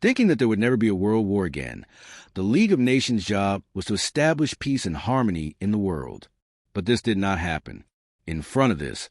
Thinking that there would never be a world war again, the League of Nations' job was to establish peace and harmony in the world. But this did not happen. In front of this,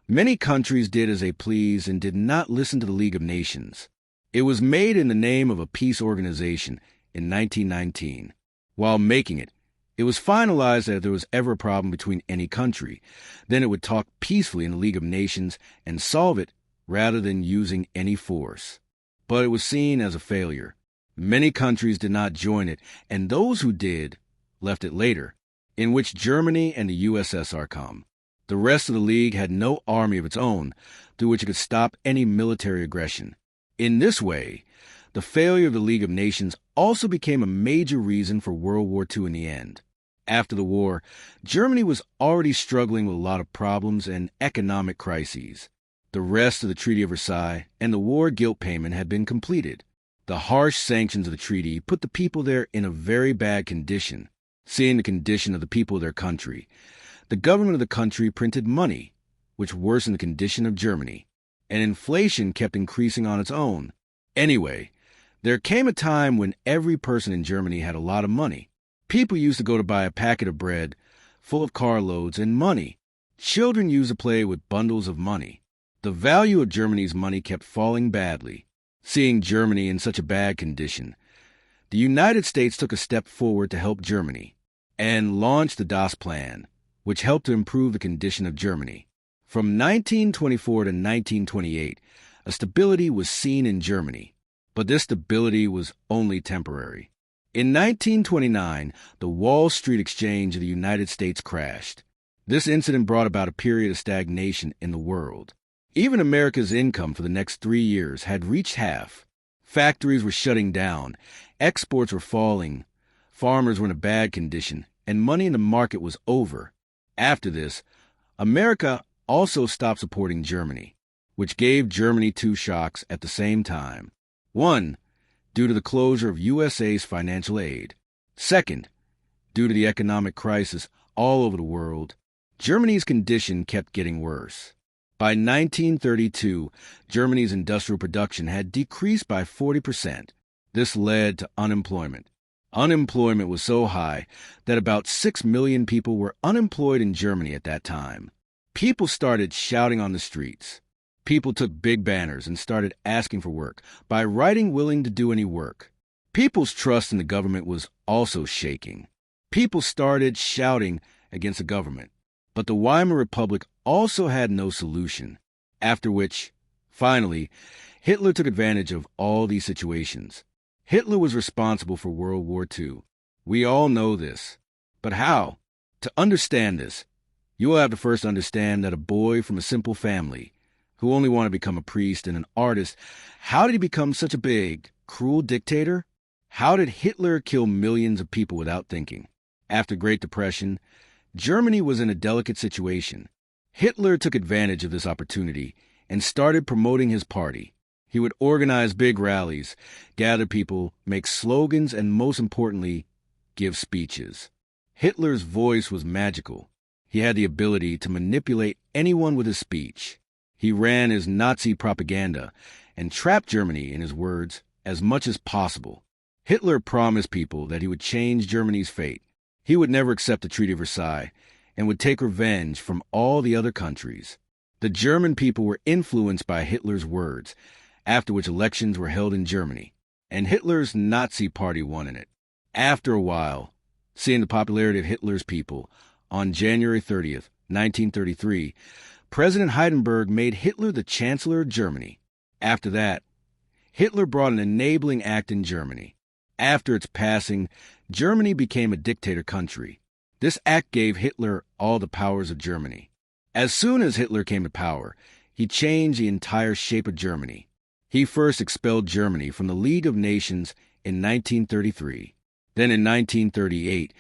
many countries did as they pleased and did not listen to the League of Nations. It was made in the name of a peace organization in 1919. While making it, it was finalized that if there was ever a problem between any country, then it would talk peacefully in the League of Nations and solve it rather than using any force. But it was seen as a failure. Many countries did not join it, and those who did left it later, in which Germany and the USSR come. The rest of the League had no army of its own through which it could stop any military aggression. In this way, the failure of the League of Nations also became a major reason for World War II in the end. After the war, Germany was already struggling with a lot of problems and economic crises. The rest of the Treaty of Versailles and the war guilt payment had been completed. The harsh sanctions of the treaty put the people there in a very bad condition. Seeing the condition of the people of their country, the government of the country printed money, which worsened the condition of Germany, and inflation kept increasing on its own. Anyway, there came a time when every person in Germany had a lot of money. People used to go to buy a packet of bread full of carloads and money. Children used to play with bundles of money. The value of Germany's money kept falling badly. Seeing Germany in such a bad condition, the United States took a step forward to help Germany and launched the Das Plan, which helped to improve the condition of Germany. From 1924 to 1928, a stability was seen in Germany, but this stability was only temporary. In 1929, the Wall Street Exchange of the United States crashed. This incident brought about a period of stagnation in the world. Even America's income for the next 3 years had reached half. Factories were shutting down, exports were falling, farmers were in a bad condition, and money in the market was over. After this, America also stopped supporting Germany, which gave Germany 2 shocks at the same time. One, due to the closure of USA's financial aid. Second, due to the economic crisis all over the world, Germany's condition kept getting worse. By 1932, Germany's industrial production had decreased by 40%. This led to unemployment. Unemployment was so high that about 6 million people were unemployed in Germany at that time. People started shouting on the streets. People took big banners and started asking for work by writing willing to do any work. People's trust in the government was also shaking. People started shouting against the government. But the Weimar Republic also had no solution, after which, finally, Hitler took advantage of all these situations. Hitler was responsible for World War II. We all know this. But how? To understand this, you will have to first understand that a boy from a simple family, who only wanted to become a priest and an artist, how did he become such a big, cruel dictator? How did Hitler kill millions of people without thinking? After Great Depression, Germany was in a delicate situation. Hitler took advantage of this opportunity and started promoting his party. He would organize big rallies, gather people, make slogans, and most importantly, give speeches. Hitler's voice was magical. He had the ability to manipulate anyone with his speech. He ran his Nazi propaganda and trapped Germany, in his words, as much as possible. Hitler promised people that he would change Germany's fate. He would never accept the Treaty of Versailles and would take revenge from all the other countries. The German people were influenced by Hitler's words, after which elections were held in Germany, and Hitler's Nazi party won in it. After a while, seeing the popularity of Hitler's people, on January 30th, 1933, President Hindenburg made Hitler the Chancellor of Germany. After that, Hitler brought an enabling act in Germany. After its passing, Germany became a dictator country. This act gave Hitler all the powers of Germany. As soon as Hitler came to power, he changed the entire shape of Germany. He first expelled Germany from the League of Nations in 1933. Then in 1938,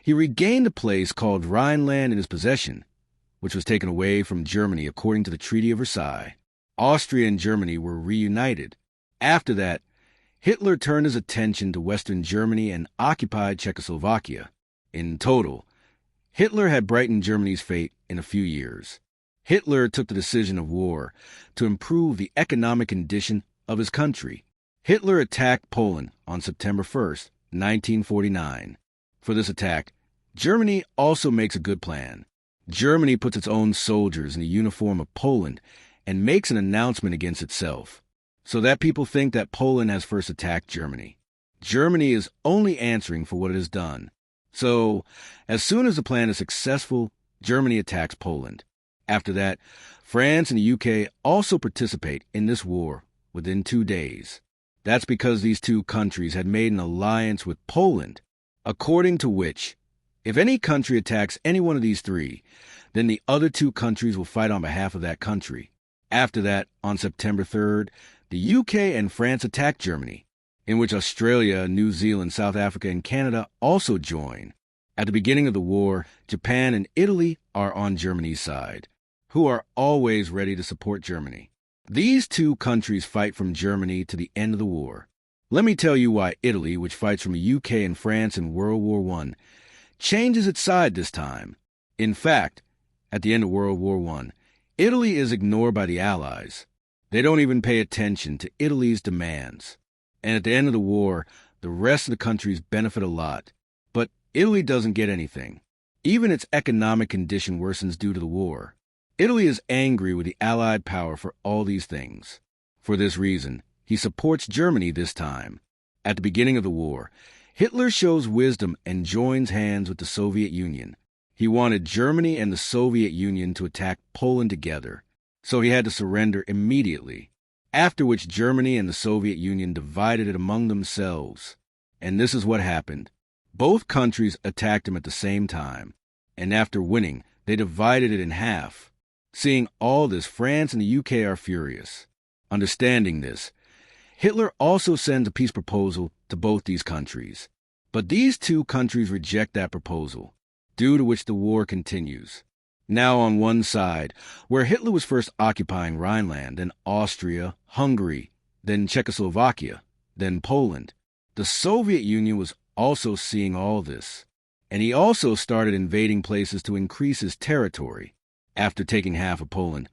he regained a place called Rhineland in his possession, which was taken away from Germany according to the Treaty of Versailles. Austria and Germany were reunited. After that, Hitler turned his attention to Western Germany and occupied Czechoslovakia. In total, Hitler had brightened Germany's fate in a few years. Hitler took the decision of war to improve the economic condition of his country. Hitler attacked Poland on September 1st, 1949. For this attack, Germany also makes a good plan. Germany puts its own soldiers in the uniform of Poland and makes an announcement against itself, so that people think that Poland has first attacked Germany. Germany is only answering for what it has done. So, as soon as the plan is successful, Germany attacks Poland. After that, France and the UK also participate in this war within 2 days. That's because these two countries had made an alliance with Poland, according to which, if any country attacks any one of these three, then the other two countries will fight on behalf of that country. After that, on September 3rd, the UK and France attacked Germany, in which Australia, New Zealand, South Africa, and Canada also join. At the beginning of the war, Japan and Italy are on Germany's side, who are always ready to support Germany. These two countries fight from Germany to the end of the war. Let me tell you why Italy, which fights from the UK and France in World War I, changes its side this time. In fact, at the end of World War I, Italy is ignored by the Allies. They don't even pay attention to Italy's demands. And at the end of the war, the rest of the countries benefit a lot. But Italy doesn't get anything. Even its economic condition worsens due to the war. Italy is angry with the Allied power for all these things. For this reason, he supports Germany this time. At the beginning of the war, Hitler shows wisdom and joins hands with the Soviet Union. He wanted Germany and the Soviet Union to attack Poland together, so he had to surrender immediately, after which Germany and the Soviet Union divided it among themselves. And this is what happened. Both countries attacked him at the same time, and after winning, they divided it in half. Seeing all this, France and the UK are furious. Understanding this, Hitler also sends a peace proposal to both these countries. But these two countries reject that proposal, due to which the war continues. Now on one side, where Hitler was first occupying Rhineland, then Austria, Hungary, then Czechoslovakia, then Poland, the Soviet Union was also seeing all this, and he also started invading places to increase his territory. After taking half of Poland,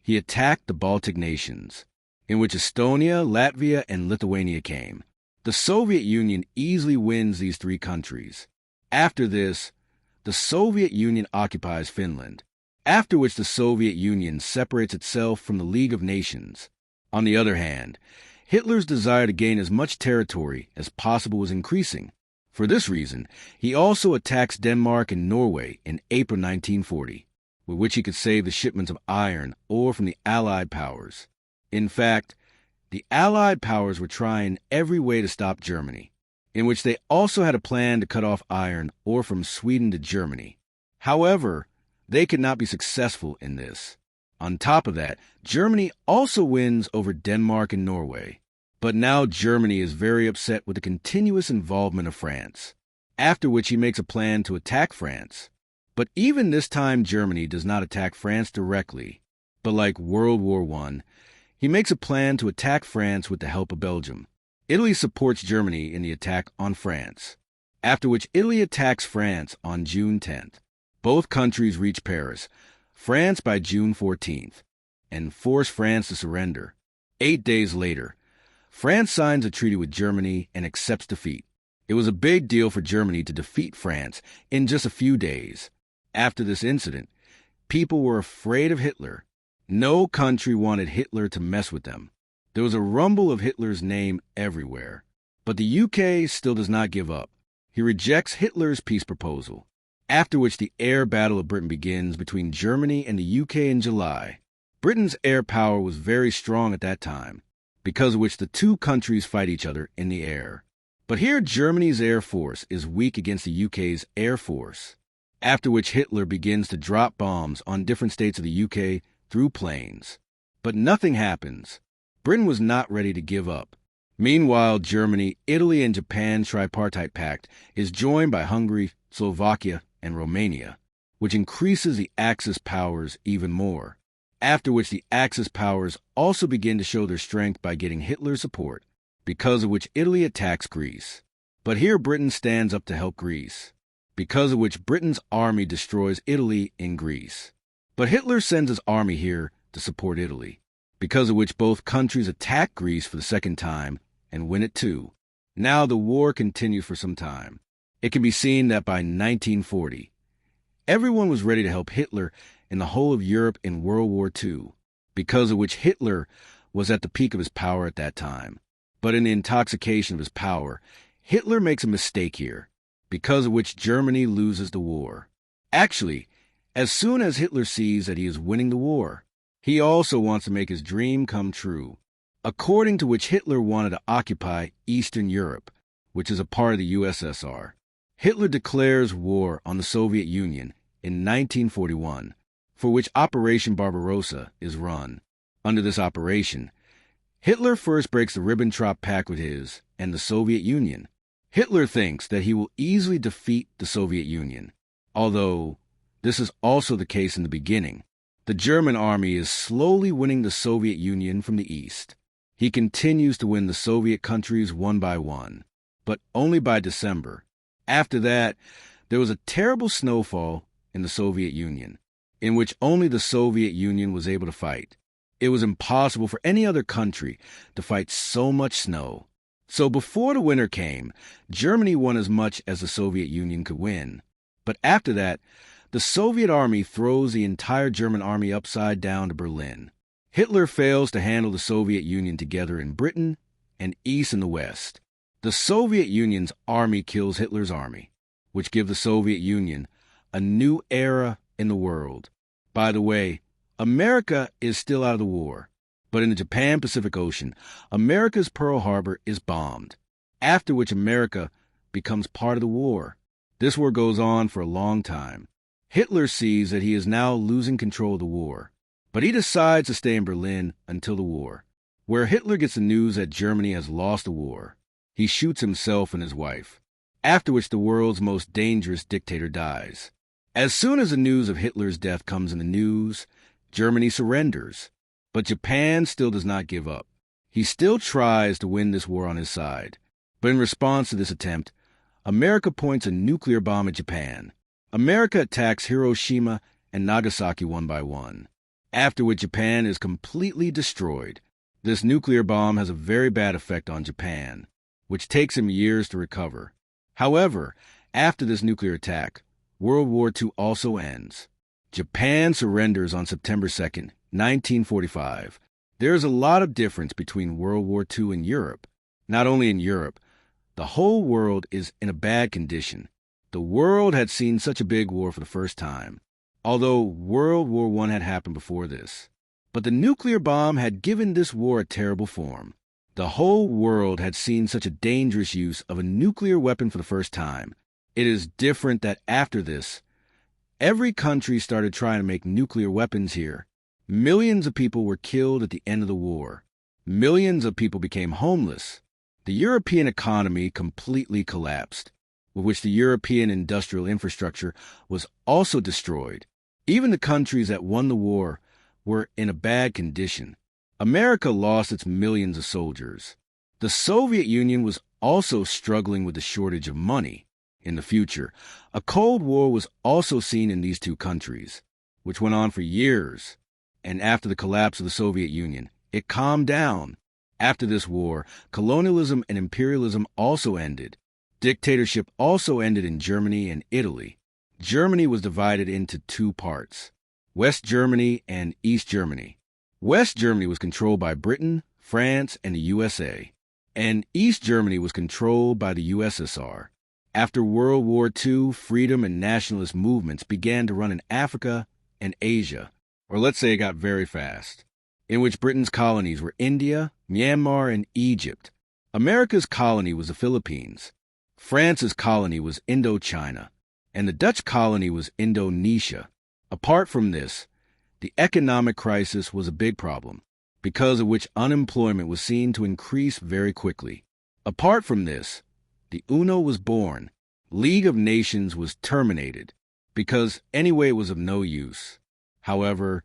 he attacked the Baltic nations, in which Estonia, Latvia, and Lithuania came. The Soviet Union easily wins these three countries. After this, the Soviet Union occupies Finland, after which the Soviet Union separates itself from the League of Nations. On the other hand, Hitler's desire to gain as much territory as possible was increasing. For this reason, he also attacks Denmark and Norway in April 1940, with which he could save the shipments of iron ore from the Allied powers. In fact, the Allied powers were trying every way to stop Germany, in which they also had a plan to cut off iron ore from Sweden to Germany. However, they could not be successful in this. On top of that, Germany also wins over Denmark and Norway. But now Germany is very upset with the continuous involvement of France, after which he makes a plan to attack France. But even this time Germany does not attack France directly, but like World War I, he makes a plan to attack France with the help of Belgium. Italy supports Germany in the attack on France, after which Italy attacks France on June 10th. Both countries reach Paris, France by June 14th, and force France to surrender. 8 days later, France signs a treaty with Germany and accepts defeat. It was a big deal for Germany to defeat France in just a few days. After this incident, people were afraid of Hitler. No country wanted Hitler to mess with them. There was a rumble of Hitler's name everywhere. But the UK still does not give up. He rejects Hitler's peace proposal, after which the air battle of Britain begins between Germany and the UK in July. Britain's air power was very strong at that time, because of which the two countries fight each other in the air. But here Germany's air force is weak against the UK's air force, after which Hitler begins to drop bombs on different states of the UK through planes. But nothing happens. Britain was not ready to give up. Meanwhile, Germany, Italy, and Japan's tripartite pact is joined by Hungary, Slovakia, and Romania, which increases the Axis powers even more. After which the Axis powers also begin to show their strength by getting Hitler's support, because of which Italy attacks Greece. But here Britain stands up to help Greece, because of which Britain's army destroys Italy in Greece. But Hitler sends his army here to support Italy, because of which both countries attack Greece for the second time and win it too. Now the war continues for some time. It can be seen that by 1940, everyone was ready to help Hitler in the whole of Europe in World War II, because of which Hitler was at the peak of his power at that time. But in the intoxication of his power, Hitler makes a mistake here, because of which Germany loses the war. Actually, as soon as Hitler sees that he is winning the war, he also wants to make his dream come true, according to which Hitler wanted to occupy Eastern Europe, which is a part of the USSR. Hitler declares war on the Soviet Union in 1941, for which Operation Barbarossa is run. Under this operation, Hitler first breaks the Ribbentrop Pact with his and the Soviet Union. Hitler thinks that he will easily defeat the Soviet Union, although this is also the case in the beginning. The German army is slowly winning the Soviet Union from the east. He continues to win the Soviet countries one by one, but only by December. After that, there was a terrible snowfall in the Soviet Union, in which only the Soviet Union was able to fight. It was impossible for any other country to fight so much snow. So before the winter came, Germany won as much as the Soviet Union could win. But after that, the Soviet army throws the entire German army upside down to Berlin. Hitler fails to handle the Soviet Union together in Britain and East in the West. The Soviet Union's army kills Hitler's army, which gives the Soviet Union a new era in the world. By the way, America is still out of the war, but in the Japan-Pacific Ocean, America's Pearl Harbor is bombed, after which America becomes part of the war. This war goes on for a long time. Hitler sees that he is now losing control of the war, but he decides to stay in Berlin until the war, where Hitler gets the news that Germany has lost the war. He shoots himself and his wife, after which the world's most dangerous dictator dies. As soon as the news of Hitler's death comes in the news, Germany surrenders. But Japan still does not give up. He still tries to win this war on his side. But in response to this attempt, America points a nuclear bomb at Japan. America attacks Hiroshima and Nagasaki one by one, after which Japan is completely destroyed. This nuclear bomb has a very bad effect on Japan, which takes him years to recover. However, after this nuclear attack, World War II also ends. Japan surrenders on September 2nd, 1945. There is a lot of difference between World War II and Europe. Not only in Europe, The whole world is in a bad condition. The world had seen such a big war for the first time, although World War I had happened before this. But the nuclear bomb had given this war a terrible form. The whole world had seen such a dangerous use of a nuclear weapon for the first time. It is different that after this, every country started trying to make nuclear weapons here. Millions of people were killed at the end of the war. Millions of people became homeless. The European economy completely collapsed, with which the European industrial infrastructure was also destroyed. Even the countries that won the war were in a bad condition. America lost its millions of soldiers. The Soviet Union was also struggling with the shortage of money. In the future, a Cold War was also seen in these two countries, which went on for years. And after the collapse of the Soviet Union, it calmed down. After this war, colonialism and imperialism also ended. Dictatorship also ended in Germany and Italy. Germany was divided into two parts, West Germany and East Germany. West Germany was controlled by Britain, France, and the USA, and East Germany was controlled by the USSR. After World War II, freedom and nationalist movements began to run in Africa and Asia, or let's say it got very fast, in which Britain's colonies were India, Myanmar, and Egypt. America's colony was the Philippines. France's colony was Indochina, and the Dutch colony was Indonesia. Apart from this, the economic crisis was a big problem, because of which unemployment was seen to increase very quickly. Apart from this, the UNO was born. League of Nations was terminated, because anyway it was of no use. However,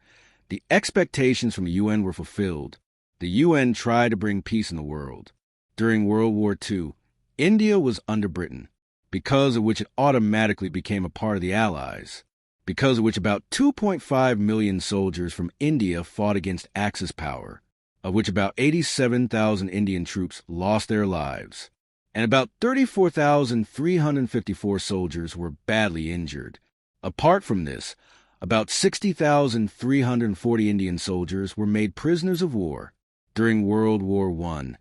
the expectations from the UN were fulfilled. The UN tried to bring peace in the world. During World War II, India was under Britain, because of which it automatically became a part of the Allies, because of which about 2.5 million soldiers from India fought against Axis power, of which about 87,000 Indian troops lost their lives, and about 34,354 soldiers were badly injured. Apart from this, about 60,340 Indian soldiers were made prisoners of war. During World War I,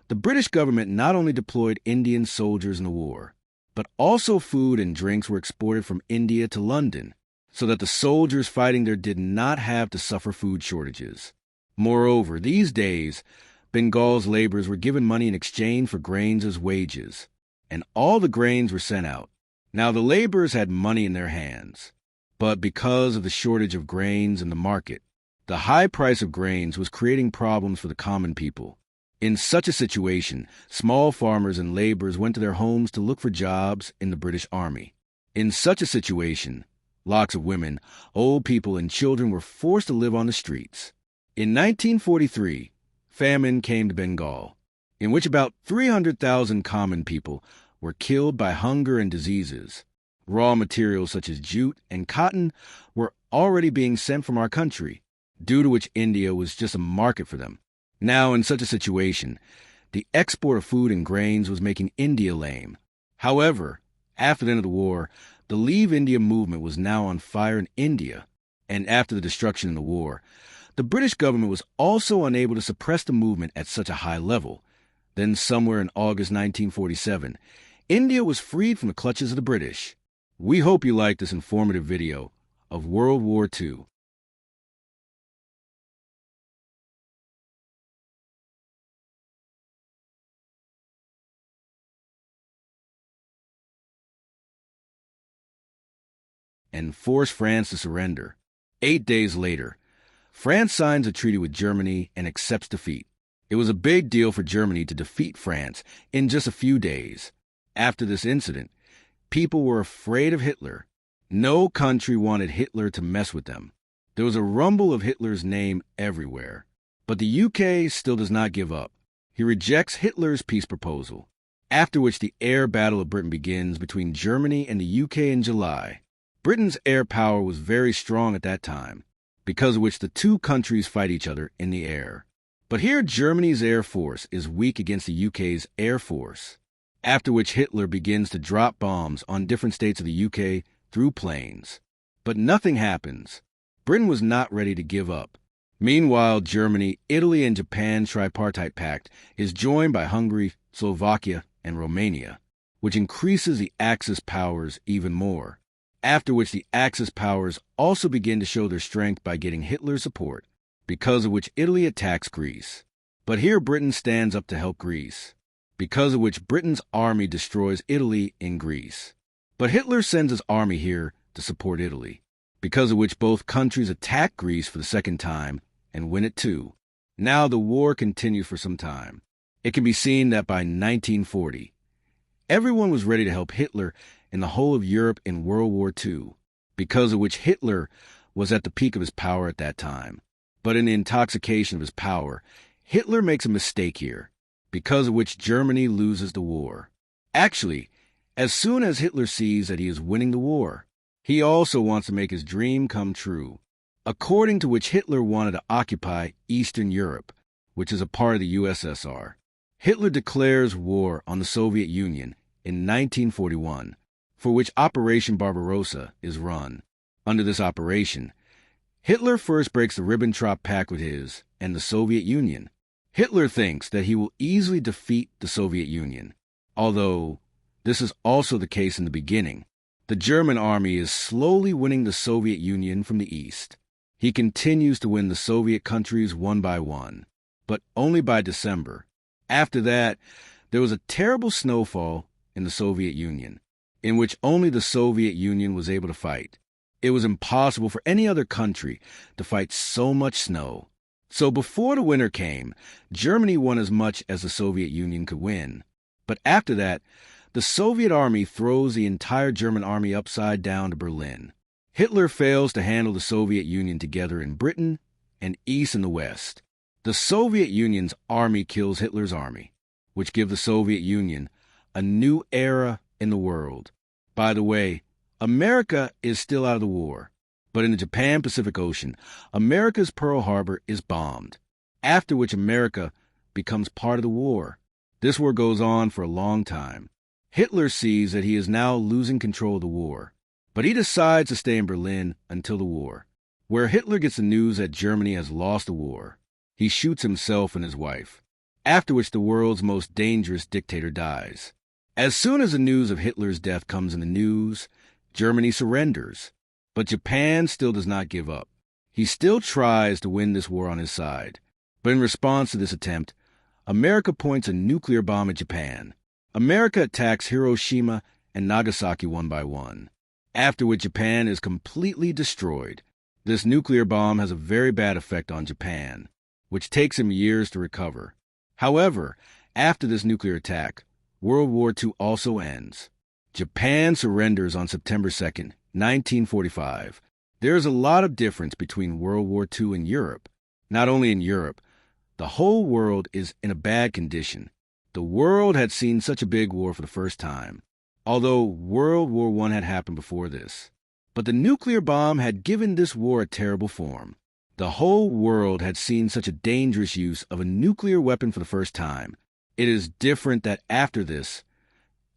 the British government not only deployed Indian soldiers in the war, but also food and drinks were exported from India to London, so that the soldiers fighting there did not have to suffer food shortages. Moreover, these days, Bengal's laborers were given money in exchange for grains as wages, and all the grains were sent out. Now the laborers had money in their hands, but because of the shortage of grains in the market, the high price of grains was creating problems for the common people. In such a situation, small farmers and laborers went to their homes to look for jobs in the British Army. In such a situation, lots of women, old people, and children were forced to live on the streets. In 1943, famine came to Bengal, in which about 300,000 common people were killed by hunger and diseases. Raw materials such as jute and cotton were already being sent from our country, due to which India was just a market for them. Now, in such a situation, the export of food and grains was making India lame. However, after the end of the war, the Leave India movement was now on fire in India, and after the destruction in the war, the British government was also unable to suppress the movement at such a high level. Then somewhere in August 1947, India was freed from the clutches of the British. We hope you liked this informative video of World War II. And force France to surrender. 8 days later, France signs a treaty with Germany and accepts defeat. It was a big deal for Germany to defeat France in just a few days. After this incident, people were afraid of Hitler. No country wanted Hitler to mess with them. There was a rumble of Hitler's name everywhere. But the UK still does not give up. He rejects Hitler's peace proposal, after which the air battle of Britain begins between Germany and the UK in July. Britain's air power was very strong at that time, because of which the two countries fight each other in the air. But here Germany's air force is weak against the UK's air force, after which Hitler begins to drop bombs on different states of the UK through planes. But nothing happens. Britain was not ready to give up. Meanwhile, Germany, Italy, and Japan's tripartite pact is joined by Hungary, Slovakia, and Romania, which increases the Axis powers even more, after which the Axis powers also begin to show their strength by getting Hitler's support, because of which Italy attacks Greece. But here Britain stands up to help Greece, because of which Britain's army destroys Italy in Greece. But Hitler sends his army here to support Italy, because of which both countries attack Greece for the second time and win it too. Now the war continued for some time. It can be seen that by 1940, everyone was ready to help Hitler in the whole of Europe in World War II, because of which Hitler was at the peak of his power at that time. But in the intoxication of his power, Hitler makes a mistake here, because of which Germany loses the war. Actually, as soon as Hitler sees that he is winning the war, he also wants to make his dream come true, according to which Hitler wanted to occupy Eastern Europe, which is a part of the USSR. Hitler declares war on the Soviet Union in 1941, for which Operation Barbarossa is run. Under this operation, Hitler first breaks the Ribbentrop Pact with his and the Soviet Union. Hitler thinks that he will easily defeat the Soviet Union, although this is also the case in the beginning. The German army is slowly winning the Soviet Union from the east. He continues to win the Soviet countries one by one, but only by December. After that, there was a terrible snowfall in the Soviet Union, in which only the Soviet Union was able to fight. It was impossible for any other country to fight so much snow. So before the winter came, Germany won as much as the Soviet Union could win. But after that, the Soviet army throws the entire German army upside down to Berlin. Hitler fails to handle the Soviet Union together in Britain and East in the West. The Soviet Union's army kills Hitler's army, which gives the Soviet Union a new era in the world. By the way, America is still out of the war, but in the Japan-Pacific Ocean, America's Pearl Harbor is bombed, after which America becomes part of the war. This war goes on for a long time. Hitler sees that he is now losing control of the war, but he decides to stay in Berlin until the war, where Hitler gets the news that Germany has lost the war. He shoots himself and his wife, after which the world's most dangerous dictator dies. As soon as the news of Hitler's death comes in the news, Germany surrenders, but Japan still does not give up. He still tries to win this war on his side, but in response to this attempt, America points a nuclear bomb at Japan. America attacks Hiroshima and Nagasaki one by one, after which Japan is completely destroyed. This nuclear bomb has a very bad effect on Japan, which takes him years to recover. However, after this nuclear attack, World War II also ends. Japan surrenders on September 2nd, 1945. There is a lot of difference between World War II and Europe. Not only in Europe, the whole world is in a bad condition. The world had seen such a big war for the first time, although World War I had happened before this. But the nuclear bomb had given this war a terrible form. The whole world had seen such a dangerous use of a nuclear weapon for the first time. It is different that after this,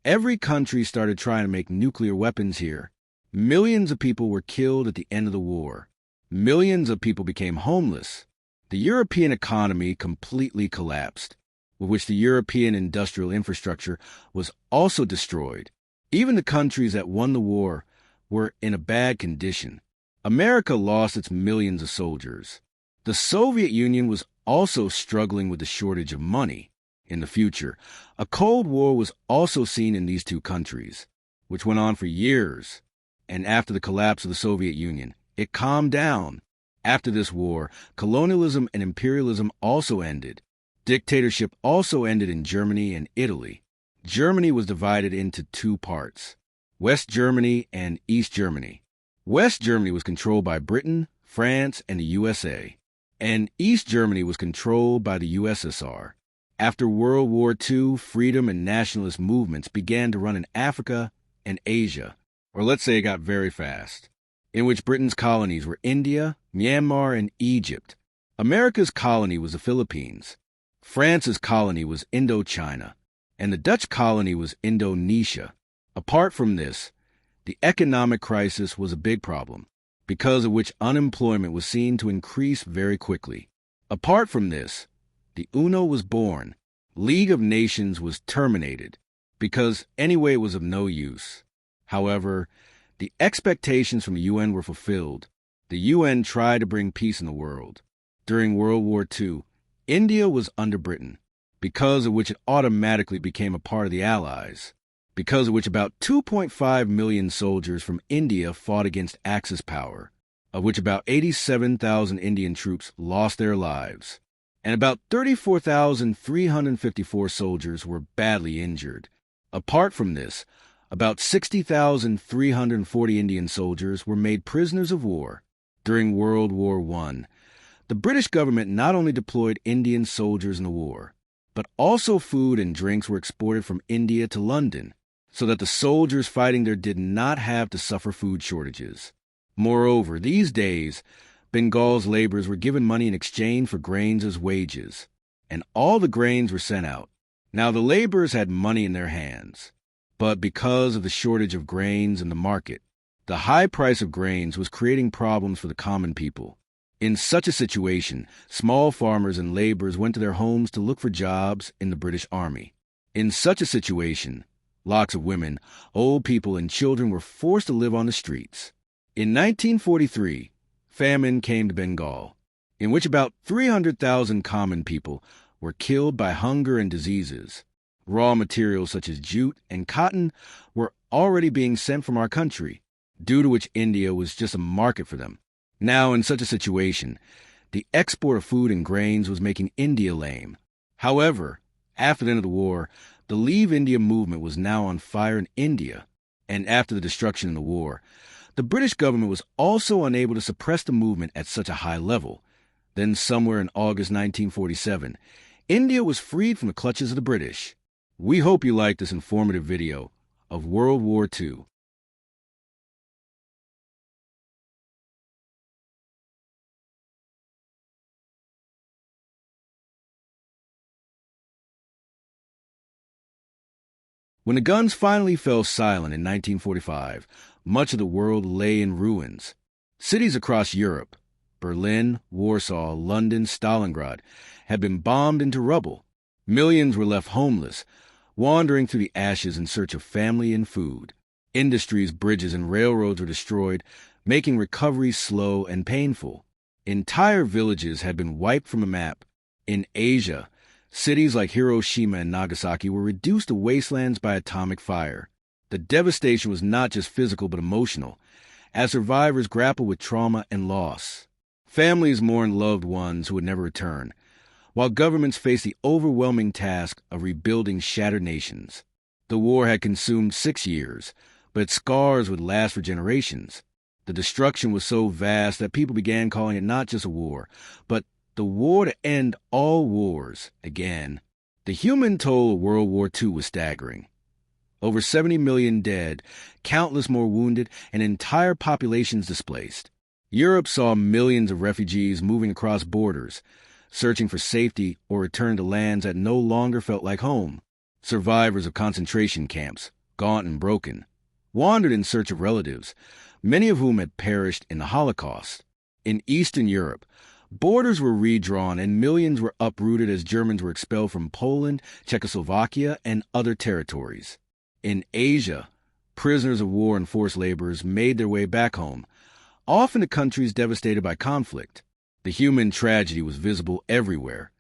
every country started trying to make nuclear weapons here. Millions of people were killed at the end of the war. Millions of people became homeless. The European economy completely collapsed, with which the European industrial infrastructure was also destroyed. Even the countries that won the war were in a bad condition. America lost its millions of soldiers. The Soviet Union was also struggling with the shortage of money. In the future, a Cold War was also seen in these two countries, which went on for years. And after the collapse of the Soviet Union, it calmed down. After this war, colonialism and imperialism also ended. Dictatorship also ended in Germany and Italy. Germany was divided into two parts, West Germany and East Germany. West Germany was controlled by Britain, France, and the USA, and East Germany was controlled by the USSR. After World War II, freedom and nationalist movements began to run in Africa and Asia, or let's say it got very fast, in which Britain's colonies were India, Myanmar, and Egypt. America's colony was the Philippines. France's colony was Indochina, and the Dutch colony was Indonesia. Apart from this, the economic crisis was a big problem, because of which unemployment was seen to increase very quickly. Apart from this, the UNO was born. League of Nations was terminated. because anyway it was of no use. However, the expectations from the UN were fulfilled. The UN tried to bring peace in the world. During World War II, India was under Britain, because of which it automatically became a part of the Allies, because of which about 2.5 million soldiers from India fought against Axis power, of which about 87,000 Indian troops lost their lives, and about 34,354 soldiers were badly injured. Apart from this, about 60,340 Indian soldiers were made prisoners of war. During World War I, the British government not only deployed Indian soldiers in the war, but also food and drinks were exported from India to London, so that the soldiers fighting there did not have to suffer food shortages. Moreover, these days, Bengal's laborers were given money in exchange for grains as wages, and all the grains were sent out. Now the laborers had money in their hands, but because of the shortage of grains in the market, the high price of grains was creating problems for the common people. In such a situation, small farmers and laborers went to their homes to look for jobs in the British Army. In such a situation, lots of women, old people, and children were forced to live on the streets. In 1943, famine came to Bengal, in which about 300,000 common people were killed by hunger and diseases. Raw materials such as jute and cotton were already being sent from our country, due to which India was just a market for them. Now, in such a situation, the export of food and grains was making India lame. However, after the end of the war, the Leave India movement was now on fire in India, and after the destruction in the war, the British government was also unable to suppress the movement at such a high level. Then, somewhere in August 1947, India was freed from the clutches of the British. We hope you liked this informative video of World War II. When the guns finally fell silent in 1945, much of the world lay in ruins. Cities across Europe, Berlin, Warsaw, London, Stalingrad, had been bombed into rubble. Millions were left homeless, wandering through the ashes in search of family and food. Industries, bridges, and railroads were destroyed, making recovery slow and painful. Entire villages had been wiped from a map. In Asia, cities like Hiroshima and Nagasaki were reduced to wastelands by atomic fire. The devastation was not just physical but emotional, as survivors grappled with trauma and loss. Families mourned loved ones who would never return, while governments faced the overwhelming task of rebuilding shattered nations. The war had consumed 6 years, but its scars would last for generations. The destruction was so vast that people began calling it not just a war, but the war to end all wars again. The human toll of World War II was staggering. Over 70 million dead, countless more wounded, and entire populations displaced. Europe saw millions of refugees moving across borders, searching for safety or return to lands that no longer felt like home. Survivors of concentration camps, gaunt and broken, wandered in search of relatives, many of whom had perished in the Holocaust. In Eastern Europe, borders were redrawn and millions were uprooted as Germans were expelled from Poland, Czechoslovakia, and other territories. In Asia, prisoners of war and forced laborers made their way back home, often to countries devastated by conflict. The human tragedy was visible everywhere,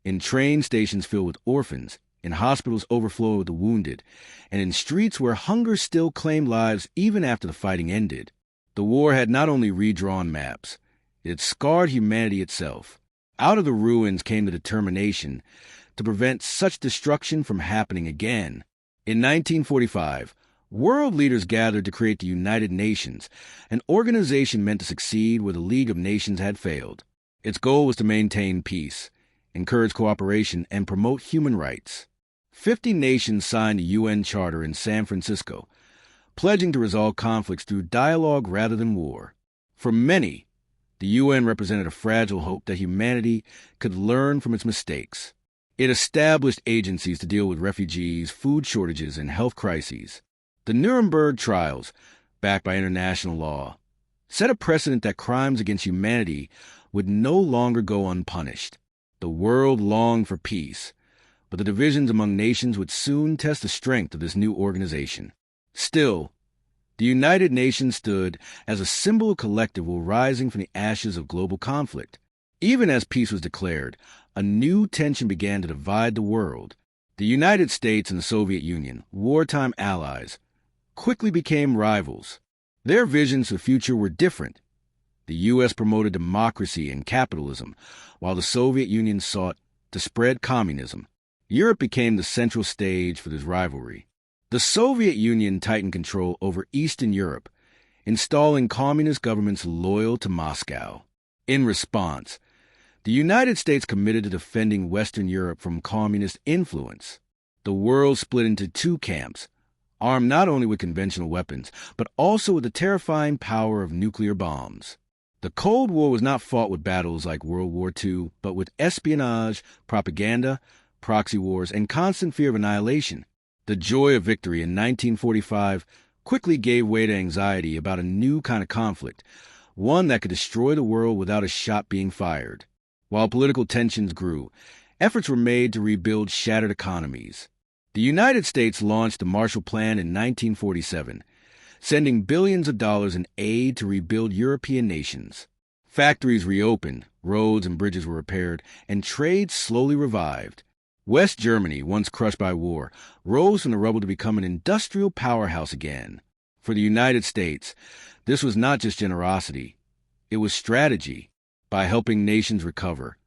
in train stations filled with orphans, in hospitals overflowing with the wounded, and in streets where hunger still claimed lives even after the fighting ended. The war had not only redrawn maps, it scarred humanity itself. Out of the ruins came the determination to prevent such destruction from happening again. In 1945, world leaders gathered to create the United Nations, an organization meant to succeed where the League of Nations had failed. Its goal was to maintain peace, encourage cooperation, and promote human rights. 50 nations signed the UN Charter in San Francisco, pledging to resolve conflicts through dialogue rather than war. For many, the UN represented a fragile hope that humanity could learn from its mistakes. It established agencies to deal with refugees, food shortages, and health crises. The Nuremberg trials, backed by international law, set a precedent that crimes against humanity would no longer go unpunished. The world longed for peace, but but the divisions among nations would soon test the strength of this new organization. Still, the United Nations stood as a symbol of collective will rising from the ashes of global conflict. Even as peace was declared, a new tension began to divide the world. The United States and the Soviet Union, wartime allies, quickly became rivals. Their visions for the future were different. The U.S. promoted democracy and capitalism, while the Soviet Union sought to spread communism. Europe became the central stage for this rivalry. The Soviet Union tightened control over Eastern Europe, installing communist governments loyal to Moscow. In response, the United States committed to defending Western Europe from communist influence. The world split into two camps, armed not only with conventional weapons, but also with the terrifying power of nuclear bombs. The Cold War was not fought with battles like World War II, but with espionage, propaganda, proxy wars, and constant fear of annihilation. The joy of victory in 1945 quickly gave way to anxiety about a new kind of conflict, one that could destroy the world without a shot being fired. While political tensions grew, efforts were made to rebuild shattered economies. The United States launched the Marshall Plan in 1947, sending billions of dollars in aid to rebuild European nations. Factories reopened, roads and bridges were repaired, and trade slowly revived. West Germany, once crushed by war, rose from the rubble to become an industrial powerhouse again. For the United States, this was not just generosity, it was strategy. By helping nations recover,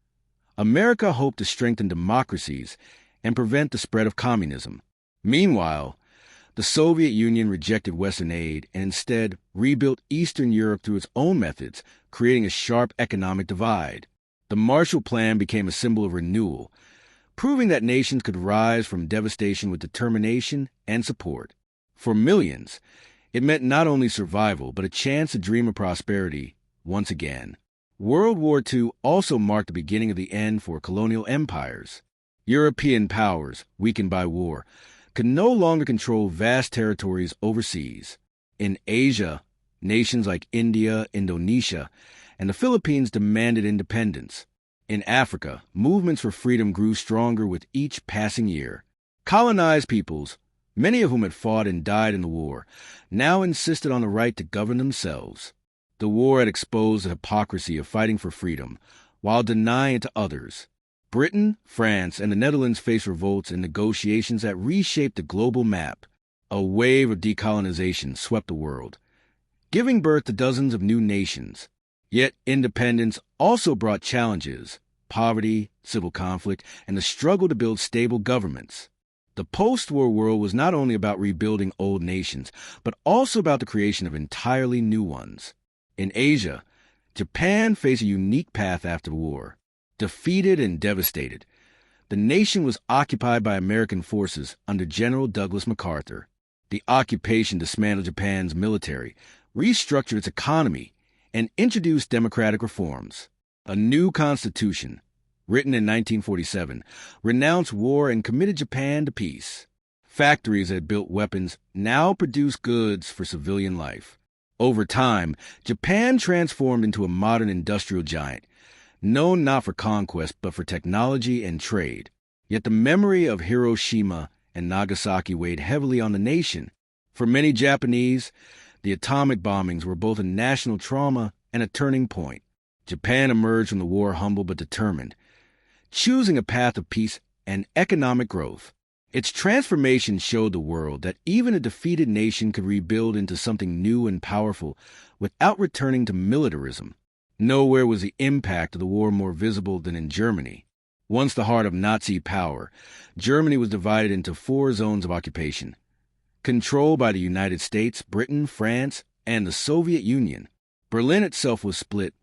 America hoped to strengthen democracies and prevent the spread of communism. Meanwhile, the Soviet Union rejected Western aid and instead rebuilt Eastern Europe through its own methods, creating a sharp economic divide. The Marshall Plan became a symbol of renewal, proving that nations could rise from devastation with determination and support. For millions, it meant not only survival, but a chance to dream of prosperity once again. World War II also marked the beginning of the end for colonial empires. European powers, weakened by war, could no longer control vast territories overseas. In Asia, nations like India, Indonesia, and the Philippines demanded independence. In Africa, movements for freedom grew stronger with each passing year. Colonized peoples, many of whom had fought and died in the war, now insisted on the right to govern themselves. The war had exposed the hypocrisy of fighting for freedom, while denying it to others. Britain, France, and the Netherlands faced revolts and negotiations that reshaped the global map. A wave of decolonization swept the world, giving birth to dozens of new nations. Yet independence also brought challenges: poverty, civil conflict, and the struggle to build stable governments. The post-war world was not only about rebuilding old nations, but also about the creation of entirely new ones. In Asia, Japan faced a unique path after the war. Defeated and devastated, the nation was occupied by American forces under General Douglas MacArthur. The occupation dismantled Japan's military, restructured its economy, and introduced democratic reforms. A new constitution, written in 1947, renounced war and committed Japan to peace. Factories that had built weapons now produced goods for civilian life. Over time, Japan transformed into a modern industrial giant, known not for conquest but for technology and trade. Yet the memory of Hiroshima and Nagasaki weighed heavily on the nation. For many Japanese, the atomic bombings were both a national trauma and a turning point. Japan emerged from the war humble but determined, choosing a path of peace and economic growth. Its transformation showed the world that even a defeated nation could rebuild into something new and powerful without returning to militarism. Nowhere was the impact of the war more visible than in Germany. Once the heart of Nazi power, Germany was divided into 4 zones of occupation, controlled by the United States, Britain, France, and the Soviet Union. Berlin itself was split,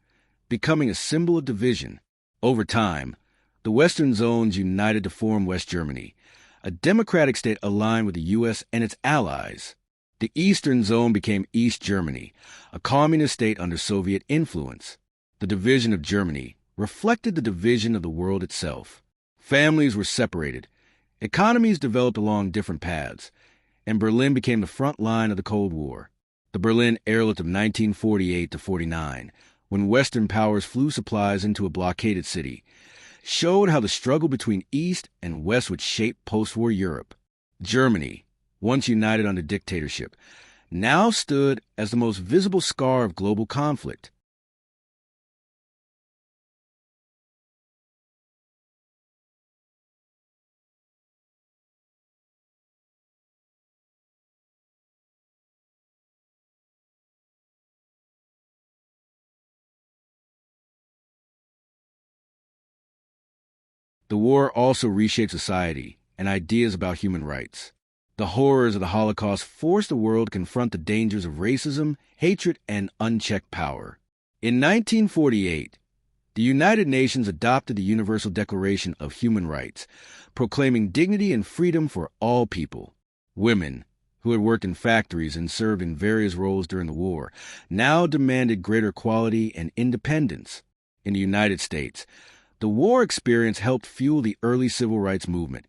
becoming a symbol of division. Over time, the Western zones united to form West Germany, a democratic state aligned with the U.S. and its allies. The Eastern Zone became East Germany, a communist state under Soviet influence. The division of Germany reflected the division of the world itself. Families were separated, economies developed along different paths, and Berlin became the front line of the Cold War. The Berlin airlift of 1948 to 49, when Western powers flew supplies into a blockaded city, showed how the struggle between East and West would shape post-war Europe. Germany, once united under dictatorship, now stood as the most visible scar of global conflict. The war also reshaped society and ideas about human rights. The horrors of the Holocaust forced the world to confront the dangers of racism, hatred, and unchecked power. In 1948, the United Nations adopted the Universal Declaration of Human Rights, proclaiming dignity and freedom for all people. Women, who had worked in factories and served in various roles during the war, now demanded greater equality and independence. In the United States, the war experience helped fuel the early civil rights movement,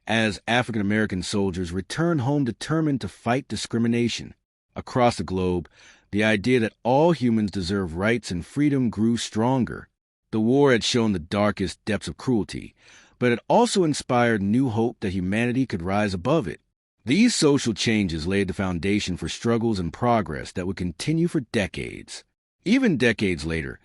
as African American soldiers returned home determined to fight discrimination. Across the globe, the idea that all humans deserve rights and freedom grew stronger. The war had shown the darkest depths of cruelty, but it also inspired new hope that humanity could rise above it. These social changes laid the foundation for struggles and progress that would continue for decades. Even decades later,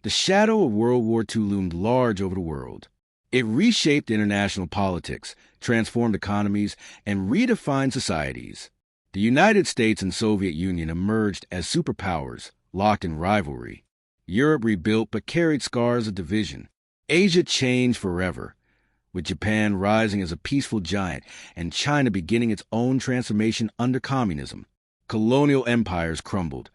the shadow of World War II loomed large over the world. It reshaped international politics, transformed economies, and redefined societies. The United States and Soviet Union emerged as superpowers, locked in rivalry. Europe rebuilt but carried scars of division. Asia changed forever, with Japan rising as a peaceful giant and China beginning its own transformation under communism. Colonial empires crumbled,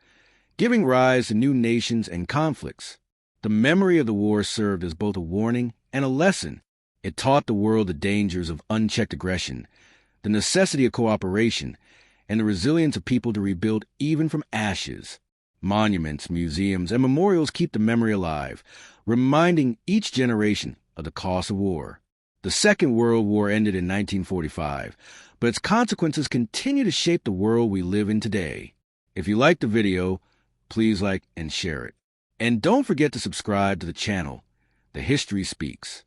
giving rise to new nations and conflicts. The memory of the war served as both a warning and a lesson. It taught the world the dangers of unchecked aggression, the necessity of cooperation, and the resilience of people to rebuild even from ashes. Monuments, museums, and memorials keep the memory alive, reminding each generation of the cost of war. The Second World War ended in 1945, but its consequences continue to shape the world we live in today. If you liked the video, please like and share it. And don't forget to subscribe to the channel. The History Speaks.